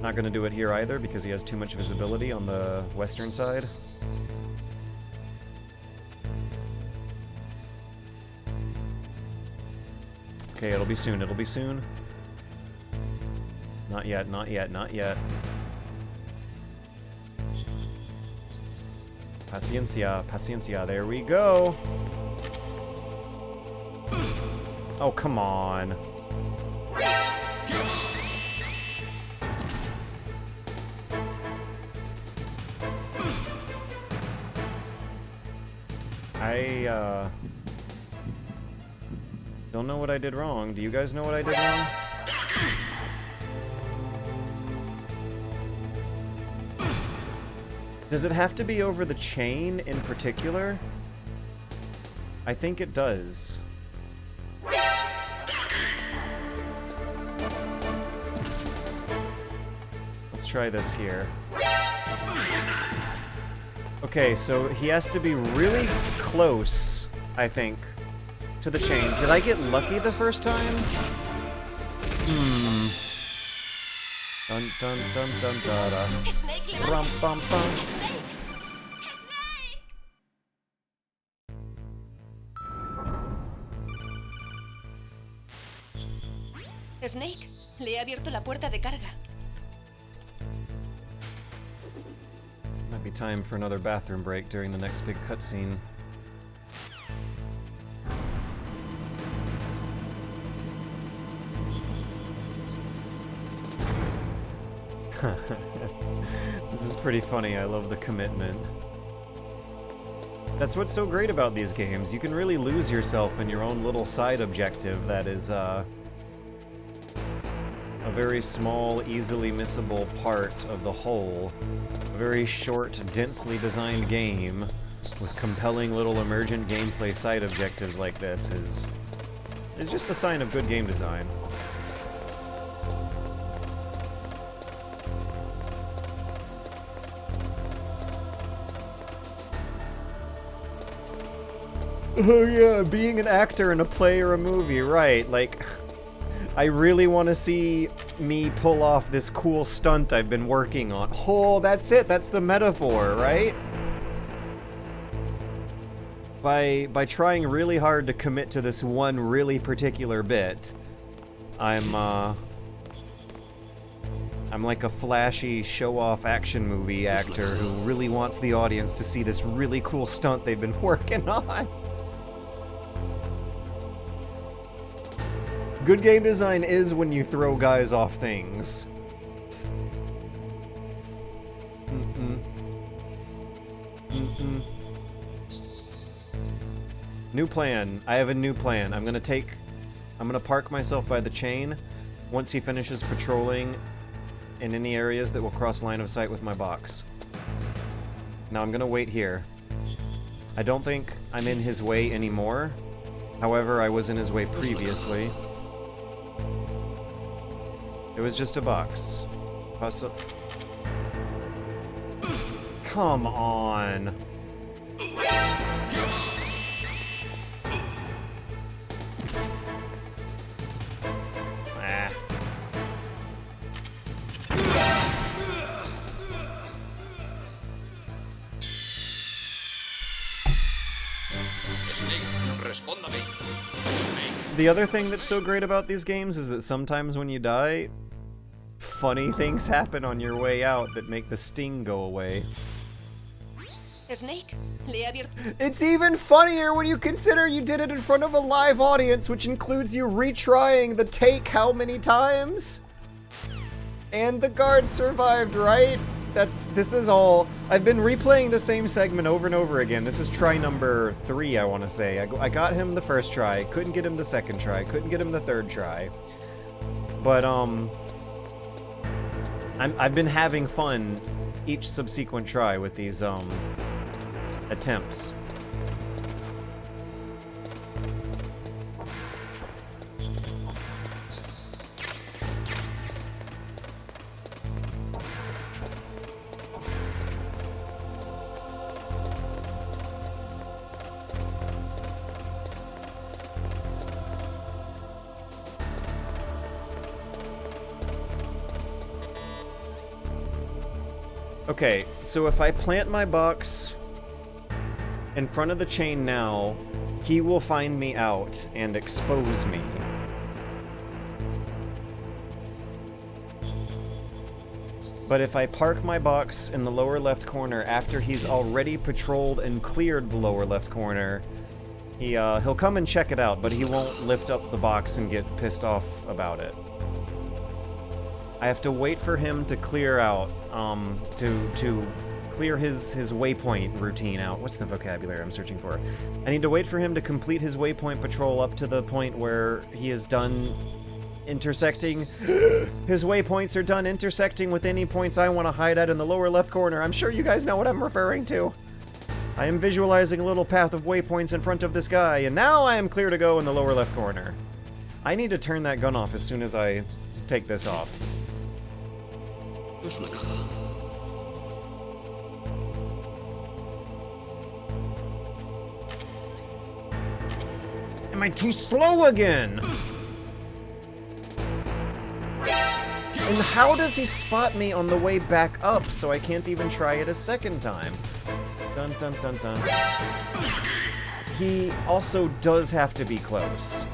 Not gonna do it here either, because he has too much visibility on the western side. Okay, it'll be soon, it'll be soon. Not yet, not yet, not yet. Paciencia, paciencia, there we go! Oh, come on. I, don't know what I did wrong. Do you guys know what I did wrong? Does it have to be over the chain in particular? I think it does. Let's try this here. Okay, so he has to be really close, I think, to the chain. Did I get lucky the first time? Dun dun dun dun da da. Snake, Rum bum bum. Snake, le he abierto la puerta de carga. Might be time for another bathroom break during the next big cutscene. This is pretty funny. I love the commitment. That's what's so great about these games. You can really lose yourself in your own little side objective that is a very small, easily missable part of the whole. A very short, densely designed game with compelling little emergent gameplay side objectives like this is just the sign of good game design. Oh yeah, being an actor in a play or a movie, right, like, I really want to see me pull off this cool stunt I've been working on. Oh, that's it, that's the metaphor, right? By trying really hard to commit to this one really particular bit, I'm like a flashy, show-off action movie actor who really wants the audience to see this really cool stunt they've been working on. Good game design is when you throw guys off things. New plan. I have a new plan. I'm gonna park myself by the chain once he finishes patrolling in any areas that will cross line of sight with my box. Now I'm gonna wait here. I don't think I'm in his way anymore. However, I was in his way previously. It was just a box. Come on. Ah. Snake, respóndame. Snake. The other thing that's so great about these games is that sometimes when you die, funny things happen on your way out that make the sting go away. Snake, le he abierto. It's even funnier when you consider you did it in front of a live audience, which includes you retrying the take how many times? And the guards survived, right? This is all. I've been replaying the same segment over and over again. This is try number 3, I want to say. I got him the first try, couldn't get him the second try, couldn't get him the third try. But, I've been having fun each subsequent try with these, attempts. Okay, so if I plant my box in front of the chain now, he will find me out and expose me. But if I park my box in the lower left corner after he's already patrolled and cleared the lower left corner, he'll come and check it out, but he won't lift up the box and get pissed off about it. I have to wait for him to clear out, to clear his waypoint routine out. What's the vocabulary I'm searching for? I need to wait for him to complete his waypoint patrol up to the point where he is done intersecting. His waypoints are done intersecting with any points I want to hide at in the lower left corner. I'm sure you guys know what I'm referring to. I am visualizing a little path of waypoints in front of this guy, and now I am clear to go in the lower left corner. I need to turn that gun off as soon as I take this off. Es una caja. Am I too slow again? And how does he spot me on the way back up so I can't even try it a second time? Dun dun dun dun. He also does have to be close.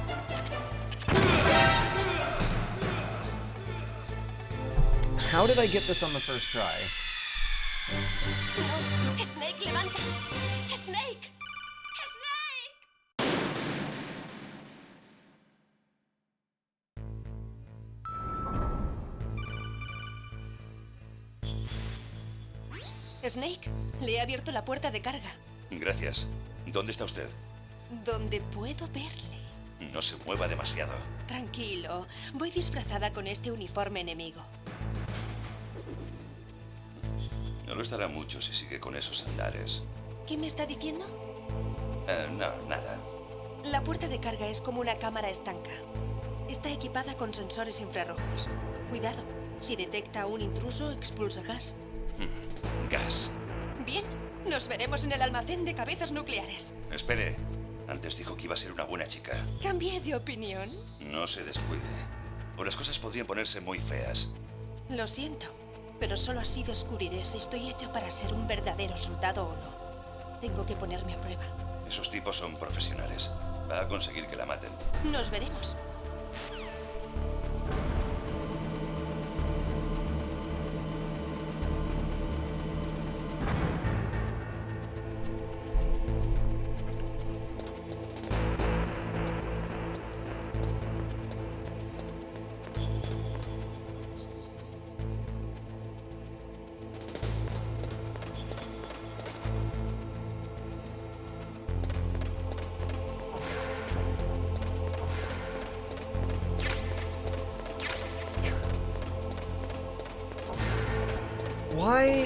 How did I get this on the first try? No, Snake, levanta. Snake. Snake. Snake, le he abierto la puerta de carga. Gracias. ¿Dónde está usted? Donde puedo verle. No se mueva demasiado. Tranquilo, voy disfrazada con este uniforme enemigo. No lo estará mucho si sigue con esos andares. ¿Qué me está diciendo? No, nada. La puerta de carga es como una cámara estanca. Está equipada con sensores infrarrojos. Cuidado, si detecta un intruso, expulsa gas. Gas. Bien, nos veremos en el almacén de cabezas nucleares. Espere. Antes dijo que iba a ser una buena chica. ¿Cambié de opinión? No se descuide. O las cosas podrían ponerse muy feas. Lo siento, pero solo así descubriré si estoy hecha para ser un verdadero soldado o no. Tengo que ponerme a prueba. Esos tipos son profesionales. Va a conseguir que la maten. Nos veremos.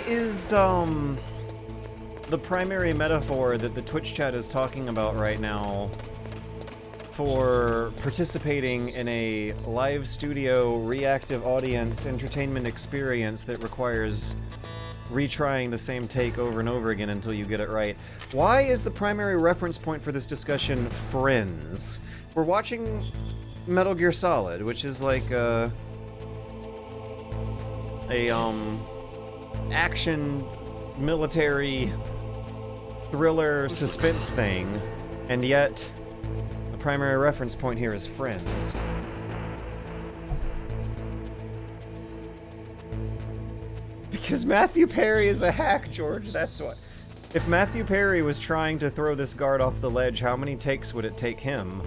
is, the primary metaphor that the Twitch chat is talking about right now for participating in a live studio reactive audience entertainment experience that requires retrying the same take over and over again until you get it right? Why is the primary reference point for this discussion Friends? We're watching Metal Gear Solid, which is like a action military thriller suspense thing, and yet the primary reference point here is Friends. Because Matthew Perry is a hack, George, that's what. If Matthew Perry was trying to throw this guard off the ledge, how many takes would it take him?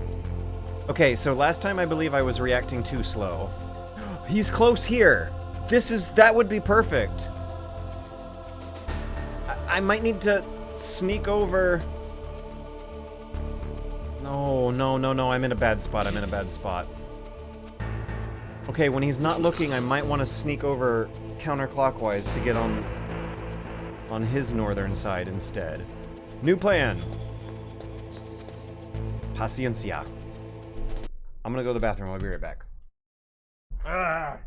Okay, so last time I believe I was reacting too slow. He's close here. That would be perfect. I might need to sneak over. No, I'm in a bad spot. Okay, when he's not looking, I might want to sneak over counterclockwise to get on his northern side instead. New plan. Paciencia. I'm gonna go to the bathroom. I'll be right back. Ah!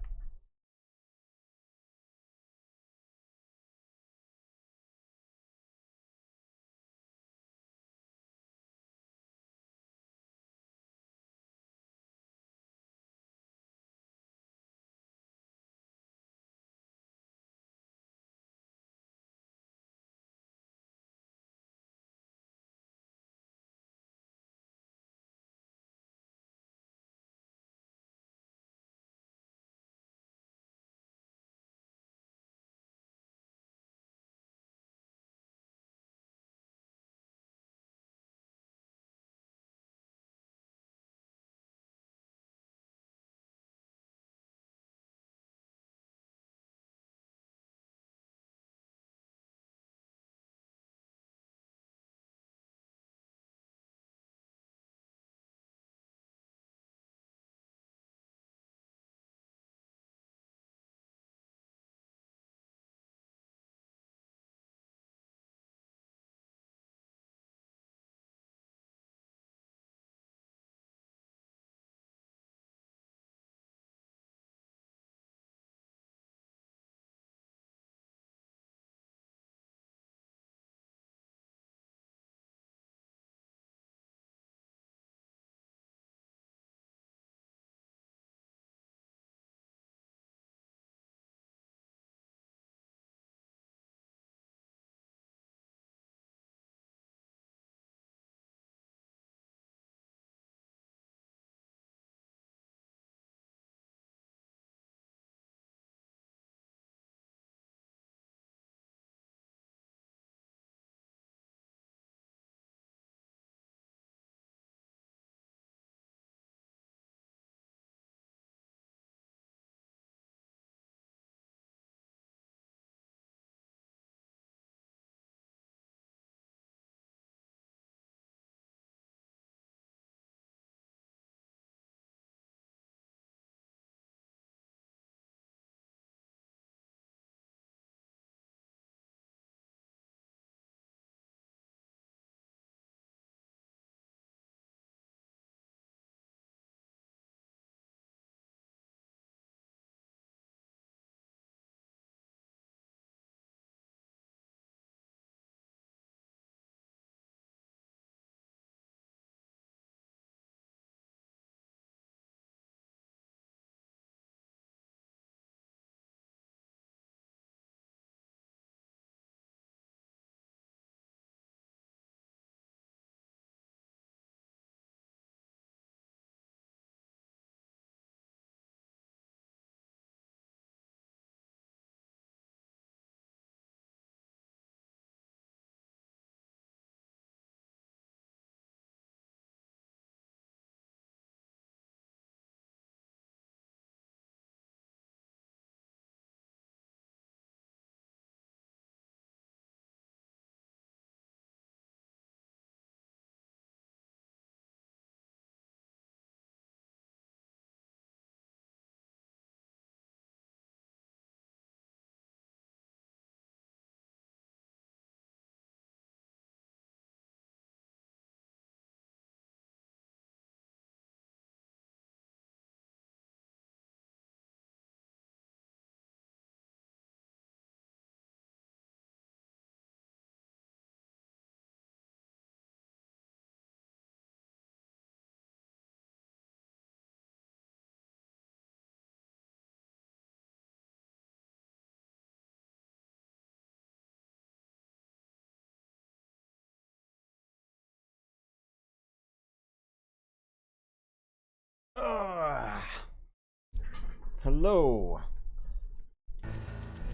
Hello.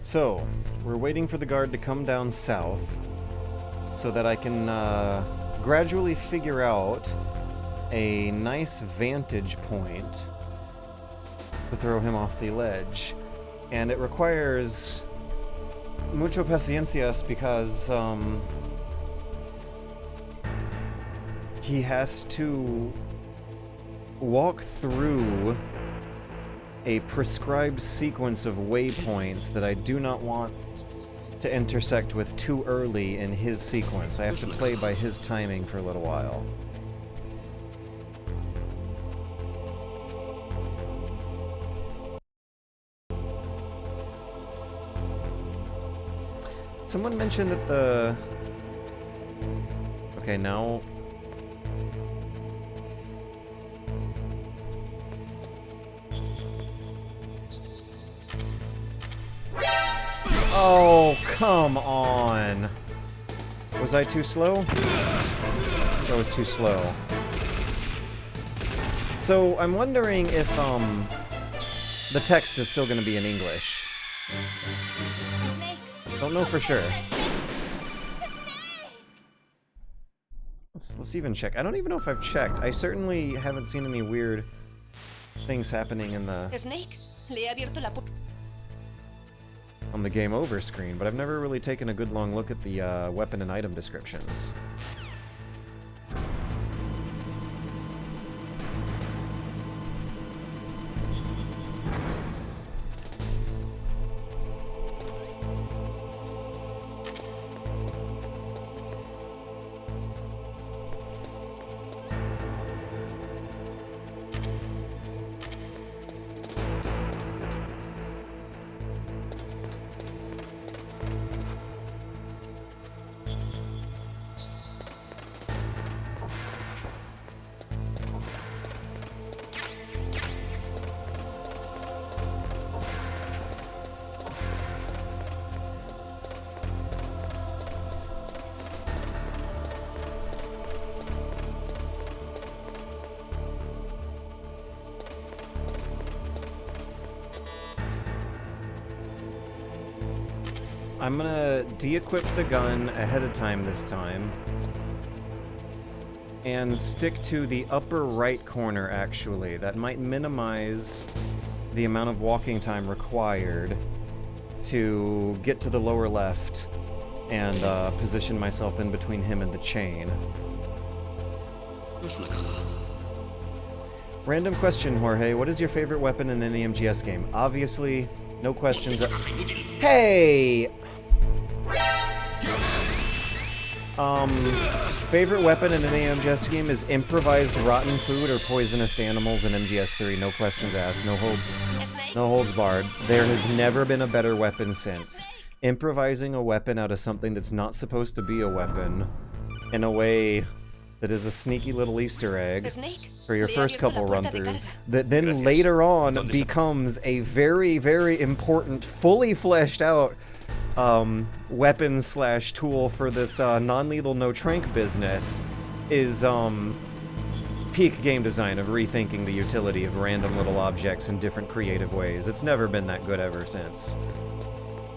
So, we're waiting for the guard to come down south so that I can gradually figure out a nice vantage point to throw him off the ledge. And it requires mucho paciencias because he has to walk through a prescribed sequence of waypoints that I do not want to intersect with too early in his sequence. I have to play by his timing for a little while. Someone mentioned that the... Okay, now... Oh, come on. Was I too slow? I was too slow. So, I'm wondering if, the text is still gonna be in English. Don't know for sure. Let's even check. I don't even know if I've checked. I certainly haven't seen any weird things happening in the... Snake, le he abierto la puerta. On the game over screen, but I've never really taken a good long look at the weapon and item descriptions. I'm gonna de-equip the gun ahead of time this time. And stick to the upper right corner, actually. That might minimize the amount of walking time required to get to the lower left and position myself in between him and the chain. Random question, Jorge. What is your favorite weapon in any MGS game? Obviously, no questions. Hey! Favorite weapon in an MGS game is improvised rotten food or poisonous animals in MGS3. No questions asked. No holds barred. There has never been a better weapon since. Improvising a weapon out of something that's not supposed to be a weapon in a way that is a sneaky little Easter egg for your first couple run-throughs that then later on becomes a very, very important, fully fleshed out weapon/tool for this non-lethal no-trank business is peak game design of rethinking the utility of random little objects in different creative ways. It's never been that good ever since.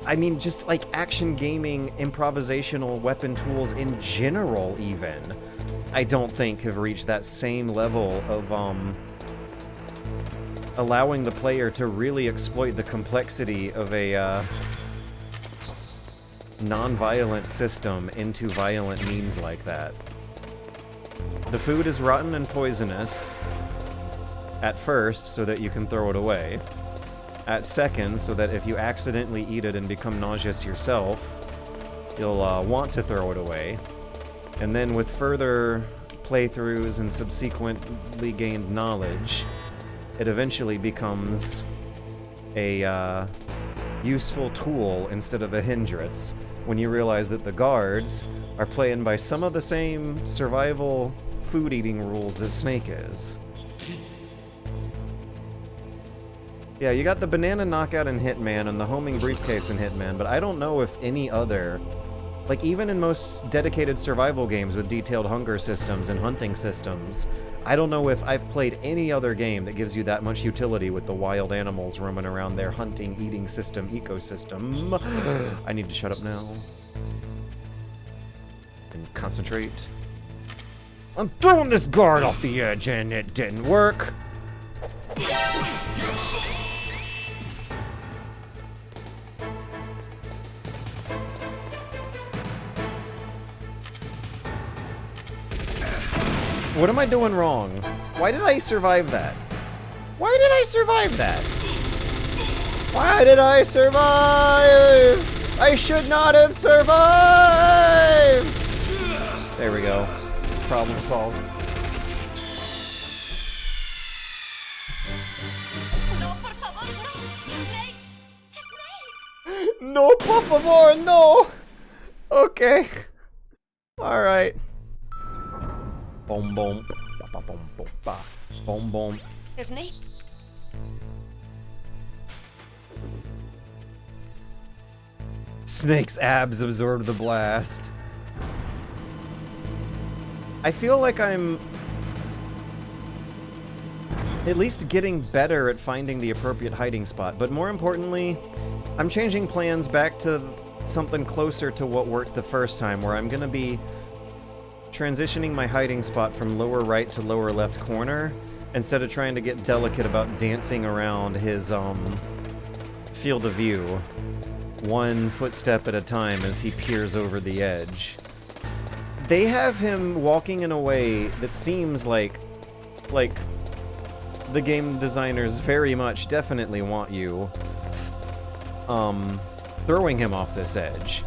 I mean, just like action gaming, improvisational weapon tools in general even, I don't think have reached that same level of allowing the player to really exploit the complexity of a non-violent system into violent means like that. The food is rotten and poisonous at first so that you can throw it away. At second, so that if you accidentally eat it and become nauseous yourself, you'll want to throw it away. And then with further playthroughs and subsequently gained knowledge, it eventually becomes a useful tool instead of a hindrance when you realize that the guards are playing by some of the same survival food-eating rules as Snake is. Yeah, you got the banana knockout in Hitman and the homing briefcase in Hitman, but I don't know if any other Like, even in most dedicated survival games with detailed hunger systems and hunting systems, I don't know if I've played any other game that gives you that much utility with the wild animals roaming around their hunting, eating system, ecosystem. I need to shut up now. And concentrate. I'm throwing this guard off the edge and it didn't work. What am I doing wrong? Why did I survive that? Why did I survive that? Why did I survive? I should not have survived! There we go. Problem solved. No, por favor, no. Snake. Snake. No, por favor, no! Okay. Alright. Boom, boom. Ba, boom, boom, ba. Boom, boom. Snake. Snake's abs absorb the blast. I feel like I'm at least getting better at finding the appropriate hiding spot, but more importantly, I'm changing plans back to something closer to what worked the first time, where I'm gonna be transitioning my hiding spot from lower right to lower left corner, instead of trying to get delicate about dancing around his, field of view, one footstep at a time as he peers over the edge. They have him walking in a way that seems like the game designers very much definitely want you, throwing him off this edge.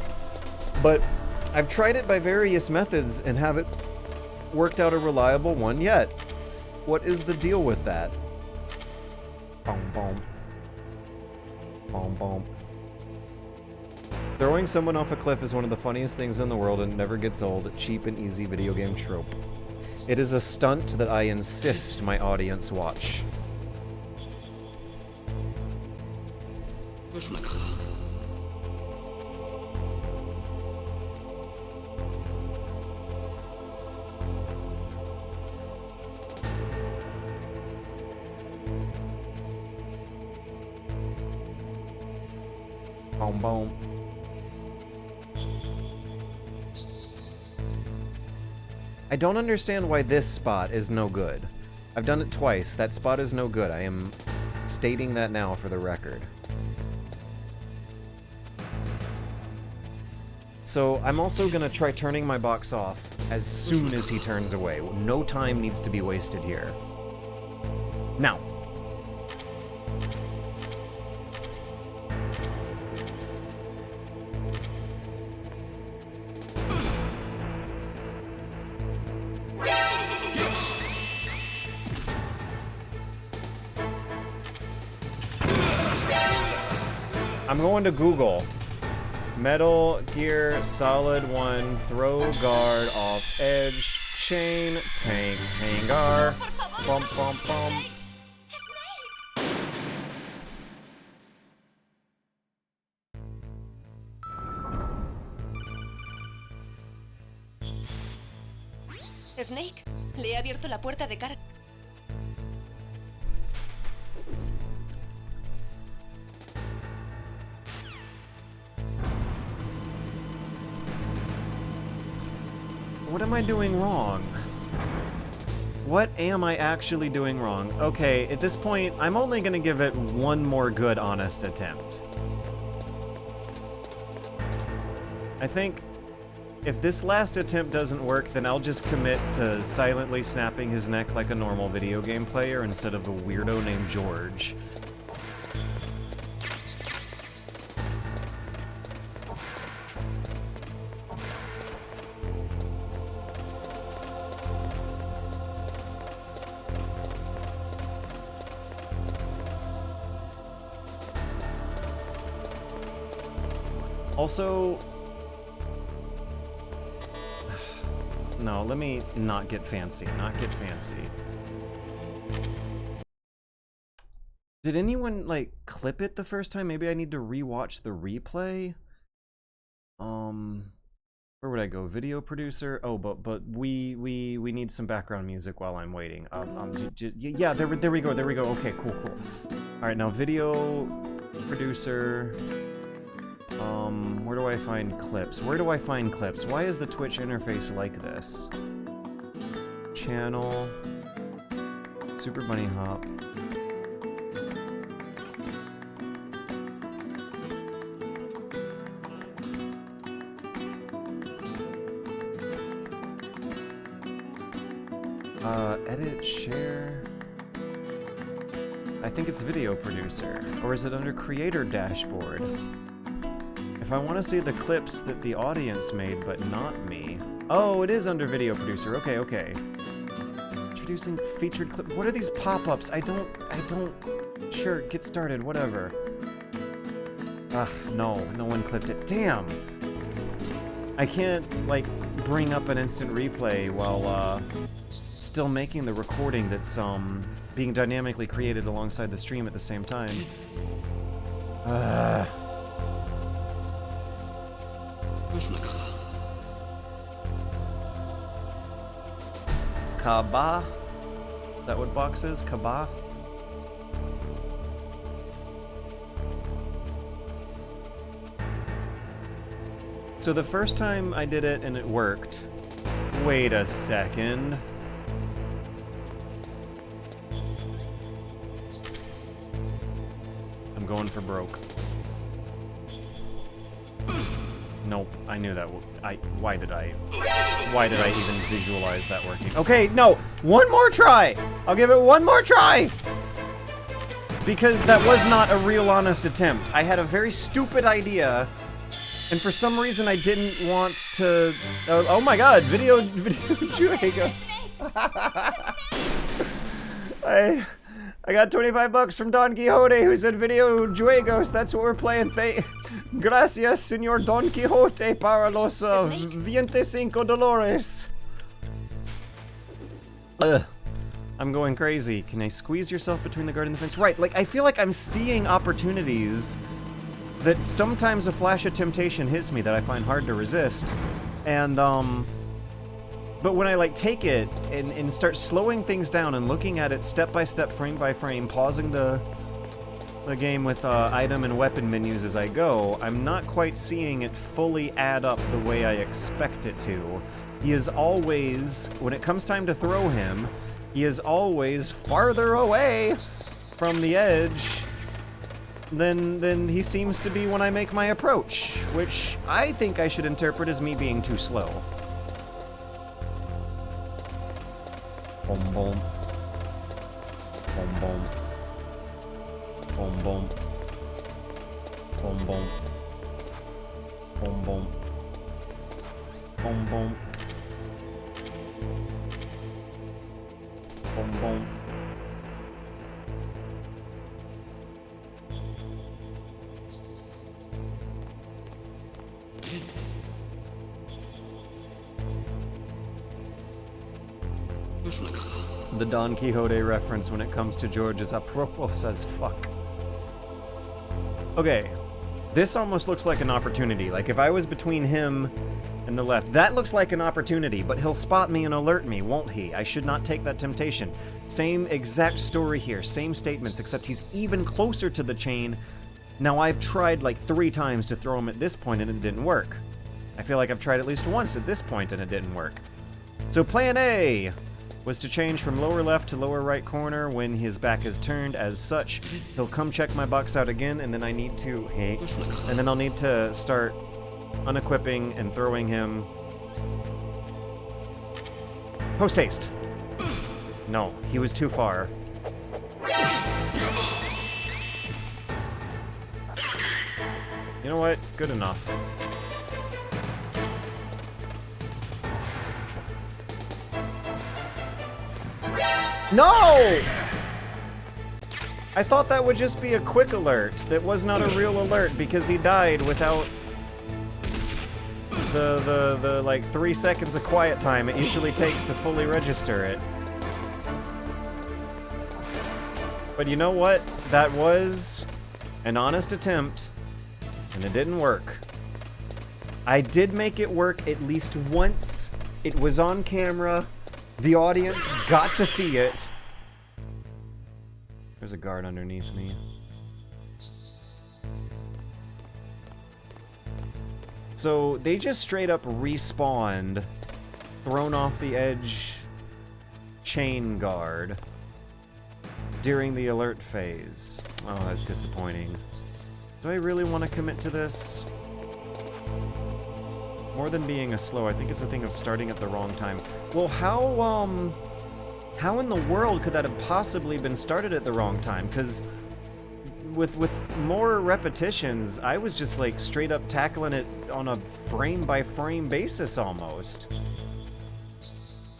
But I've tried it by various methods and haven't worked out a reliable one yet. What is the deal with that? Boom, boom. Boom, boom. Throwing someone off a cliff is one of the funniest things in the world and never gets old. Cheap and easy video game trope. It is a stunt that I insist my audience watch. Es una caja. Boom, boom. I don't understand why this spot is no good. I've done it twice. That spot is no good. I am stating that now for the record. So I'm also gonna try turning my box off as soon as he turns away. No time needs to be wasted here. Now. I'm going to Google. Metal Gear Solid 1 throw guard off edge chain tank hangar. Bump bump bump. Snake, le he abierto la puerta de carga. What am I doing wrong? What am I actually doing wrong? Okay, at this point, I'm only gonna give it one more good, honest attempt. I think if this last attempt doesn't work, then I'll just commit to silently snapping his neck like a normal video game player instead of a weirdo named George. Also, no, let me not get fancy, Did anyone, like, clip it the first time? Maybe I need to rewatch the replay? Where would I go? Video producer? Oh, but we need some background music while I'm waiting. Yeah, there we go. Okay, cool. All right, now video producer. Where do I find clips? Why is the Twitch interface like this? Channel. Super Bunny Hop. Edit, share. I think it's video producer. Or is it under creator dashboard? If I want to see the clips that the audience made, but not me. Oh, it is under video producer. Okay. Introducing featured clip. What are these pop-ups? I don't. Sure, get started, whatever. Ugh, no one clipped it. Damn! I can't, like, bring up an instant replay while, still making the recording that's, being dynamically created alongside the stream at the same time. Kaba? Is that what box is? Kaba? So the first time I did it and it worked. Wait a second. I'm going for broke. Nope, I knew that. Why did I even visualize that working? Okay, no! One more try! I'll give it one more try! Because that was not a real honest attempt. I had a very stupid idea, and for some reason I didn't want to... Oh my god, video Juegos. I got 25 bucks from Don Quixote, who said video Juegos, that's what we're playing. Gracias, Señor Don Quixote, para los 25 dolores. I'm going crazy. Can I squeeze yourself between the guard and the fence? Right, like, I feel like I'm seeing opportunities that sometimes a flash of temptation hits me that I find hard to resist. And, but when I, like, take it and start slowing things down and looking at it step by step, frame by frame, pausing the game with item and weapon menus as I go, I'm not quite seeing it fully add up the way I expect it to. He is always, when it comes time to throw him, he is always farther away from the edge than he seems to be when I make my approach, which I think I should interpret as me being too slow. Boom, boom. Boom, boom. Boom, boom. Boom, boom. Boom, boom. Boom, boom. Boom, boom. The Don Quixote reference when it comes to George is apropos as fuck. Okay, this almost looks like an opportunity. Like, if I was between him and the left, that looks like an opportunity, but he'll spot me and alert me, won't he? I should not take that temptation. Same exact story here, same statements, except he's even closer to the chain. Now, I've tried like 3 times to throw him at this point and it didn't work. I feel like I've tried at least once at this point and it didn't work. So plan A was to change from lower left to lower right corner when his back is turned. As such, he'll come check my box out again, and then I need to, and then I'll need to start unequipping and throwing him. Post haste. No, he was too far. You know what? Good enough. No! I thought that would just be a quick alert. That was not a real alert because he died without the like 3 seconds of quiet time it usually takes to fully register it. But you know what? That was an honest attempt, and it didn't work. I did make it work at least once. It was on camera. The audience got to see it. There's a guard underneath me. So they just straight up respawned, thrown off the edge chain guard during the alert phase. Oh, that's disappointing. Do I really want to commit to this? More than being a slow, I think it's a thing of starting at the wrong time. Well, how in the world could that have possibly been started at the wrong time? Because with more repetitions, I was just like straight up tackling it on a frame-by-frame basis almost.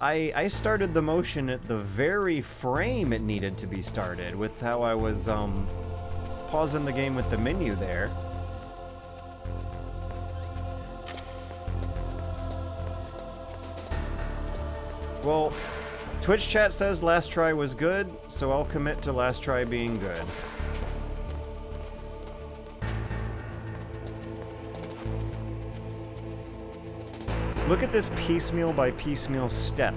I started the motion at the very frame it needed to be started with how I was pausing the game with the menu there. Well, Twitch chat says last try was good, so I'll commit to last try being good. Look at this piecemeal by piecemeal step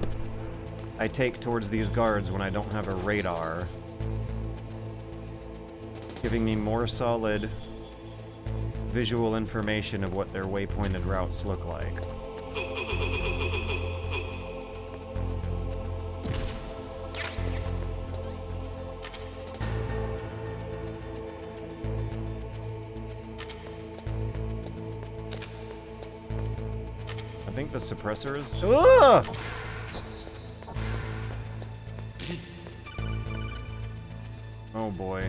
I take towards these guards when I don't have a radar. Giving me more solid visual information of what their waypointed routes look like. I think the suppressor is... Ugh! Oh boy.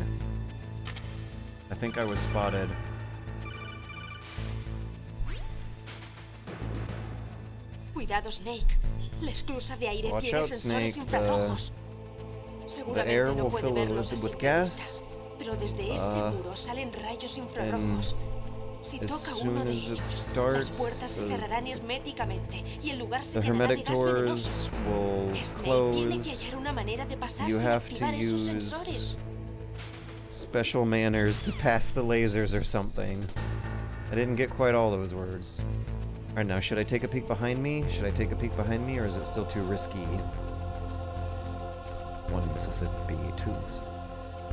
I think I was spotted. Cuidado, Snake. La esclusa de aire Watch tiene out, sensores Snake. infrarrojos. The air Seguramente no will puede fill verlos a with simple gas. vista, pero desde ese muro salen rayos infrarrojos. Si as toca soon uno de as it ellos, starts, las puertas se cerrarán herméticamente y el lugar se the llenará de hermetic gas venenoso. doors will Snake tiene que close. hallar una manera de pasar You sin have to activar esos use sensores. special manners to pass the lasers or something. I didn't get quite all those words. Alright, now should I take a peek behind me? Should I take a peek behind me, or is it still too risky? 1 Mississippi, 2 Mississippi,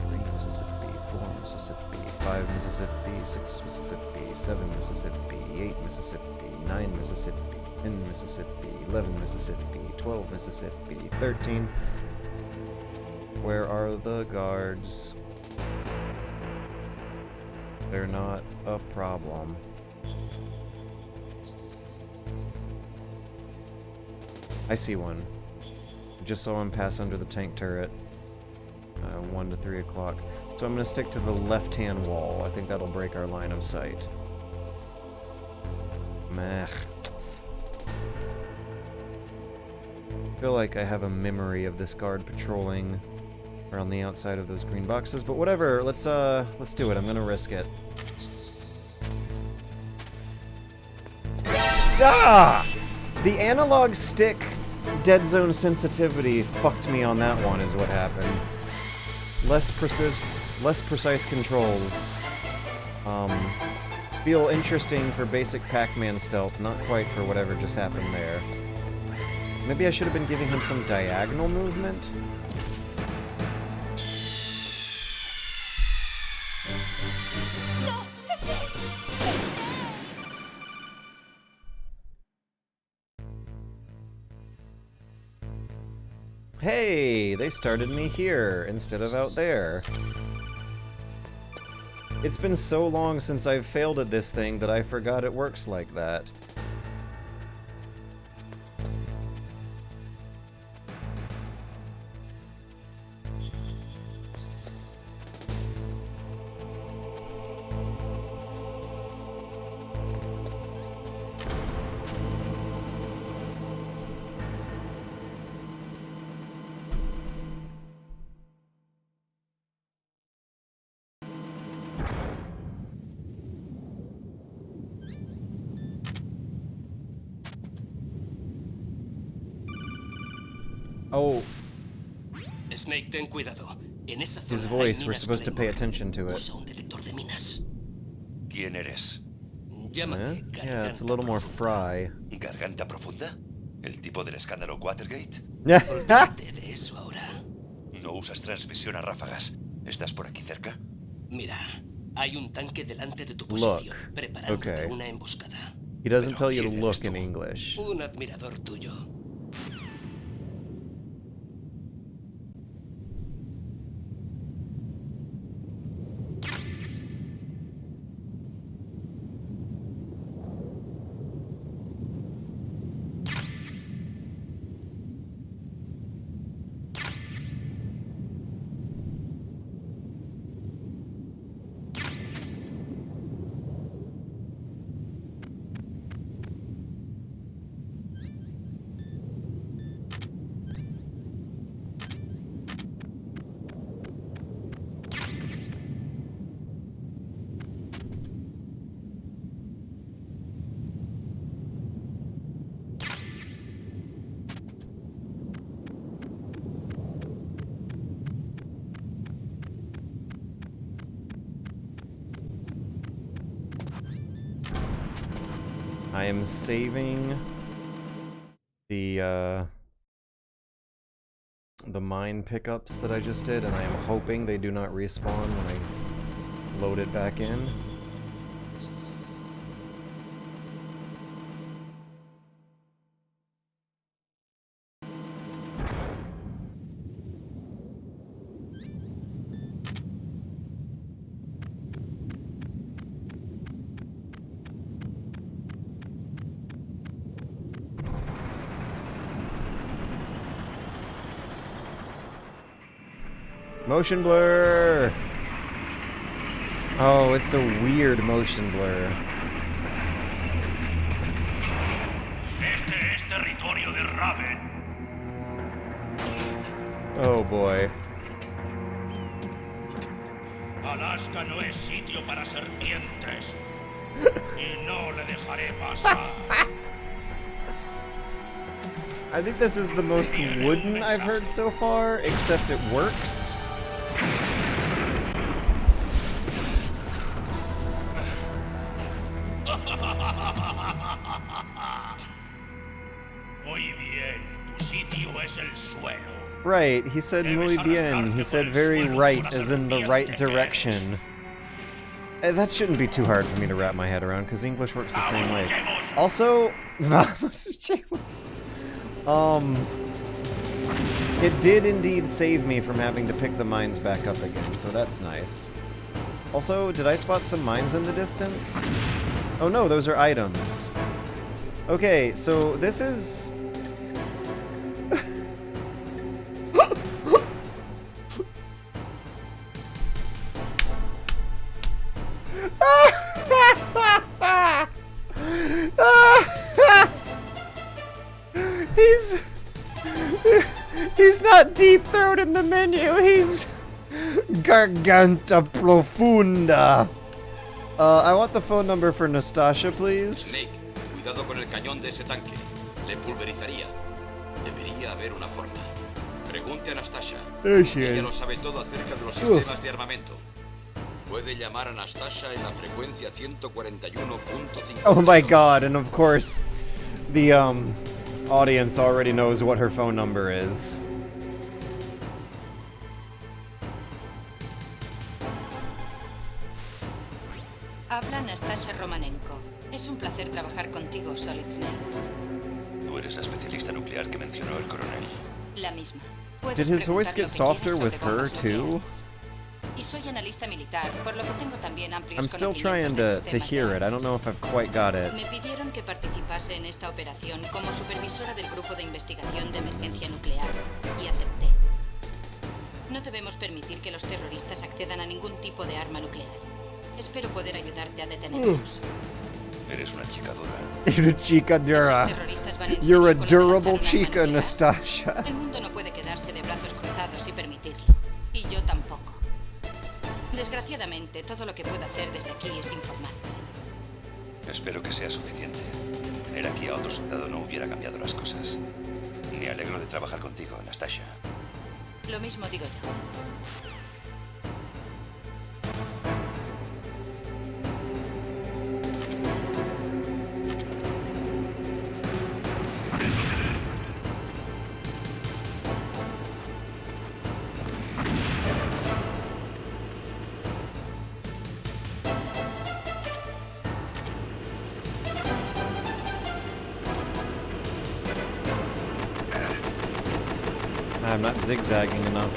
3 Mississippi, 4 Mississippi, 5 Mississippi, 6 Mississippi, 7 Mississippi, 8 Mississippi, 9 Mississippi, 10 Mississippi, 11 Mississippi, 12 Mississippi, 13. Where are the guards? They're not a problem. I see one. Just saw him pass under the tank turret. 1 to 3 o'clock. So I'm gonna stick to the left-hand wall. I think that'll break our line of sight. Meh. I feel like I have a memory of this guard patrolling around the outside of those green boxes, but whatever. Let's do it. I'm gonna risk it. Ah! The analog stick dead zone sensitivity fucked me on that one, is what happened. Less precise controls. Feel interesting for basic Pac-Man stealth, not quite for whatever just happened there. Maybe I should have been giving him some diagonal movement? Hey, they started me here instead of out there. It's been so long since I've failed at this thing that I forgot it works like that. Oh, Snake, ten cuidado. En esa his zona voice, hay we're minas supposed to pay Claymore. attention to it. Usa un detector de minas. ¿Quién eres? Llámame Yeah, it's a little more fry. ¿Garganta profunda? ¿El tipo del escándalo Watergate? Olvídate de eso ahora. No usas transmisión a ráfagas. ¿Estás por aquí cerca? Mira, hay un tanque delante de tu posición, preparándote Okay. una emboscada. He doesn't Pero tell you to ¿quién look eres in tú? English. Un admirador tuyo. I am saving the mine pickups that I just did, and I am hoping they do not respawn when I load it back in. Motion blur! Oh, it's a weird motion blur. Este es territorio de Raven. Oh boy. Alaska no es sitio para serpientes. Y no le dejaré pasar. I think this is the most wooden I've heard so far, except it works. Muy bien, tu sitio es el suelo. Right, he said muy bien. He said very right, as in the right direction. That shouldn't be too hard for me to wrap my head around, because English works the same way. Also, vamos, echemos. It did indeed save me from having to pick the mines back up again, so that's nice. Also, did I spot some mines in the distance? Oh no, those are items. Okay, so this is... He's not deep throat in the menu, he's garganta profunda. I want the phone number for Nastasha, please. Snake, cuidado con el cañón de ese tanque. Le pulverizaría. Debería haber una forma. Pregunte a Nastasha. There she Ella is. lo sabe todo acerca de los sistemas de armamento. Puede llamar a Nastasha en la frecuencia 141.5. Oh my god, and of course, the audience already knows what her phone number is. Habla Nastasha Romanenko. Es un placer trabajar contigo, Solid Snake. Tú eres la especialista nuclear que mencionó el coronel. La misma. Did his voice get softer with her too? Y soy analista militar, por lo que tengo también amplios I'm still trying to hear it. I don't know if I've quite got it. Me pidieron que participase en esta operación como supervisora del grupo de investigación de emergencia nuclear y acepté. No debemos permitir que los terroristas accedan a ningún tipo de arma nuclear. Espero poder ayudarte a detenerlos. Eres una chica dura. You're a chica dura. You're a durable chica, Nastasha. El mundo no puede quedarse de brazos cruzados y permitirlo. Y yo tampoco. Desgraciadamente, todo lo que puedo hacer desde aquí es informar. Espero que sea suficiente. Tener aquí a otro soldado no hubiera cambiado las cosas. Me alegro de trabajar contigo, Nastasha. Lo mismo digo yo. I'm not zigzagging enough.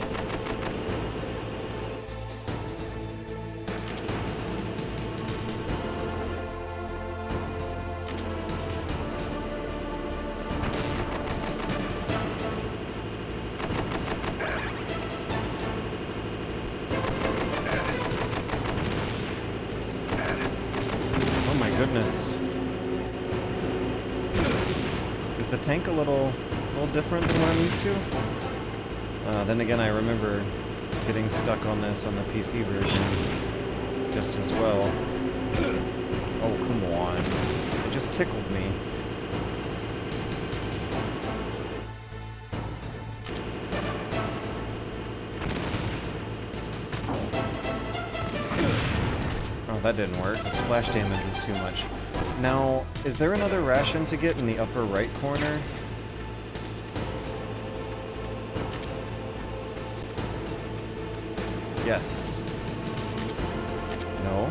Oh my goodness. Is the tank a little different than what I'm used to? Then again, I remember getting stuck on this on the PC version just as well. Oh, come on. It just tickled me. Oh, that didn't work. The splash damage was too much. Now, is there another ration to get in the upper right corner? Yes. No?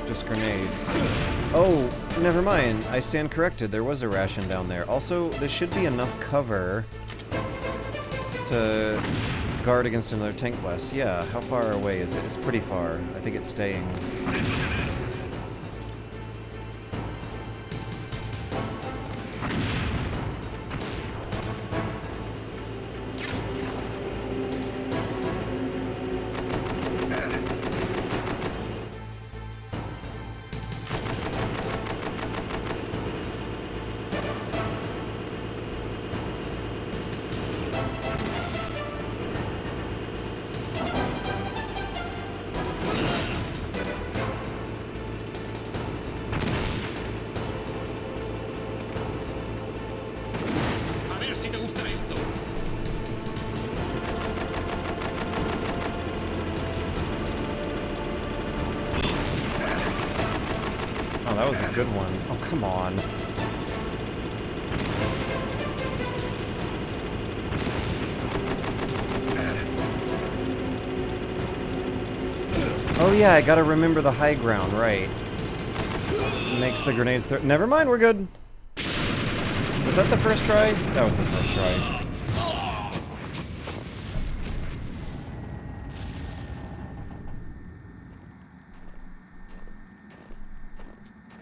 Just grenades. Oh, never mind. I stand corrected. There was a ration down there. Also, there should be enough cover to guard against another tank blast. Yeah, how far away is it? It's pretty far. I think it's staying. Oh, that was a good one. Oh, come on. Oh yeah, I gotta remember the high ground, right. Makes the grenades never mind, we're good. Was that the first try? That was the first try.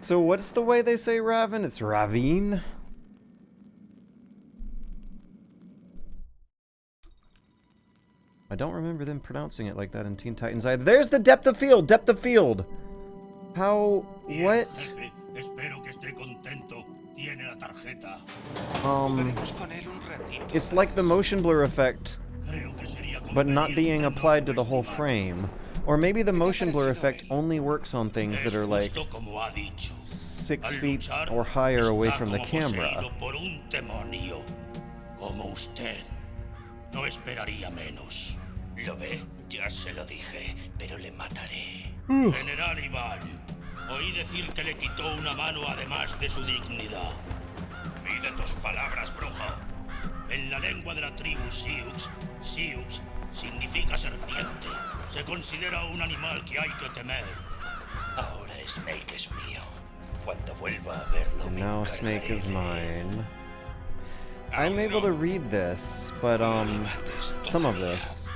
So what's the way they say Raven? It's Ravine? I don't remember them pronouncing it like that in Teen Titans either. There's the depth of field! Depth of field! How... what? It's like the motion blur effect, but not being applied to the whole frame. Or maybe the motion blur effect only works on things that are like 6 feet or higher away from the camera. No esperaría menos. ¿Lo ve? Ya se lo dije, pero le mataré. General Iván, oí decir que le quitó una mano además de su dignidad. Mide tus palabras, bruja. En la lengua de la tribu Sioux, Sioux significa serpiente. Se considera un animal que hay que temer. Ahora Snake es mío. Cuando vuelva a verlo, and now Snake is mine. I'm able to read this, but some of this.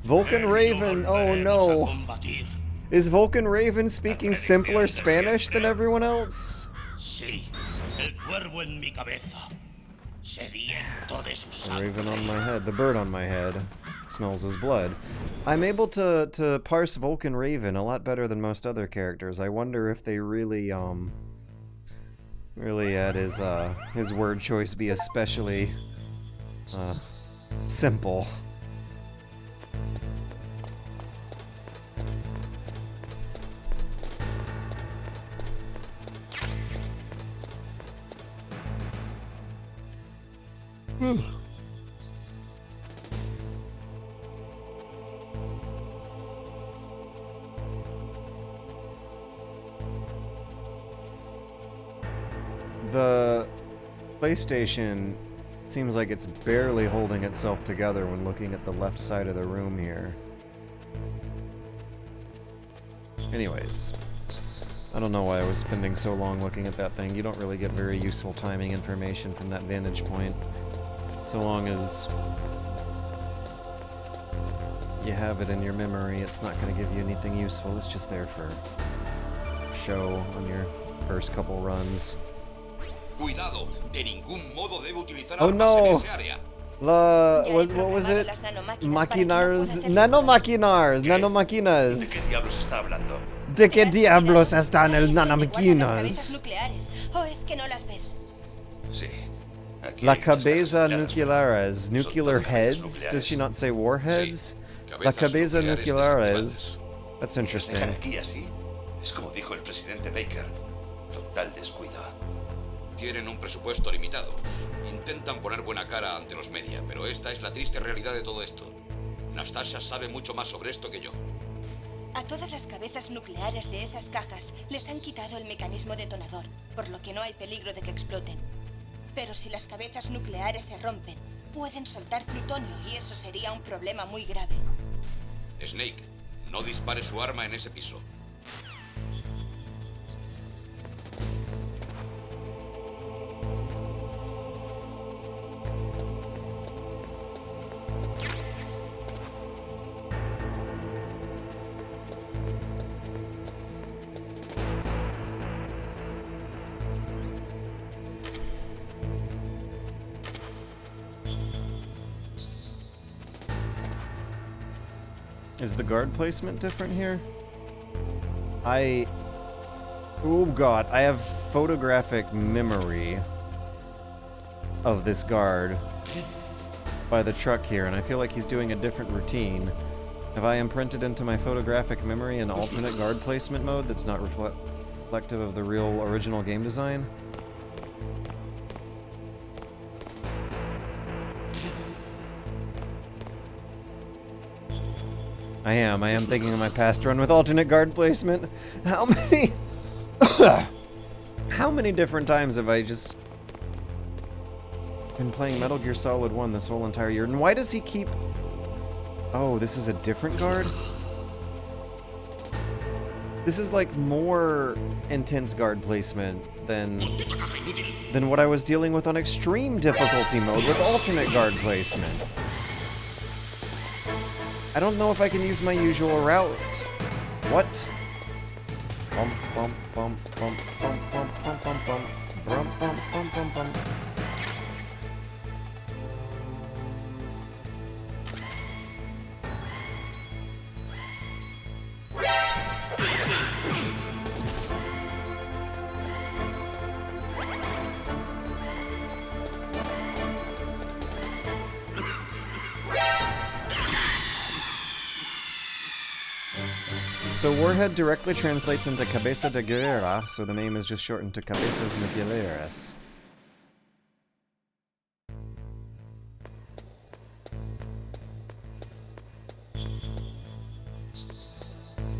Vulcan Raven, oh no. Is Vulcan Raven speaking simpler Spanish than everyone else? Sí, el cuervo en mi cabeza. Sediento de su sangre. Raven on my head, the bird on my head smells his blood. I'm able to parse Vulcan Raven a lot better than most other characters. I wonder if they really had his word choice be especially simple. The PlayStation seems like it's barely holding itself together when looking at the left side of the room here. Anyways, I don't know why I was spending so long looking at that thing. You don't really get very useful timing information from that vantage point. So long as you have it in your memory, it's not going to give you anything useful. It's just there for show on your first couple runs. Cuidado, de ningún modo debe utilizar Oh armas en no! ese área. What was it? Maquinars? Nanomaquinars! ¿De qué Nanomaquinas! diablos está hablando? ¿De qué diablos están el Las nanomaquinas? nucleares. ¿O es que no las ves? Sí. Aquí La hay unas cabeza cajas nucleares. Son Nuclear todo cabezas heads? Does nucleares. she not say warheads? Sí, La cabezas cabeza nucleares nucleares. That's ¿Dejan interesting. aquí así? Es como dijo el presidente Baker. Total descuido. Tienen un presupuesto limitado. Intentan poner buena cara ante los media, pero esta es la triste realidad de todo esto. Nastasia sabe mucho más sobre esto que yo. A todas las cabezas nucleares de esas cajas les han quitado el mecanismo detonador, por lo que no hay peligro de que exploten. Pero si las cabezas nucleares se rompen, pueden soltar plutonio y eso sería un problema muy grave. Snake, no dispare su arma en ese piso. Is the guard placement different here? Oh god, I have photographic memory of this guard by the truck here, and I feel like he's doing a different routine. Have I imprinted into my photographic memory an alternate guard placement mode that's not reflective of the real original game design? I am thinking of my past run with alternate guard placement. How many... How many different times have I just been playing Metal Gear Solid 1 this whole entire year? And why does he keep... Oh, this is a different guard? This is like more intense guard placement than what I was dealing with on extreme difficulty mode with alternate guard placement. I don't know if I can use my usual route. What? Bump, bump, bump, bump, bump, bump, bump, bump, bump, bump, bump, bump, bump, bump. So Warhead directly translates into Cabeza de Guerra, so the name is just shortened to Cabezas Nucleares.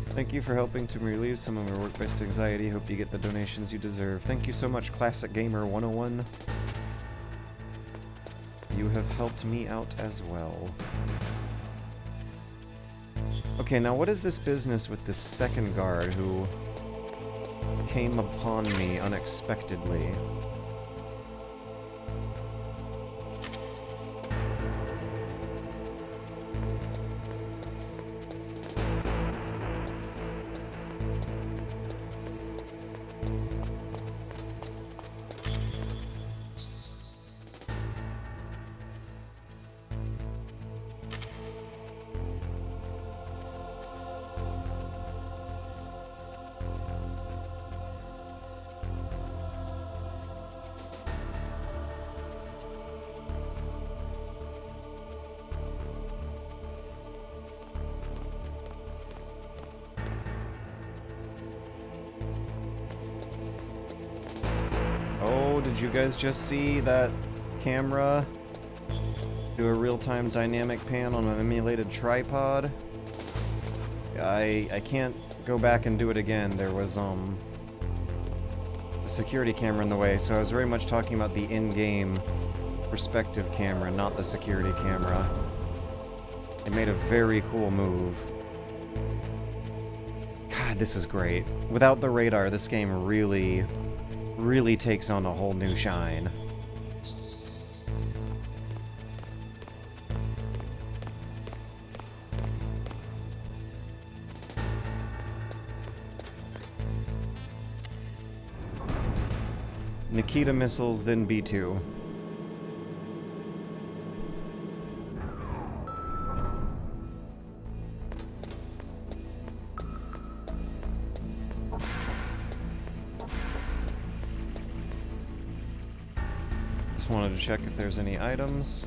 Thank you for helping to relieve some of my work-based anxiety. Hope you get the donations you deserve. Thank you so much, Classic Gamer 101. You have helped me out as well. Okay, now what is this business with this second guard who came upon me unexpectedly? Did you guys just see that camera do a real-time dynamic pan on an emulated tripod? I can't go back and do it again. There was a security camera in the way, so I was very much talking about the in-game perspective camera, not the security camera. It made a very cool move. God, this is great. Without the radar, this game really takes on a whole new shine. Nikita missiles, then B2. Just wanted to check if there's any items.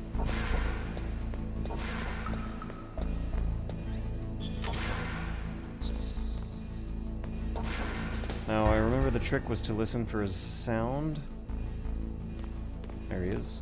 Now, I remember the trick was to listen for his sound. There he is.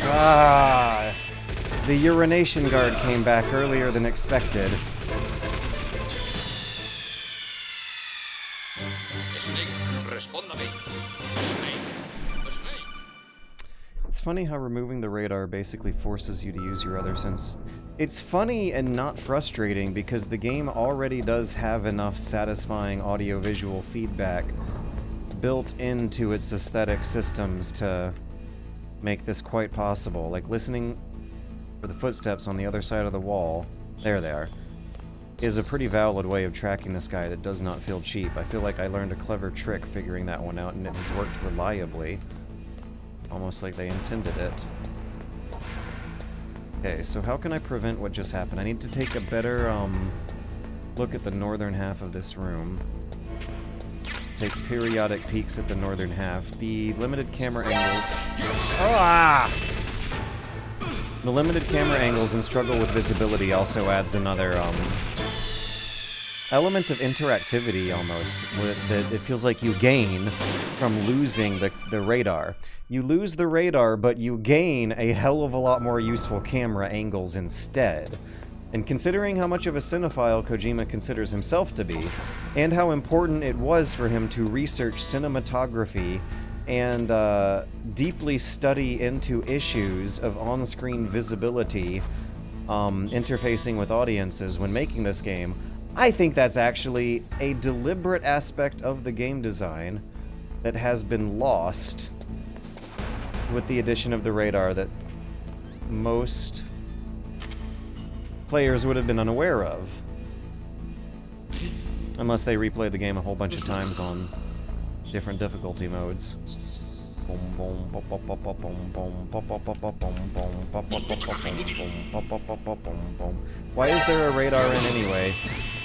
Ah, the urination guard came back earlier than expected. Snake, respóndame. Snake. It's funny how removing the radar basically forces you to use your other sense. It's funny and not frustrating because the game already does have enough satisfying audio-visual feedback built into its aesthetic systems to make this quite possible. Like listening for the footsteps on the other side of the wall, there they are, is a pretty valid way of tracking this guy that does not feel cheap. I feel like I learned a clever trick figuring that one out, and it has worked reliably. Almost like they intended it. Okay, so how can I prevent what just happened? I need to take a better look at the northern half of this room. Take periodic peeks at the northern half. The limited camera angles... Ah! The limited camera angles and struggle with visibility also adds another element of interactivity almost. That it feels like you gain from losing the radar. You lose the radar, but you gain a hell of a lot more useful camera angles instead. And considering how much of a cinephile Kojima considers himself to be, and how important it was for him to research cinematography and deeply study into issues of on-screen visibility interfacing with audiences when making this game, I think that's actually a deliberate aspect of the game design that has been lost with the addition of the radar that most players would have been unaware of. Unless they replay the game a whole bunch of times on different difficulty modes. Why is there a radar in anyway?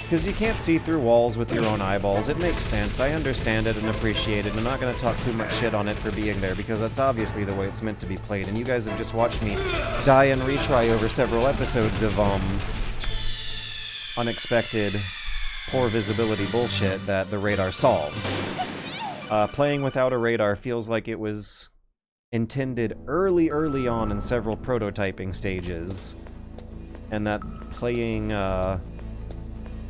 Because you can't see through walls with your own eyeballs. It makes sense. I understand it and appreciate it. I'm not going to talk too much shit on it for being there because that's obviously the way it's meant to be played. And you guys have just watched me die and retry over several episodes of unexpected poor visibility bullshit that the radar solves. Playing without a radar feels like it was intended early on in several prototyping stages, and that playing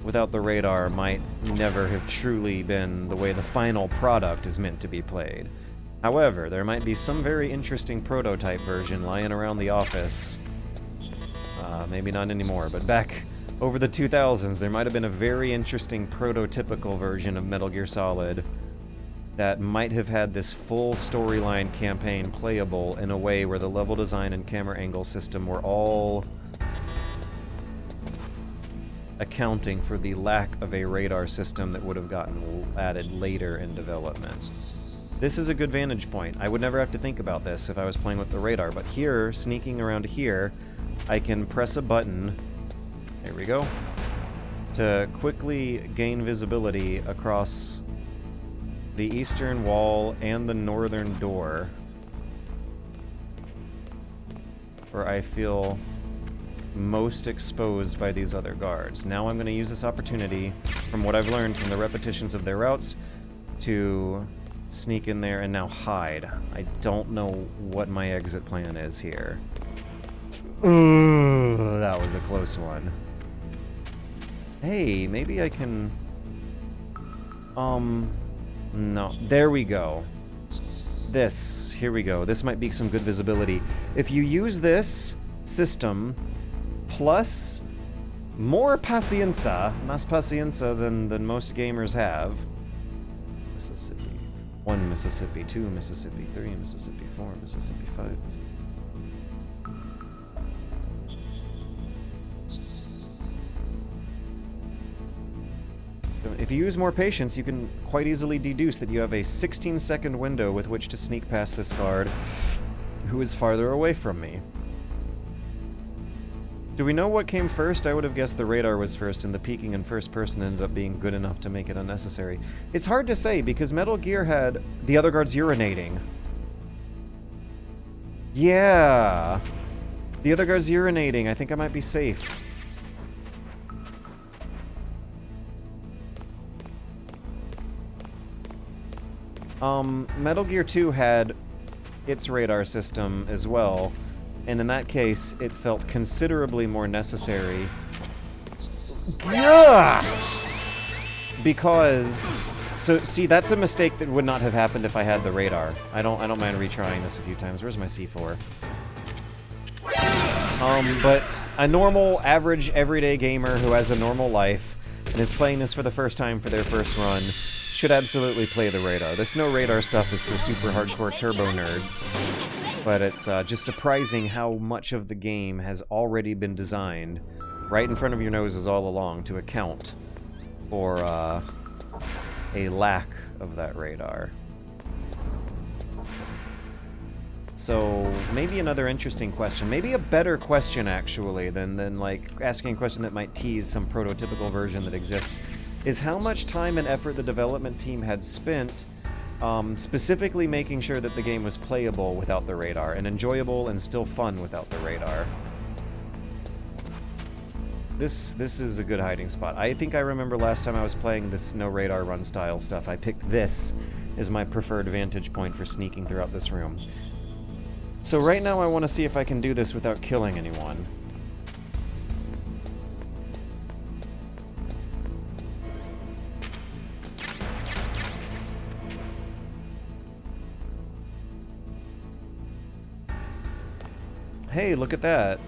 without the radar might never have truly been the way the final product is meant to be played. However, there might be some very interesting prototype version lying around the office. Maybe not anymore, but back over the 2000s, there might have been a very interesting prototypical version of Metal Gear Solid that might have had this full storyline campaign playable in a way where the level design and camera angle system were all accounting for the lack of a radar system that would have gotten added later in development. This is a good vantage point. I would never have to think about this if I was playing with the radar, but here, sneaking around here, I can press a button, there we go, to quickly gain visibility across the eastern wall and the northern door, where I feel most exposed by these other guards. Now I'm going to use this opportunity, from what I've learned from the repetitions of their routes, to sneak in there and now hide. I don't know what my exit plan is here. Ooh, that was a close one. Hey, maybe I can... No. There we go. This. Here we go. This might be some good visibility. If you use this system plus more paciencia, más paciencia than most gamers have. Mississippi. 1 Mississippi, 2 Mississippi, 3 Mississippi, 4 Mississippi, 5 Mississippi. If you use more patience, you can quite easily deduce that you have a 16-second window with which to sneak past this guard who is farther away from me. Do we know what came first? I would have guessed the radar was first, and the peeking in first person ended up being good enough to make it unnecessary. It's hard to say, because Metal Gear had the other guards urinating. Yeah! The other guard's urinating. I think I might be safe. Metal Gear 2 had its radar system as well, and in that case, it felt considerably more necessary. Yeah! Because... So, see, that's a mistake that would not have happened if I had the radar. I don't mind retrying this a few times. Where's my C4? But a normal, average, everyday gamer who has a normal life and is playing this for the first time for their first run should absolutely play the radar. This no radar stuff is for super hardcore turbo nerds, but it's just surprising how much of the game has already been designed right in front of your noses all along to account for a lack of that radar. So, maybe another interesting question. Maybe a better question, actually, than like, asking a question that might tease some prototypical version that exists, is how much time and effort the development team had spent specifically making sure that the game was playable without the radar, and enjoyable and still fun without the radar. This is a good hiding spot. I think I remember last time I was playing this no radar run style stuff, I picked this as my preferred vantage point for sneaking throughout this room. So right now I want to see if I can do this without killing anyone. Hey, look at that.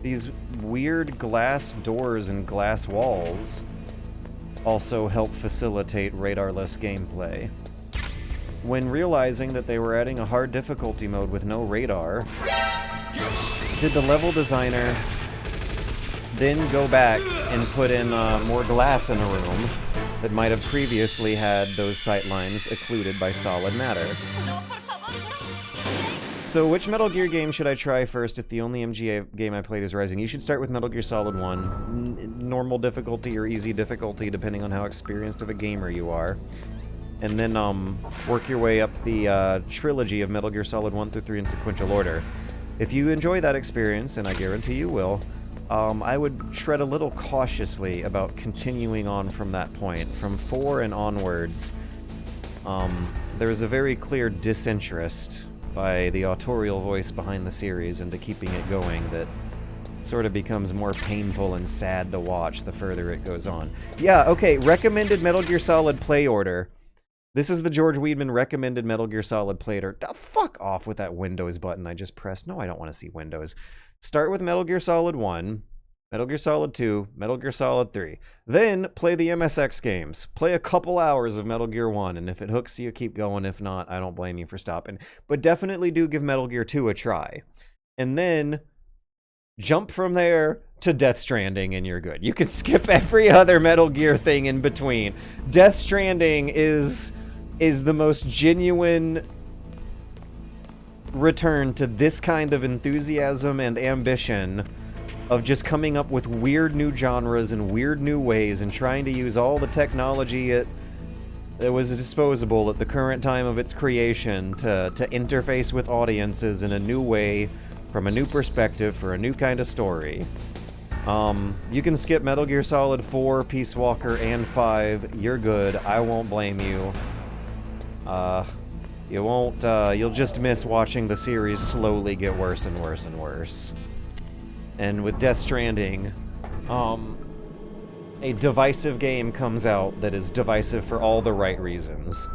These weird glass doors and glass walls also help facilitate radarless gameplay. When realizing that they were adding a hard difficulty mode with no radar, did the level designer then go back and put in more glass in a room that might have previously had those sightlines occluded by solid matter? So which Metal Gear game should I try first if the only MGA game I played is Rising? You should start with Metal Gear Solid 1. Normal difficulty or easy difficulty, depending on how experienced of a gamer you are. And then work your way up the trilogy of Metal Gear Solid 1 through 3 in sequential order. If you enjoy that experience, and I guarantee you will, I would tread a little cautiously about continuing on from that point. From 4 and onwards, there's a very clear disinterest by the autorial voice behind the series into keeping it going that sort of becomes more painful and sad to watch the further it goes on. Yeah, okay, recommended Metal Gear Solid play order. This is the George Weidman recommended Metal Gear Solid play order. Oh, fuck off with that Windows button I just pressed. No, I don't want to see Windows. Start with Metal Gear Solid 1, Metal Gear Solid 2, Metal Gear Solid 3. Then play the MSX games. Play a couple hours of Metal Gear 1, and if it hooks you, keep going. If not, I don't blame you for stopping. But definitely do give Metal Gear 2 a try. And then jump from there to Death Stranding, and you're good. You can skip every other Metal Gear thing in between. Death Stranding is the most genuine return to this kind of enthusiasm and ambition of just coming up with weird new genres and weird new ways and trying to use all the technology that was disposable at the current time of its creation to interface with audiences in a new way, from a new perspective, for a new kind of story. You can skip Metal Gear Solid 4, Peace Walker, and 5. You're good. I won't blame you. You won't, you'll just miss watching the series slowly get worse and worse and worse. And with Death Stranding, a divisive game comes out that is divisive for all the right reasons.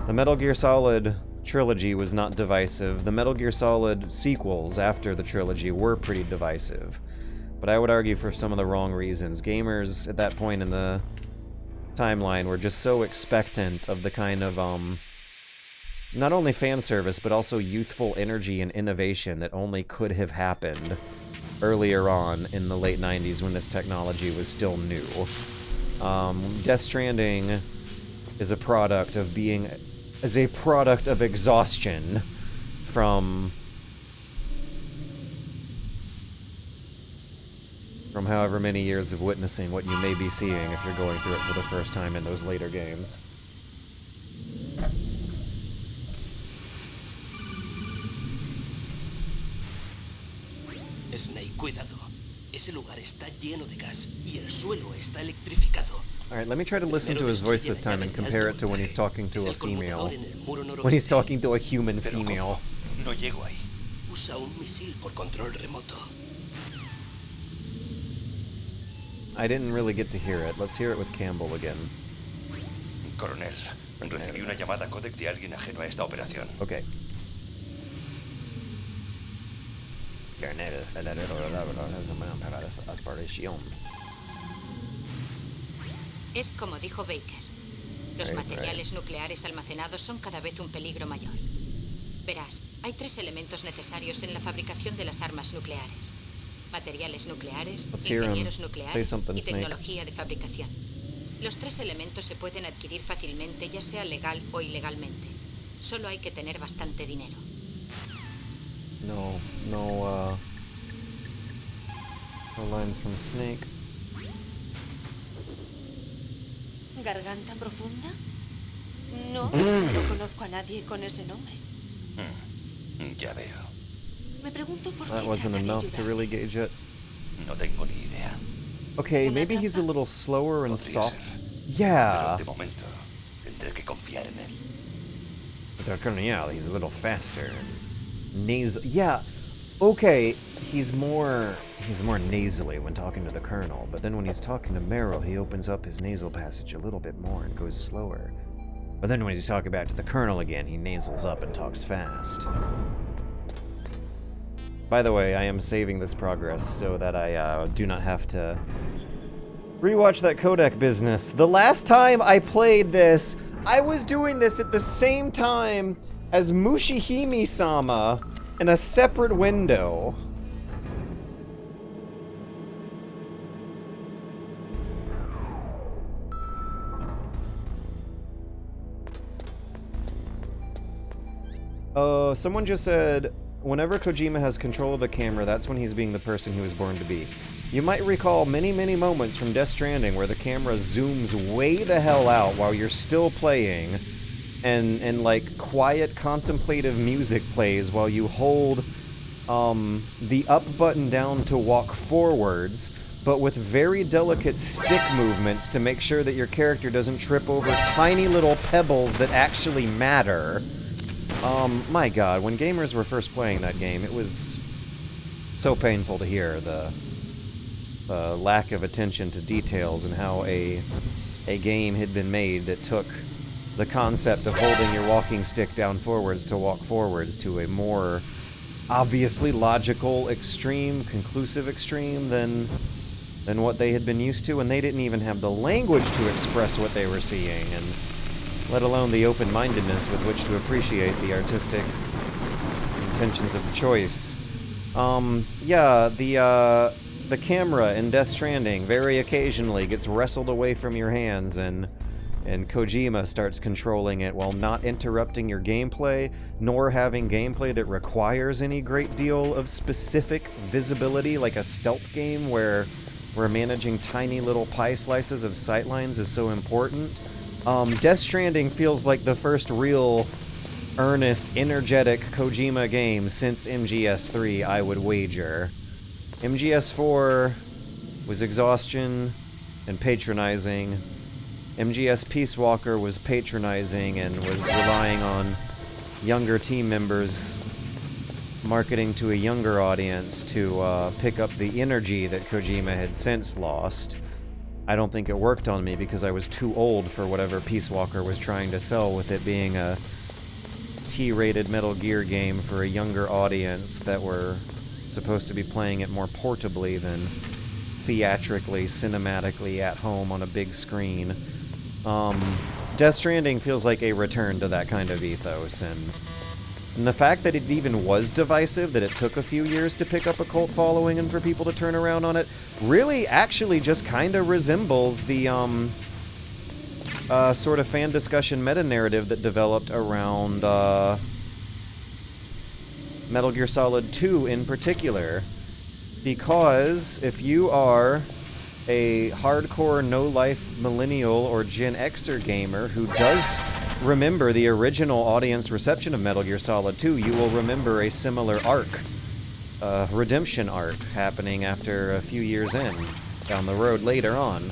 The Metal Gear Solid trilogy was not divisive. The Metal Gear Solid sequels after the trilogy were pretty divisive. But I would argue for some of the wrong reasons. Gamers at that point in the timeline were just so expectant of the kind of, not only fan service, but also youthful energy and innovation that only could have happened earlier on in the late 90s when this technology was still new. Death Stranding is a product of exhaustion from however many years of witnessing what you may be seeing if you're going through it for the first time in those later games. Snake, cuidado. Ese lugar está lleno de gas y el suelo está electrificado. Alright, let me try to listen to his voice this time and compare it to when he's talking to a female. When he's talking to a human female. No llego ahí. Usa un misil por control remoto. I didn't really get to hear it. Let's hear it with Campbell again. Coronel, recibí una llamada Codec de alguien ajeno a esta operación. Okay. Coronel, Es como dijo Baker. Los materiales nucleares almacenados son cada vez un peligro mayor. Verás, hay 3 elementos necesarios en la fabricación de las armas nucleares. Materiales nucleares, ingenieros nucleares y tecnología de fabricación. Los 3 elementos se pueden adquirir fácilmente, ya sea legal o ilegalmente. Solo hay que tener bastante dinero. No lines from Snake. ¿Garganta profunda? No, no conozco a nadie con ese nombre. Ya veo. Me pregunto por qué That wasn't trata de enough to ayudar. really gauge it. No tengo ni idea. Okay, maybe he's a little slower and Podría soft. ser. Yeah. Pero de momento tendré que confiar en él. Yeah, he's a little faster and nasal. Yeah. Okay, he's more nasally when talking to the Colonel, but then when he's talking to Meryl, he opens up his nasal passage a little bit more and goes slower. But then when he's talking back to the Colonel again, he nasals up and talks fast. By the way, I am saving this progress so that I do not have to rewatch that codec business. The last time I played this, I was doing this at the same time as Mushihime-sama in a separate window. Someone just said, whenever Kojima has control of the camera, that's when he's being the person he was born to be. You might recall many, many moments from Death Stranding where the camera zooms way the hell out while you're still playing, and like quiet contemplative music plays while you hold the up button down to walk forwards, but with very delicate stick movements to make sure that your character doesn't trip over tiny little pebbles that actually matter. My god, when gamers were first playing that game, it was so painful to hear the lack of attention to details and how a game had been made that took the concept of holding your walking stick down forwards to walk forwards to a more obviously logical extreme, conclusive extreme than what they had been used to, and they didn't even have the language to express what they were seeing, and let alone the open-mindedness with which to appreciate the artistic intentions of the choice. Yeah, the camera in Death Stranding very occasionally gets wrestled away from your hands, and Kojima starts controlling it while not interrupting your gameplay, nor having gameplay that requires any great deal of specific visibility, like a stealth game where managing tiny little pie slices of sightlines is so important. Death Stranding feels like the first real, earnest, energetic Kojima game since MGS3, I would wager. MGS4 was exhaustion and patronizing. MGS Peace Walker was patronizing and was relying on younger team members marketing to a younger audience to pick up the energy that Kojima had since lost. I don't think it worked on me because I was too old for whatever Peace Walker was trying to sell, with it being a T-rated Metal Gear game for a younger audience that were supposed to be playing it more portably than theatrically, cinematically at home on a big screen. Death Stranding feels like a return to that kind of ethos, and the fact that it even was divisive, that it took a few years to pick up a cult following and for people to turn around on it, really actually just kind of resembles the sort of fan discussion meta-narrative that developed around Metal Gear Solid 2 in particular. Because if you are a hardcore no-life millennial or Gen Xer gamer who does remember the original audience reception of Metal Gear Solid 2, you will remember a similar arc, redemption arc, happening after a few years down the road later on.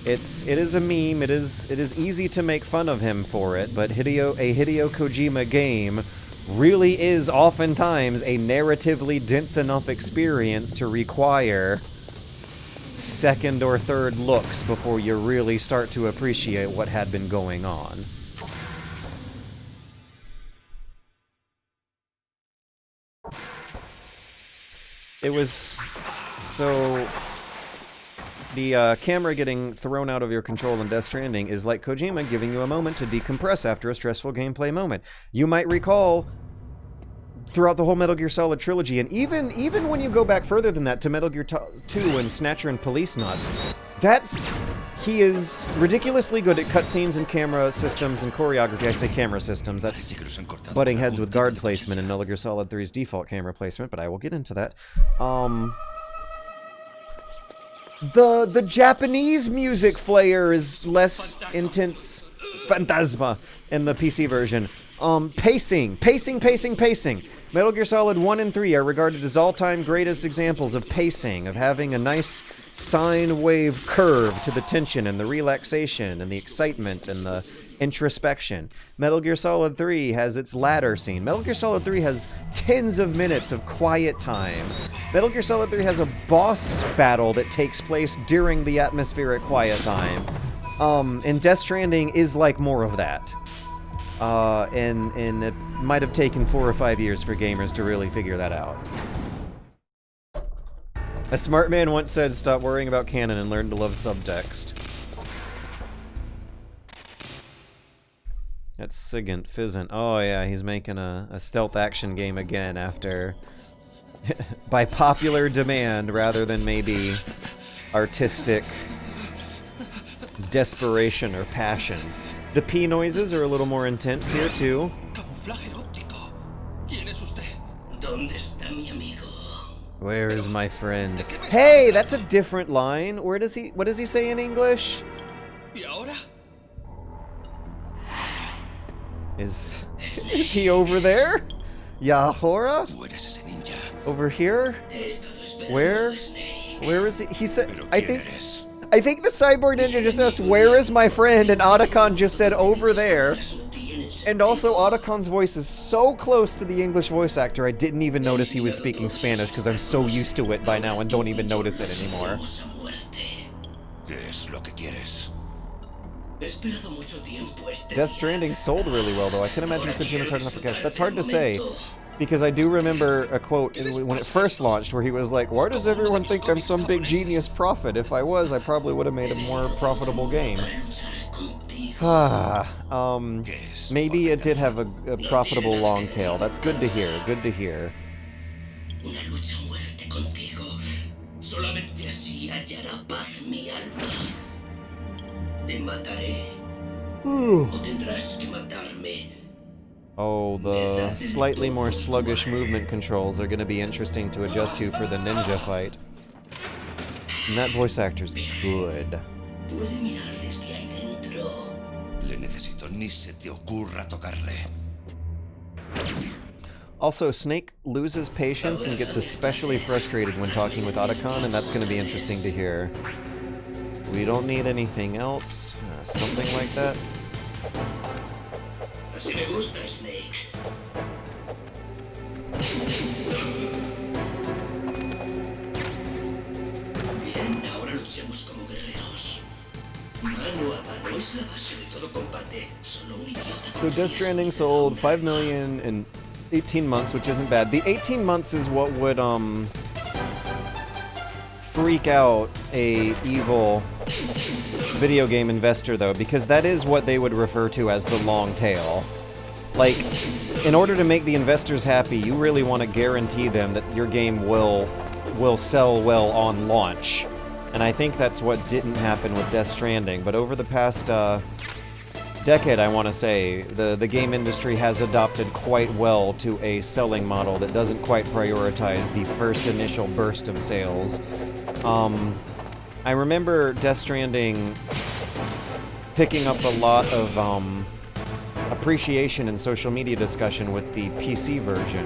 It is a meme. It is easy to make fun of him for it, but a Hideo Kojima game really is oftentimes a narratively dense enough experience to require second or third looks before you really start to appreciate what had been going on. It was... so... the camera getting thrown out of your control in Death Stranding is like Kojima giving you a moment to decompress after a stressful gameplay moment. You might recall throughout the whole Metal Gear Solid trilogy, and even when you go back further than that to Metal Gear 2 and Snatcher and Police Nuts, he is ridiculously good at cutscenes and camera systems and choreography. I say camera systems, that's butting heads with guard placement in Metal Gear Solid 3's default camera placement, but I will get into that. The Japanese music flair is less intense. Phantasma in the PC version. Pacing. Metal Gear Solid 1 and 3 are regarded as all-time greatest examples of pacing, of having a nice sine wave curve to the tension and the relaxation and the excitement and the introspection. Metal Gear Solid 3 has its ladder scene. Metal Gear Solid 3 has tens of minutes of quiet time. Metal Gear Solid 3 has a boss battle that takes place during the atmospheric quiet time. And Death Stranding is like more of that. And it might have taken 4 or 5 years for gamers to really figure that out. A smart man once said, "Stop worrying about canon and learn to love subtext." That's Sigint Fizzant. Oh yeah, he's making a stealth action game again after... by popular demand rather than maybe artistic desperation or passion. The P noises are a little more intense here too. Where is my friend? Hey, that's a different line. What does he say in English? Is he over there? Yahora? Over here? Where is he? He said, I think the cyborg ninja just asked, "Where is my friend?" and Otacon just said, "Over there." And also, Otacon's voice is so close to the English voice actor, I didn't even notice he was speaking Spanish because I'm so used to it by now and don't even notice it anymore. Death Stranding sold really well, though. I can imagine Kojima's hard enough for cash. That's hard to say, because I do remember a quote when it first launched where he was like, "Why does everyone think I'm some big genius prophet? If I was, I probably would have made a more profitable game." Maybe it did have a profitable long tail. That's good to hear. Good to hear. Oh, the slightly more sluggish movement controls are going to be interesting to adjust to for the ninja fight. And that voice actor's good. Also, Snake loses patience and gets especially frustrated when talking with Otacon, and that's going to be interesting to hear. We don't need anything else. Something like that. Así me gusta, Snake. Bien. no es la base de todo combate. Solo un idiota. So Death Stranding sold 5 million in 18 months, which isn't bad. The 18 months is what would freak out a evil video game investor, though, because that is what they would refer to as the long tail. Like, in order to make the investors happy, you really want to guarantee them that your game will sell well on launch. And I think that's what didn't happen with Death Stranding. But over the past decade, I want to say, the game industry has adopted quite well to a selling model that doesn't quite prioritize the first initial burst of sales. I remember Death Stranding picking up a lot of appreciation in social media discussion with the PC version.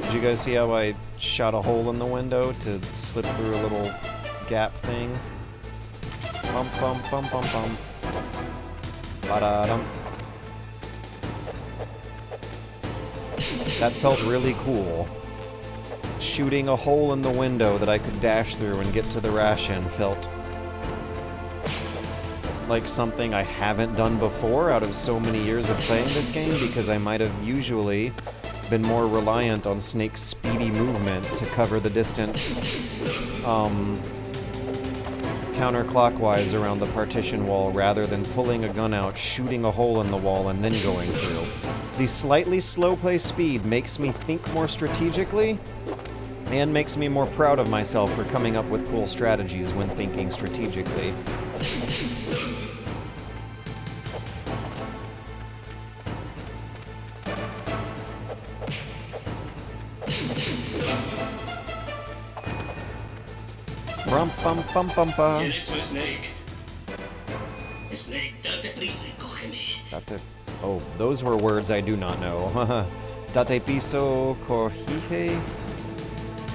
Did you guys see how I shot a hole in the window to slip through a little gap thing? Bum bum bum bum bum. Ba-da-dum. That felt really cool. Shooting a hole in the window that I could dash through and get to the ration felt like something I haven't done before out of so many years of playing this game, because I might have usually been more reliant on Snake's speedy movement to cover the distance counterclockwise around the partition wall rather than pulling a gun out, shooting a hole in the wall, and then going through. The slightly slow play speed makes me think more strategically and makes me more proud of myself for coming up with cool strategies when thinking strategically. Rum bum bum bum bum. Bien hecho, Snake. Snake, date prisa y cógeme. Date. Oh, those were words I do not know. Date piso corhige.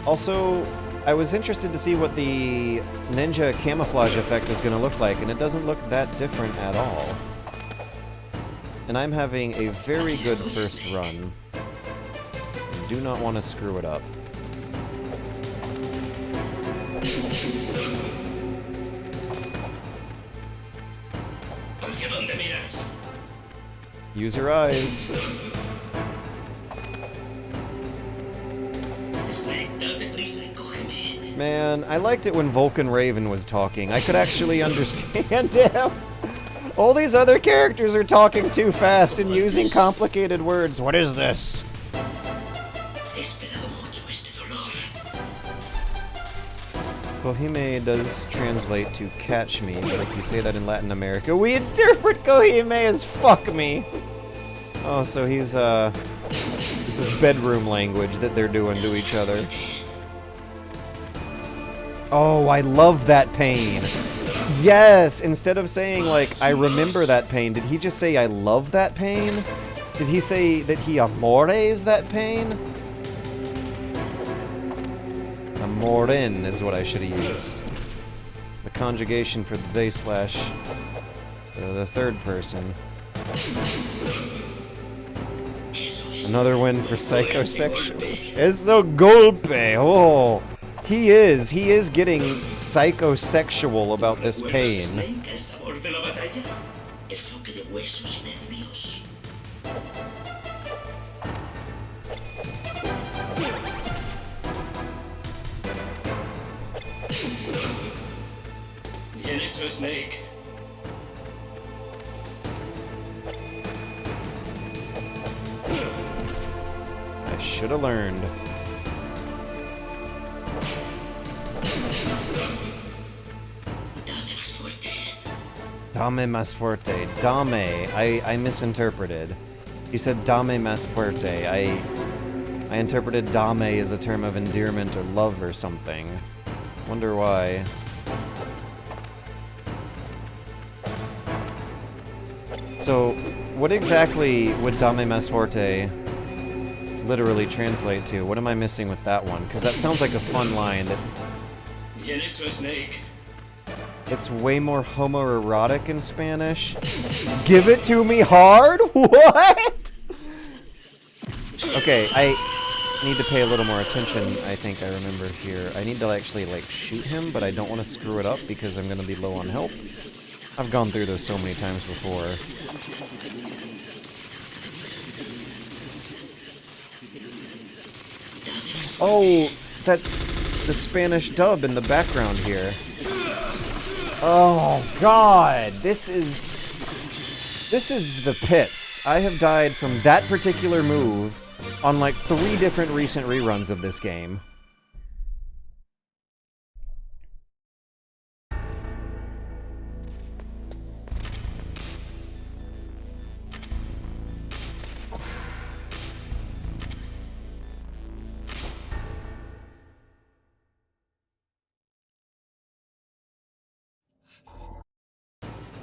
Also, I was interested to see what the ninja camouflage effect is going to look like, and it doesn't look that different at all. And I'm having a very good first run. I do not want to screw it up. ¿Hacia dónde miras? Use your eyes. Snake, date prisa y cógeme. Man, I liked it when Vulcan Raven was talking. I could actually understand him. All these other characters are talking too fast and using complicated words. What is this? He esperado mucho este dolor. Kohime does translate to catch me, but like you say that in Latin America, we interpret Kohime as fuck me. Oh, so he's, this is bedroom language that they're doing to each other. Oh, I love that pain. Yes! Instead of saying, like, I remember that pain, did he just say, I love that pain? Did he say that he amores that pain? Amorin is what I should have used. The conjugation for the they slash the third person. Another win for psychosexual. Eso golpe! Oh! He is getting psychosexual about this pain. Snake, el sabor de la batalla. El choque de huesos y nervios. Bien hecho, Snake. I should have learned. Dame más fuerte. Dame. I misinterpreted. He said dame más fuerte. I interpreted dame as a term of endearment or love or something. Wonder why. So, what exactly would dame más fuerte literally translate to? What am I missing with that one? Because that sounds like a fun line that... Bien hecho, Snake. It's way more homoerotic in Spanish. Give it to me hard? What? Okay, need to pay a little more attention, I think I remember here. I need to actually, like, shoot him, but I don't want to screw it up because I'm going to be low on health. I've gone through this so many times before. Oh, that's the Spanish dub in the background here. Oh, God! This is the pits. I have died from that particular move on like 3 different recent reruns of this game.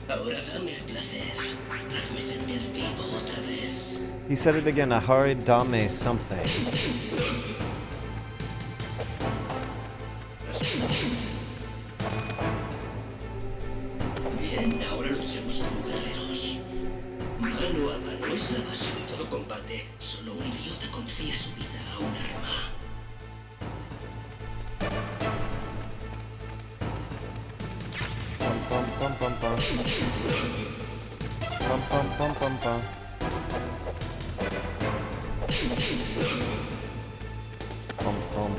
Ahora dame el placer. Hazme sentir vivo otra vez. He said it again, Ahari dame something. Bien, ahora luchemos como guerreros. Mano a mano es la base de todo combate. Solo un idiota confía su vida a un arma. Pum pum pum pum. Pum pum pum pum pum. Pum pum.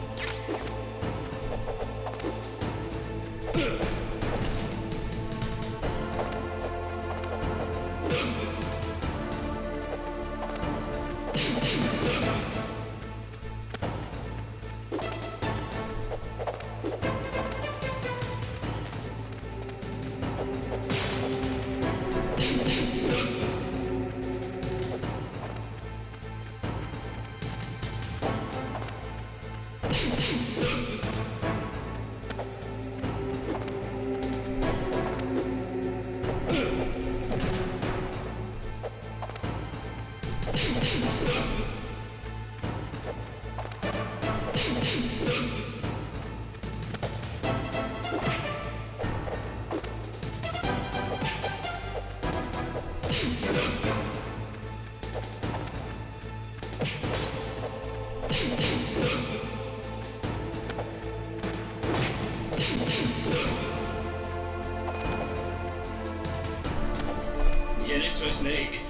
Bien hecho, Snake.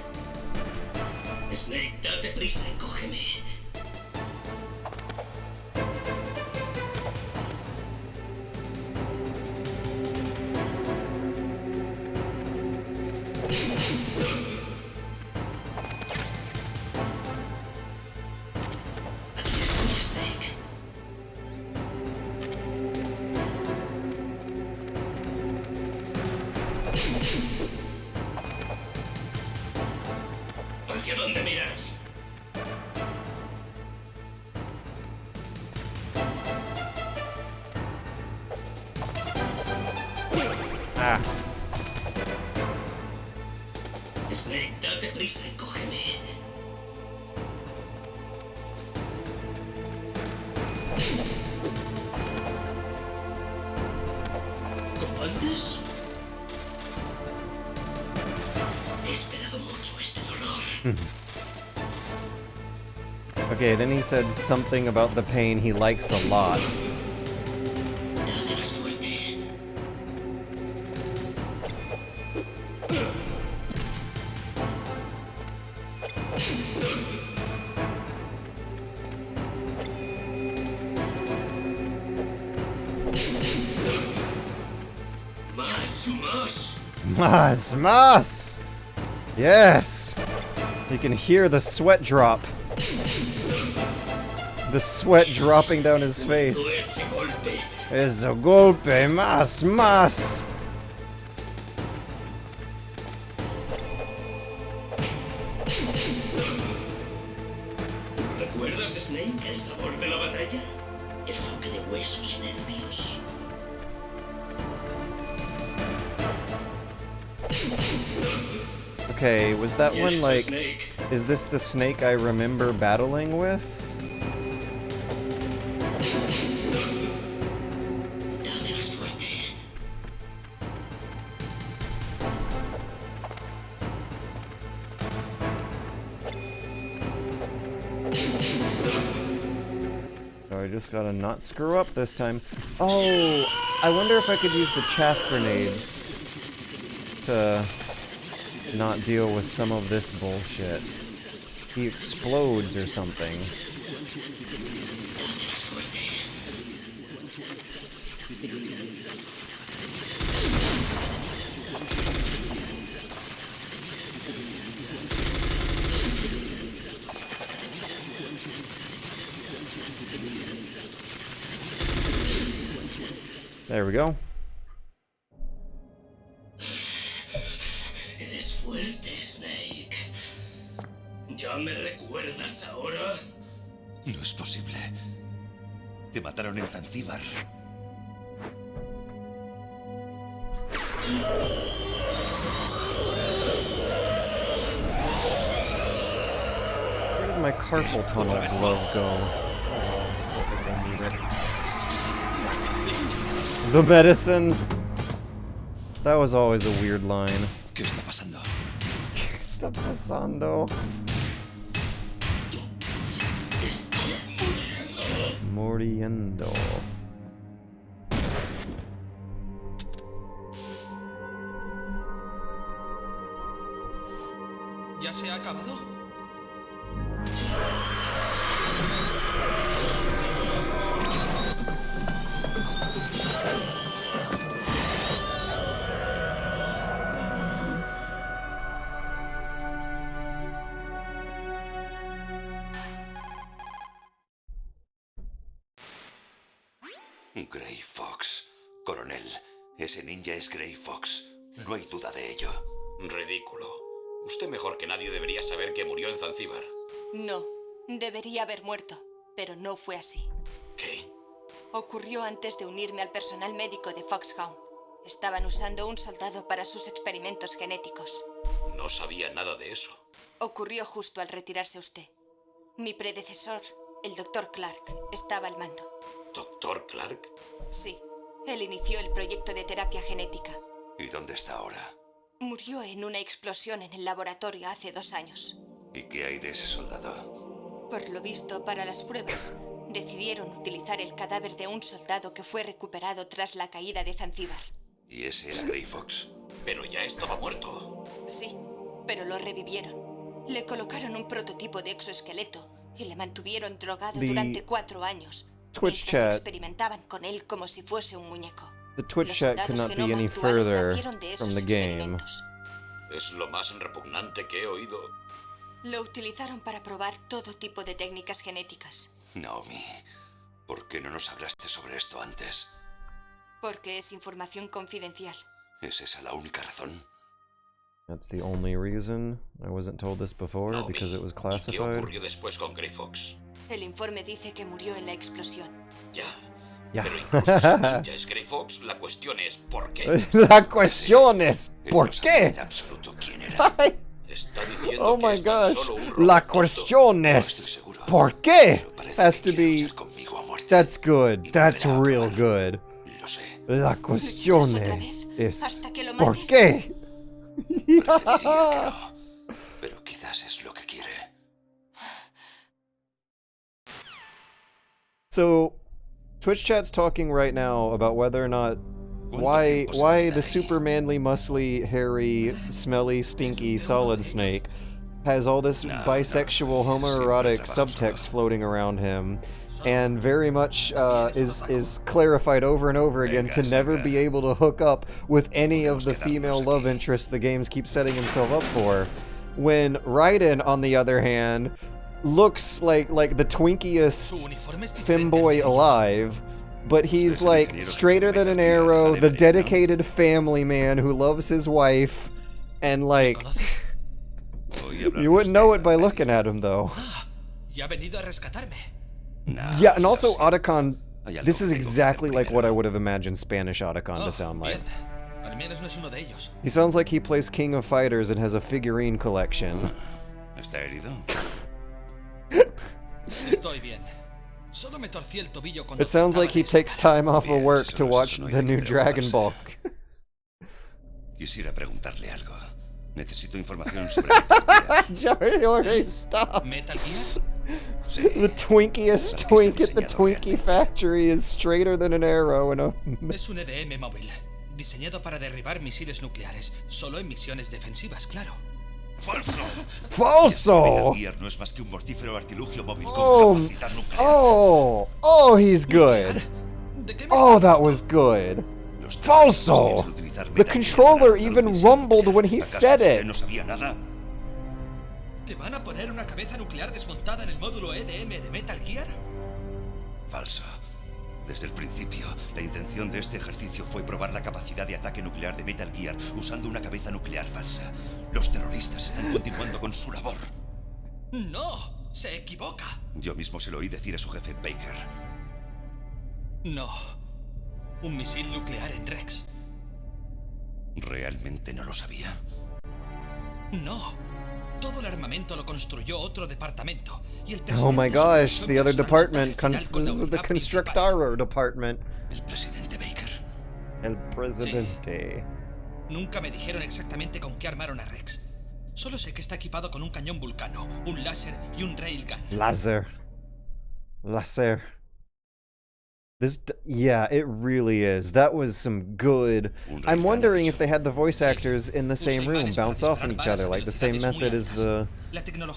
Snake, date prisa y cógeme. Aquí estoy, Snake. ¿Hacia dónde miras? Ah. Snake, date prisa y cógeme. ¿Comandos? He esperado mucho este dolor. Okay, then he said something about the pain he likes a lot. Dame la suerte. Más. Mas, mas! Yes! You can hear the sweat drop. The sweat dropping down his face. Ese golpe. Es a golpe, mas, mas! ¿Recuerdas, Snake, el sabor de la batalla? El choque de huesos y nervios. Okay, was that Bien one hecho, like... Snake. Is this the snake I remember battling with? Dame la suerte. I just gotta not screw up this time. Oh, I wonder if I could use the chaff grenades to not deal with some of this bullshit. He explodes or something. There we go. Eres fuerte, Snake. ¿Ya me recuerdas ahora? No es posible. Te mataron en Zanzíbar. Where did my carpal tunnel glove go? The medicine. That was always a weird line. ¿Qué está pasando? ¿Qué está pasando? Muriendo. ¿Ya se ha acabado? Grey Fox. Coronel, ese ninja es Grey Fox. No hay duda de ello. Ridículo. Usted mejor que nadie debería saber que murió en Zanzíbar. No, debería haber muerto, pero no fue así. ¿Qué? Ocurrió antes de unirme al personal médico de Foxhound. Estaban usando un soldado para sus experimentos genéticos. No sabía nada de eso. Ocurrió justo al retirarse usted. Mi predecesor, el Dr. Clark, estaba al mando. ¿Doctor Clark? Sí, él inició el proyecto de terapia genética. ¿Y dónde está ahora? Murió en una explosión en el laboratorio hace 2 años. ¿Y qué hay de ese soldado? Por lo visto, para las pruebas, decidieron utilizar el cadáver de un soldado que fue recuperado tras la caída de Zanzíbar. ¿Y ese era Grey Fox? Pero ya estaba muerto. Sí, pero lo revivieron. Le colocaron un prototipo de exoesqueleto y le mantuvieron drogado durante 4 años. Twitch Mientras chat. experimentaban con él como si fuese un muñeco. The Twitch Los chat soldados could not que be no any actuales further nacieron de esos from the game. experimentos. Es lo más repugnante que he oído. Lo utilizaron para probar todo tipo de técnicas genéticas. Naomi, ¿por qué no nos hablaste sobre esto antes? Porque es información confidencial. ¿Es esa la única razón? That's the only reason. I wasn't told this before Naomi, because it was ¿y qué classified. ocurrió después con Grey Fox? El informe dice que murió en la explosión. Ya. Ya. Pero incluso si el ninja es Grey Fox, la cuestión es ¿por qué? La cuestión es ¿por No sabía en qué? absoluto quién era. Está diciendo Oh que my es tan gosh. solo un La robot cuestión No estoy es seguro. ¿por qué? Pero parece Has que to quiere be. luchar conmigo a muerte. That's good. Y That's volverá a real probar. good. Lo sé. La cuestión otra es vez hasta que lo ¿por mates? qué? Preferiría que no. Pero quizás es lo que quiere. So, Twitch chat's talking right now about whether or not why the super manly, muscly, hairy, smelly, stinky Solid Snake has all this bisexual, homoerotic subtext floating around him, and very much is clarified over and over again to never be able to hook up with any of the female love interests the games keep setting himself up for. When Raiden, on the other hand, looks like the twinkiest femboy alive, but he's like straighter than an arrow, the dedicated family man who loves his wife, and like you wouldn't know it by looking at him though. Ya ha venido a rescatarme. Yeah, and also Otacon, this is exactly like what I would have imagined Spanish Otacon to sound like. Bien. Al menos no es uno de ellos. He sounds like he plays King of Fighters and has a figurine collection. ¿Está herido? Estoy bien. Solo me torcí el tobillo cuando It sounds like he takes time off of work to watch the new Dragon Ball. Quisiera preguntarle algo. Necesito información sobre Metal Gear. Jorge, stop. ¿Metal Gear? Sí. The twinkiest twink at the Twinkie factory is straighter than an arrow in a... Es un EDM móvil, diseñado para derribar misiles nucleares, solo en misiones defensivas, claro. ¡Falso! Falso! Metal Gear no es más que un mortífero artilugio móvil con capacidad nuclear. Oh, he's good. ¿De qué me Oh, that was good. Los Falso! terroristas piensan utilizar The Metal Gear controller para lanzar even un misil rumbled nuclear. when he ¿Acaso said usted it. no sabía nada? ¿Que van a poner una cabeza nuclear desmontada en el módulo EDM de Metal Gear? Falso. Desde el principio, la intención de este ejercicio fue probar la capacidad de ataque nuclear de Metal Gear usando una cabeza nuclear falsa. Los terroristas están continuando con su labor. ¡No! ¡Se equivoca! Yo mismo se lo oí decir a su jefe Baker. No. Un misil nuclear en Rex. ¿Realmente no lo sabía? No. Todo el armamento lo construyó otro departamento. Y el Oh my presidente gosh, supervisó the other personalmente department, al final con la the unidad principal. Constructaro department. El presidente Baker. El presidente. Nunca me dijeron exactamente con qué armaron a Rex. Solo sé que está equipado con un cañón vulcano, un láser y un railgun. Laser. Yeah, it really is. That was some good... I'm wondering if they had the voice actors in the same room bounce off of each other, like the same method as the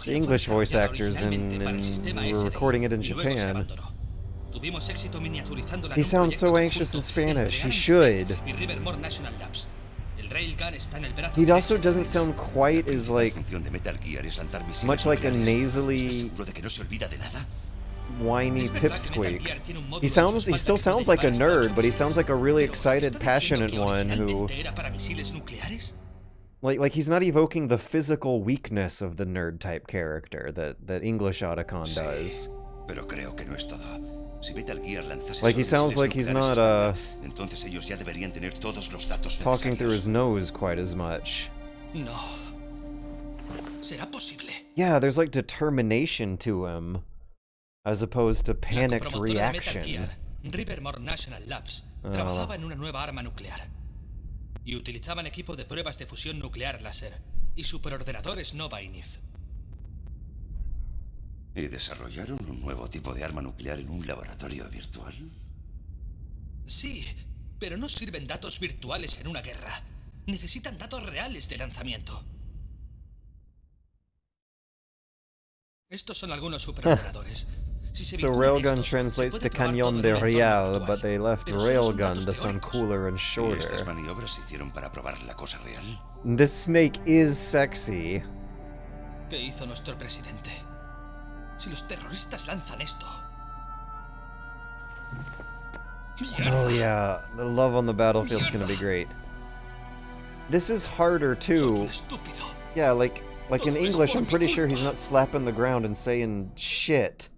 English voice actors in we're recording it in Japan. He sounds so anxious in Spanish. He should. He also doesn't sound quite as like much like a nasally whiny pipsqueak. He still sounds like a nerd, but he sounds like a really excited, passionate one who like he's not evoking the physical weakness of the nerd type character that English Otacon does. Pero creo que no es todo. Si Metal Gear lanzase Like he sounds like he's not entonces ellos ya deberían tener todos los datos talking through necesarios. his nose quite as much. No. ¿Será posible? Yeah, there's like determination to him, as opposed to La panicked copromotora de Metal reaction. Gear, Rivermore National Labs, trabajaba en una nueva arma nuclear. Y utilizaban equipo de pruebas de fusión nuclear láser y superordenadores Nova Inif. ¿Y desarrollaron un nuevo tipo de arma nuclear en un laboratorio virtual? Sí, pero no sirven datos virtuales en una guerra. Necesitan datos reales de lanzamiento. Estos son algunos superordenadores. Si se So vinculan railgun estos, translates se to puede probar cañón todo de en un entorno real, virtual. but they left Pero solo son railgun datos to sound teóricos. cooler and ¿Y estas shorter. maniobras se hicieron para probar la cosa real? This snake is sexy. ¿Qué hizo nuestro presidente? Si los terroristas lanzan esto... Oh yeah, the love on the battlefield's gonna be great. This is harder too. Yeah, like in English, I'm pretty sure he's not slapping the ground and saying shit.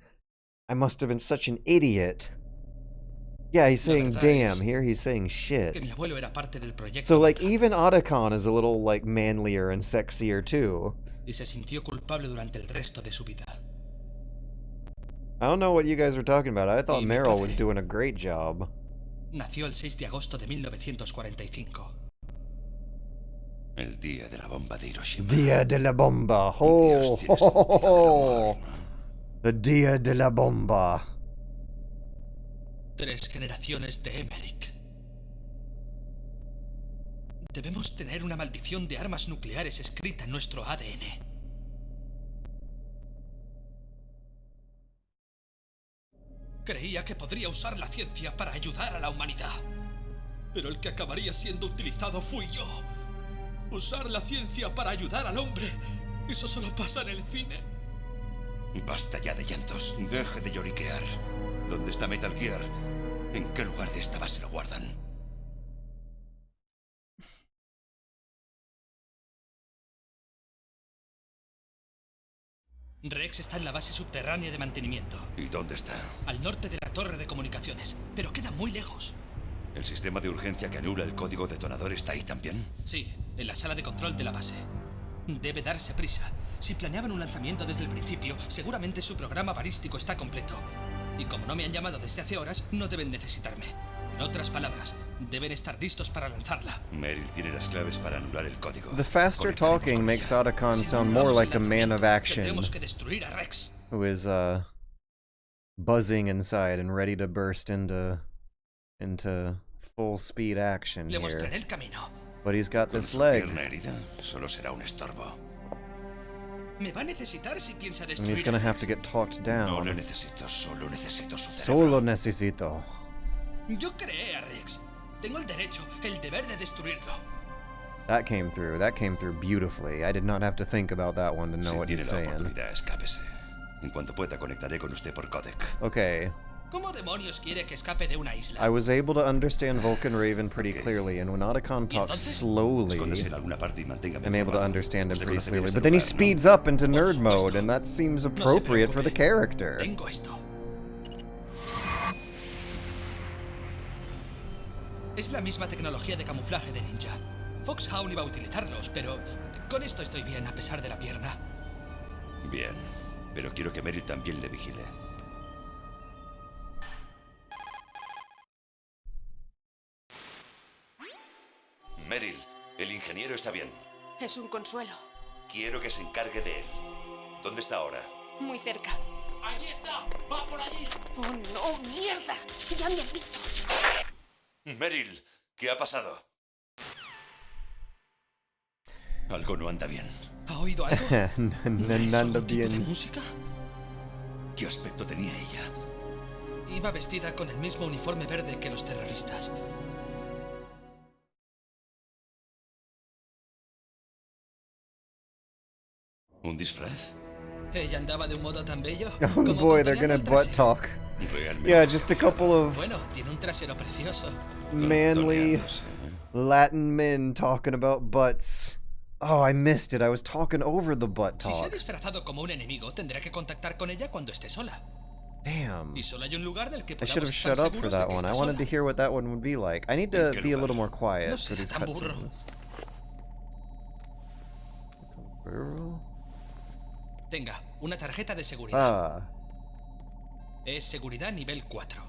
I must have been such an idiot. Yeah, he's saying damn. Here he's saying shit. Que mi abuelo era parte del proyecto So like even Otacon is a little like manlier and sexier too. y se sintió culpable durante el resto de su vida. I don't know what you guys are talking about. I thought Y mi Meryl padre. was doing a great job. Nació el 6 de agosto de 1945. El día de la bomba de Hiroshima. Dia de la bomba. Oh, Dios, tienes sentido del humor. the Dia de la bomba. 3 generaciones de Emmerich. Debemos tener una maldición de armas nucleares escrita en nuestro ADN. Creía que podría usar la ciencia para ayudar a la humanidad. Pero el que acabaría siendo utilizado fui yo. Usar la ciencia para ayudar al hombre. Eso solo pasa en el cine. Basta ya de llantos. Deje de lloriquear. ¿Dónde está Metal Gear? ¿En qué lugar de esta base lo guardan? Rex está en la base subterránea de mantenimiento, ¿Y dónde está? al norte de la torre de comunicaciones, pero queda muy lejos. ¿El sistema de urgencia que anula el código detonador está ahí también? Sí, en la sala de control de la base. Debe darse prisa. Si planeaban un lanzamiento desde el principio, seguramente su programa balístico está completo. Y como no me han llamado desde hace horas, no deben necesitarme. En otras palabras, Deben estar listos para lanzarla. Meryl tiene las claves para anular el código. The faster Conectaremos talking con makes ella. Otacon Si sound no more anulamos like a el man of lanzamiento, action tendremos que destruir a Rex. who is buzzing inside and ready to burst into full speed action Le here. mostraré el camino. But he's got Con this su leg, pierna herida, solo será un estorbo. Me va a necesitar si piensa and he's destruir gonna a have to Rex. get talked No down. le necesito, solo necesito su cerebro. Solo necesito. Yo creé a Rex. Tengo el derecho, el deber de destruirlo. That came through beautifully. I did not have to think about that one to know Si what tiene he's la saying. oportunidad, escápese. En cuanto pueda, conectaré con usted por Codec. Okay, ¿Cómo demonios quiere que escape de una isla? I was able to understand Vulcan Raven pretty clearly, and when Otacon talks slowly, Escóndase en alguna parte y manténgame I'm able to informado. understand him Usted pretty conoce bien clearly. este But then he lugar, ¿no? speeds up into Por nerd supuesto. mode, and that seems appropriate for the preocupe. character. Tengo esto. Es la misma tecnología de camuflaje de ninja. Foxhound iba a utilizarlos, pero con esto estoy bien a pesar de la pierna. Bien, pero quiero que Meryl también le vigile. Meryl, el ingeniero está bien. Es un consuelo. Quiero que se encargue de él. ¿Dónde está ahora? Muy cerca. ¡Allí está! ¡Va por allí! ¡Oh, no! ¡Mierda! ¡Ya me han visto! Meryl, ¿qué ha pasado? Algo no anda bien. ¿Ha oído algo? ¿No es Nada algún tipo de bien. música? ¿Qué aspecto tenía ella? Iba vestida con el mismo uniforme verde que los terroristas. ¿Un disfraz? Ella andaba de un modo tan bello. Oh como boy, they're acompañando gonna el butt trasero. talk. Realmente. Yeah, just a couple of Bueno, tiene un trasero precioso. manly Contorneándose, ¿eh? Latin men talking about butts. Oh, I missed it. I was talking over the butt Si se ha talk. disfrazado como un enemigo, tendrá que contactar con ella cuando esté sola. Damn. Y solo hay un lugar del que I should podamos have estar shut up for seguros de that que one. I está wanted to sola. hear what that one would be like. I need to qué be a lugar? little more quiet No for sea these tan burro. cutscenes. Tenga, una tarjeta de seguridad. Ah. Es seguridad nivel 4.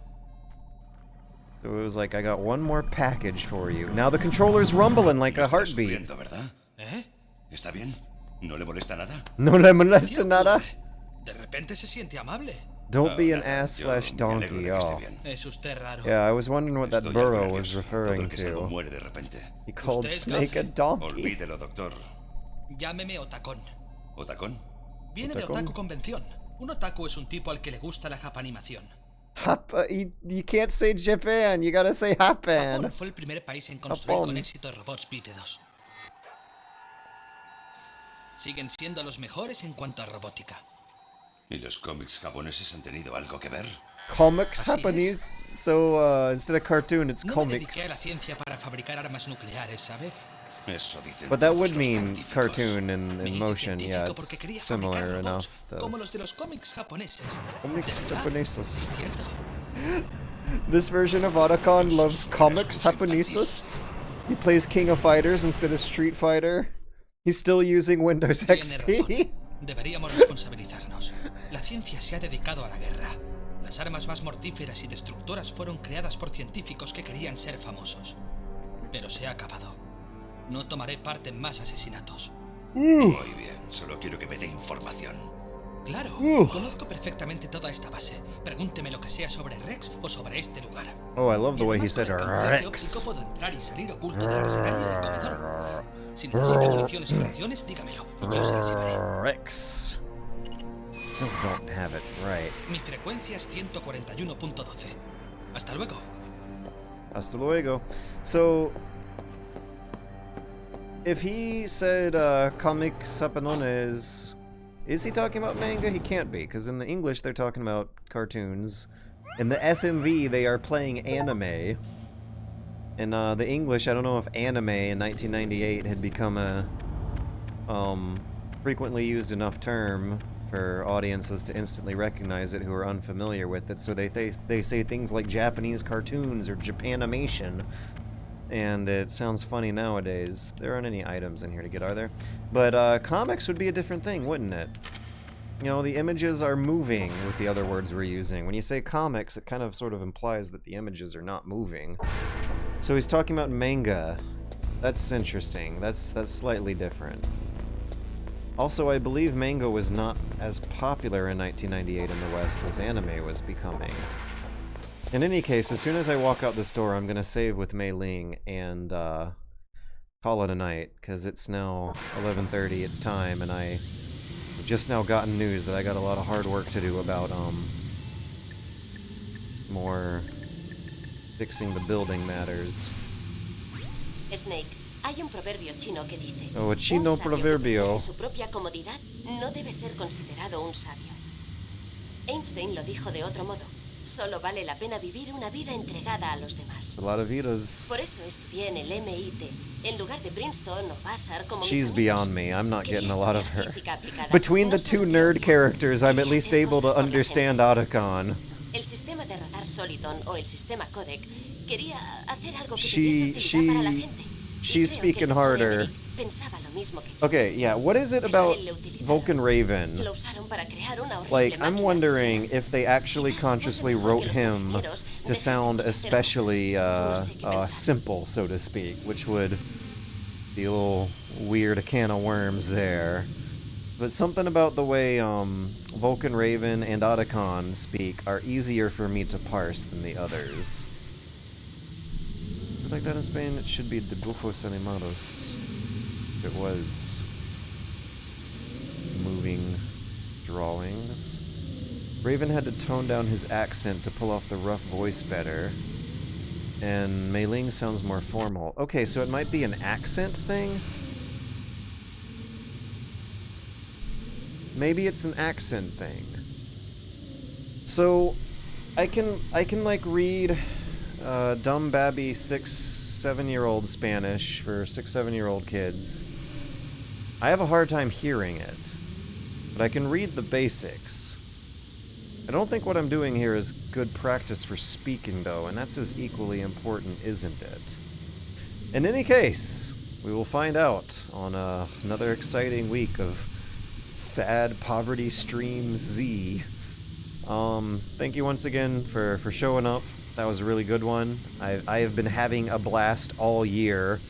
So it was like, I got one more package for you. Now the controller's rumbling like a Está heartbeat. sufriendo, ¿verdad? ¿Eh? ¿Está bien? ¿No le molesta nada? No le molesta ¿Qué nada. ocurre? De repente se siente amable. Don't be an Nada, ass yo slash me alegro donkey. de que esté Oh. bien. Es usted raro. Yeah, I was wondering what that Estoy algo burro was nervioso. referring Todo el que salvo to. muere de repente. He called Usted es Snake a gafe. donkey. Olvídelo, doctor. Llámeme Otacón. ¿Otacón? Viene de ¿Otacón? Otaku Convención. Un otaku es un tipo al que le gusta la japanimación. You can't say Japan, you gotta say Japan. Japón fue el primer país en construir Japón. con éxito robots bípedos. Siguen siendo los mejores en cuanto a robótica. ¿Y los cómics japoneses han tenido algo que ver? Comics Así Japanese. So instead of cartoon, it's No me dediqué a la comics. ciencia para fabricar armas nucleares, ¿sabe? Eso dicen But that todos would los mean científicos. cartoon Me in hice motion. Yeah, científico porque quería it's fabricar similar enough. robots como los de los cómics japoneses. Comics ¿De verdad? japoneses. Es cierto. This version of Otacon loves comics Japoneses. He plays King of Fighters instead of Street Fighter. He's still using Windows Tiene XP. razón. Deberíamos responsabilizarnos. La ciencia se ha dedicado a la guerra. Las armas más mortíferas y destructoras fueron creadas por científicos que querían ser famosos. Pero se ha acabado. No tomaré parte en más asesinatos. Muy bien, solo quiero que me dé información. Claro, conozco perfectamente toda esta base. Pregúnteme lo que sea sobre Rex o sobre este lugar. Oh, I love the Y way he además, said con el camuflaje óptico Rex. puedo entrar y salir oculto del arsenal y del comedor. Si necesita municiones o raciones, dígamelo y yo se las llevaré. Rex. Still don't have it right. Mi frecuencia es 141.12. Hasta luego. Hasta luego. So, if he said comics Japanones, is he talking about manga? He can't be, because in the English they're talking about cartoons. In the FMV they are playing anime. In the English, I don't know if anime in 1998 had become a frequently used enough term for audiences to instantly recognize it who are unfamiliar with it. So they say things like Japanese cartoons or Japanimation, and it sounds funny nowadays. There aren't any items in here to get, are there? But comics would be a different thing, wouldn't it? You know, the images are moving with the other words we're using. When you say comics, it kind of sort of implies that the images are not moving. So he's talking about manga. That's interesting. That's slightly different. Also, I believe manga was not as popular in 1998 in the West as anime was becoming. In any case, as soon as I walk out this door, I'm gonna save with Mei Ling and call it a night, because it's now 11:30, it's time, and I just now gotten news that I got a lot of hard work to do about more fixing the building matters. Snake, hay un proverbio chino que dice: Oh, a chino un sabio proverbio. que protege su propia comodidad no debe ser considerado un sabio. Einstein lo dijo de otro modo: solo vale la pena vivir una vida entregada a los demás. A lot of vidas. Por eso estudié en el MIT, en lugar de Princeton o Vassar como She's mis amigos. beyond me. I'm not getting a lot of her. Quería estudiar física aplicada. Between the No two solo nerd teoría. characters, I'm at Quería least hacer able to cosas por la understand gente. Otacon. El sistema de radar Soliton o el sistema Codec quería hacer algo que She- tuviese utilidad para la she- gente. Y she's creo que el speaking doctor harder. Emmerich pensaba lo mismo que yo. Okay, yeah, what is it Pero about él le utilizaron. Vulcan Raven? Lo usaron para crear una horrible Like, I'm máquina wondering asesina. if they actually Quizás consciously fuese mejor wrote que los him ingenieros to sound dejásemos de hacer especially cosas. No sé qué pensar. simple, so to speak, which would be a little weird, a can of worms there. But something about the way Vulcan Raven and Otacon speak are easier for me to parse than the others. Is it like that in Spain? It should be dibujos animados. It was moving drawings. Raven had to tone down his accent to pull off the rough voice better. And Mei Ling sounds more formal. Okay, so it might be an accent thing? Maybe it's an accent thing. So I can like read dumb babby 6-7-year-old Spanish for 6-7-year-old kids. I have a hard time hearing it, but I can read the basics. I don't think what I'm doing here is good practice for speaking, though, and that's as equally important, isn't it? In any case, we will find out on another exciting week of sad poverty stream Z. Thank you once again for showing up. That was a really good one. I have been having a blast all year,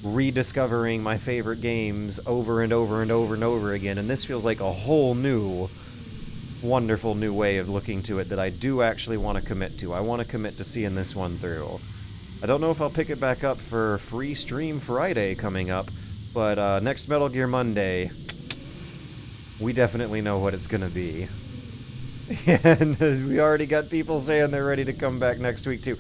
rediscovering my favorite games over and over and over and over again, and this feels like a whole new, wonderful new way of looking to it that I do actually want to commit to. I want to commit to seeing this one through. I don't know if I'll pick it back up for Free Stream Friday coming up, but next Metal Gear Monday, we definitely know what it's gonna be. And we already got people saying they're ready to come back next week too.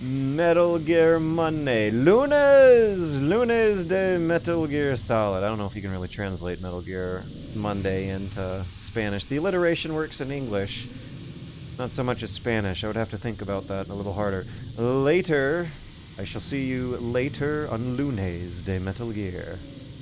Metal Gear Monday. Lunes de Metal Gear Solid. I don't know if you can really translate Metal Gear Monday into Spanish. The alliteration works in English, not so much as Spanish. I would have to think about that a little harder. Later. I shall see you later on Lunes de Metal Gear.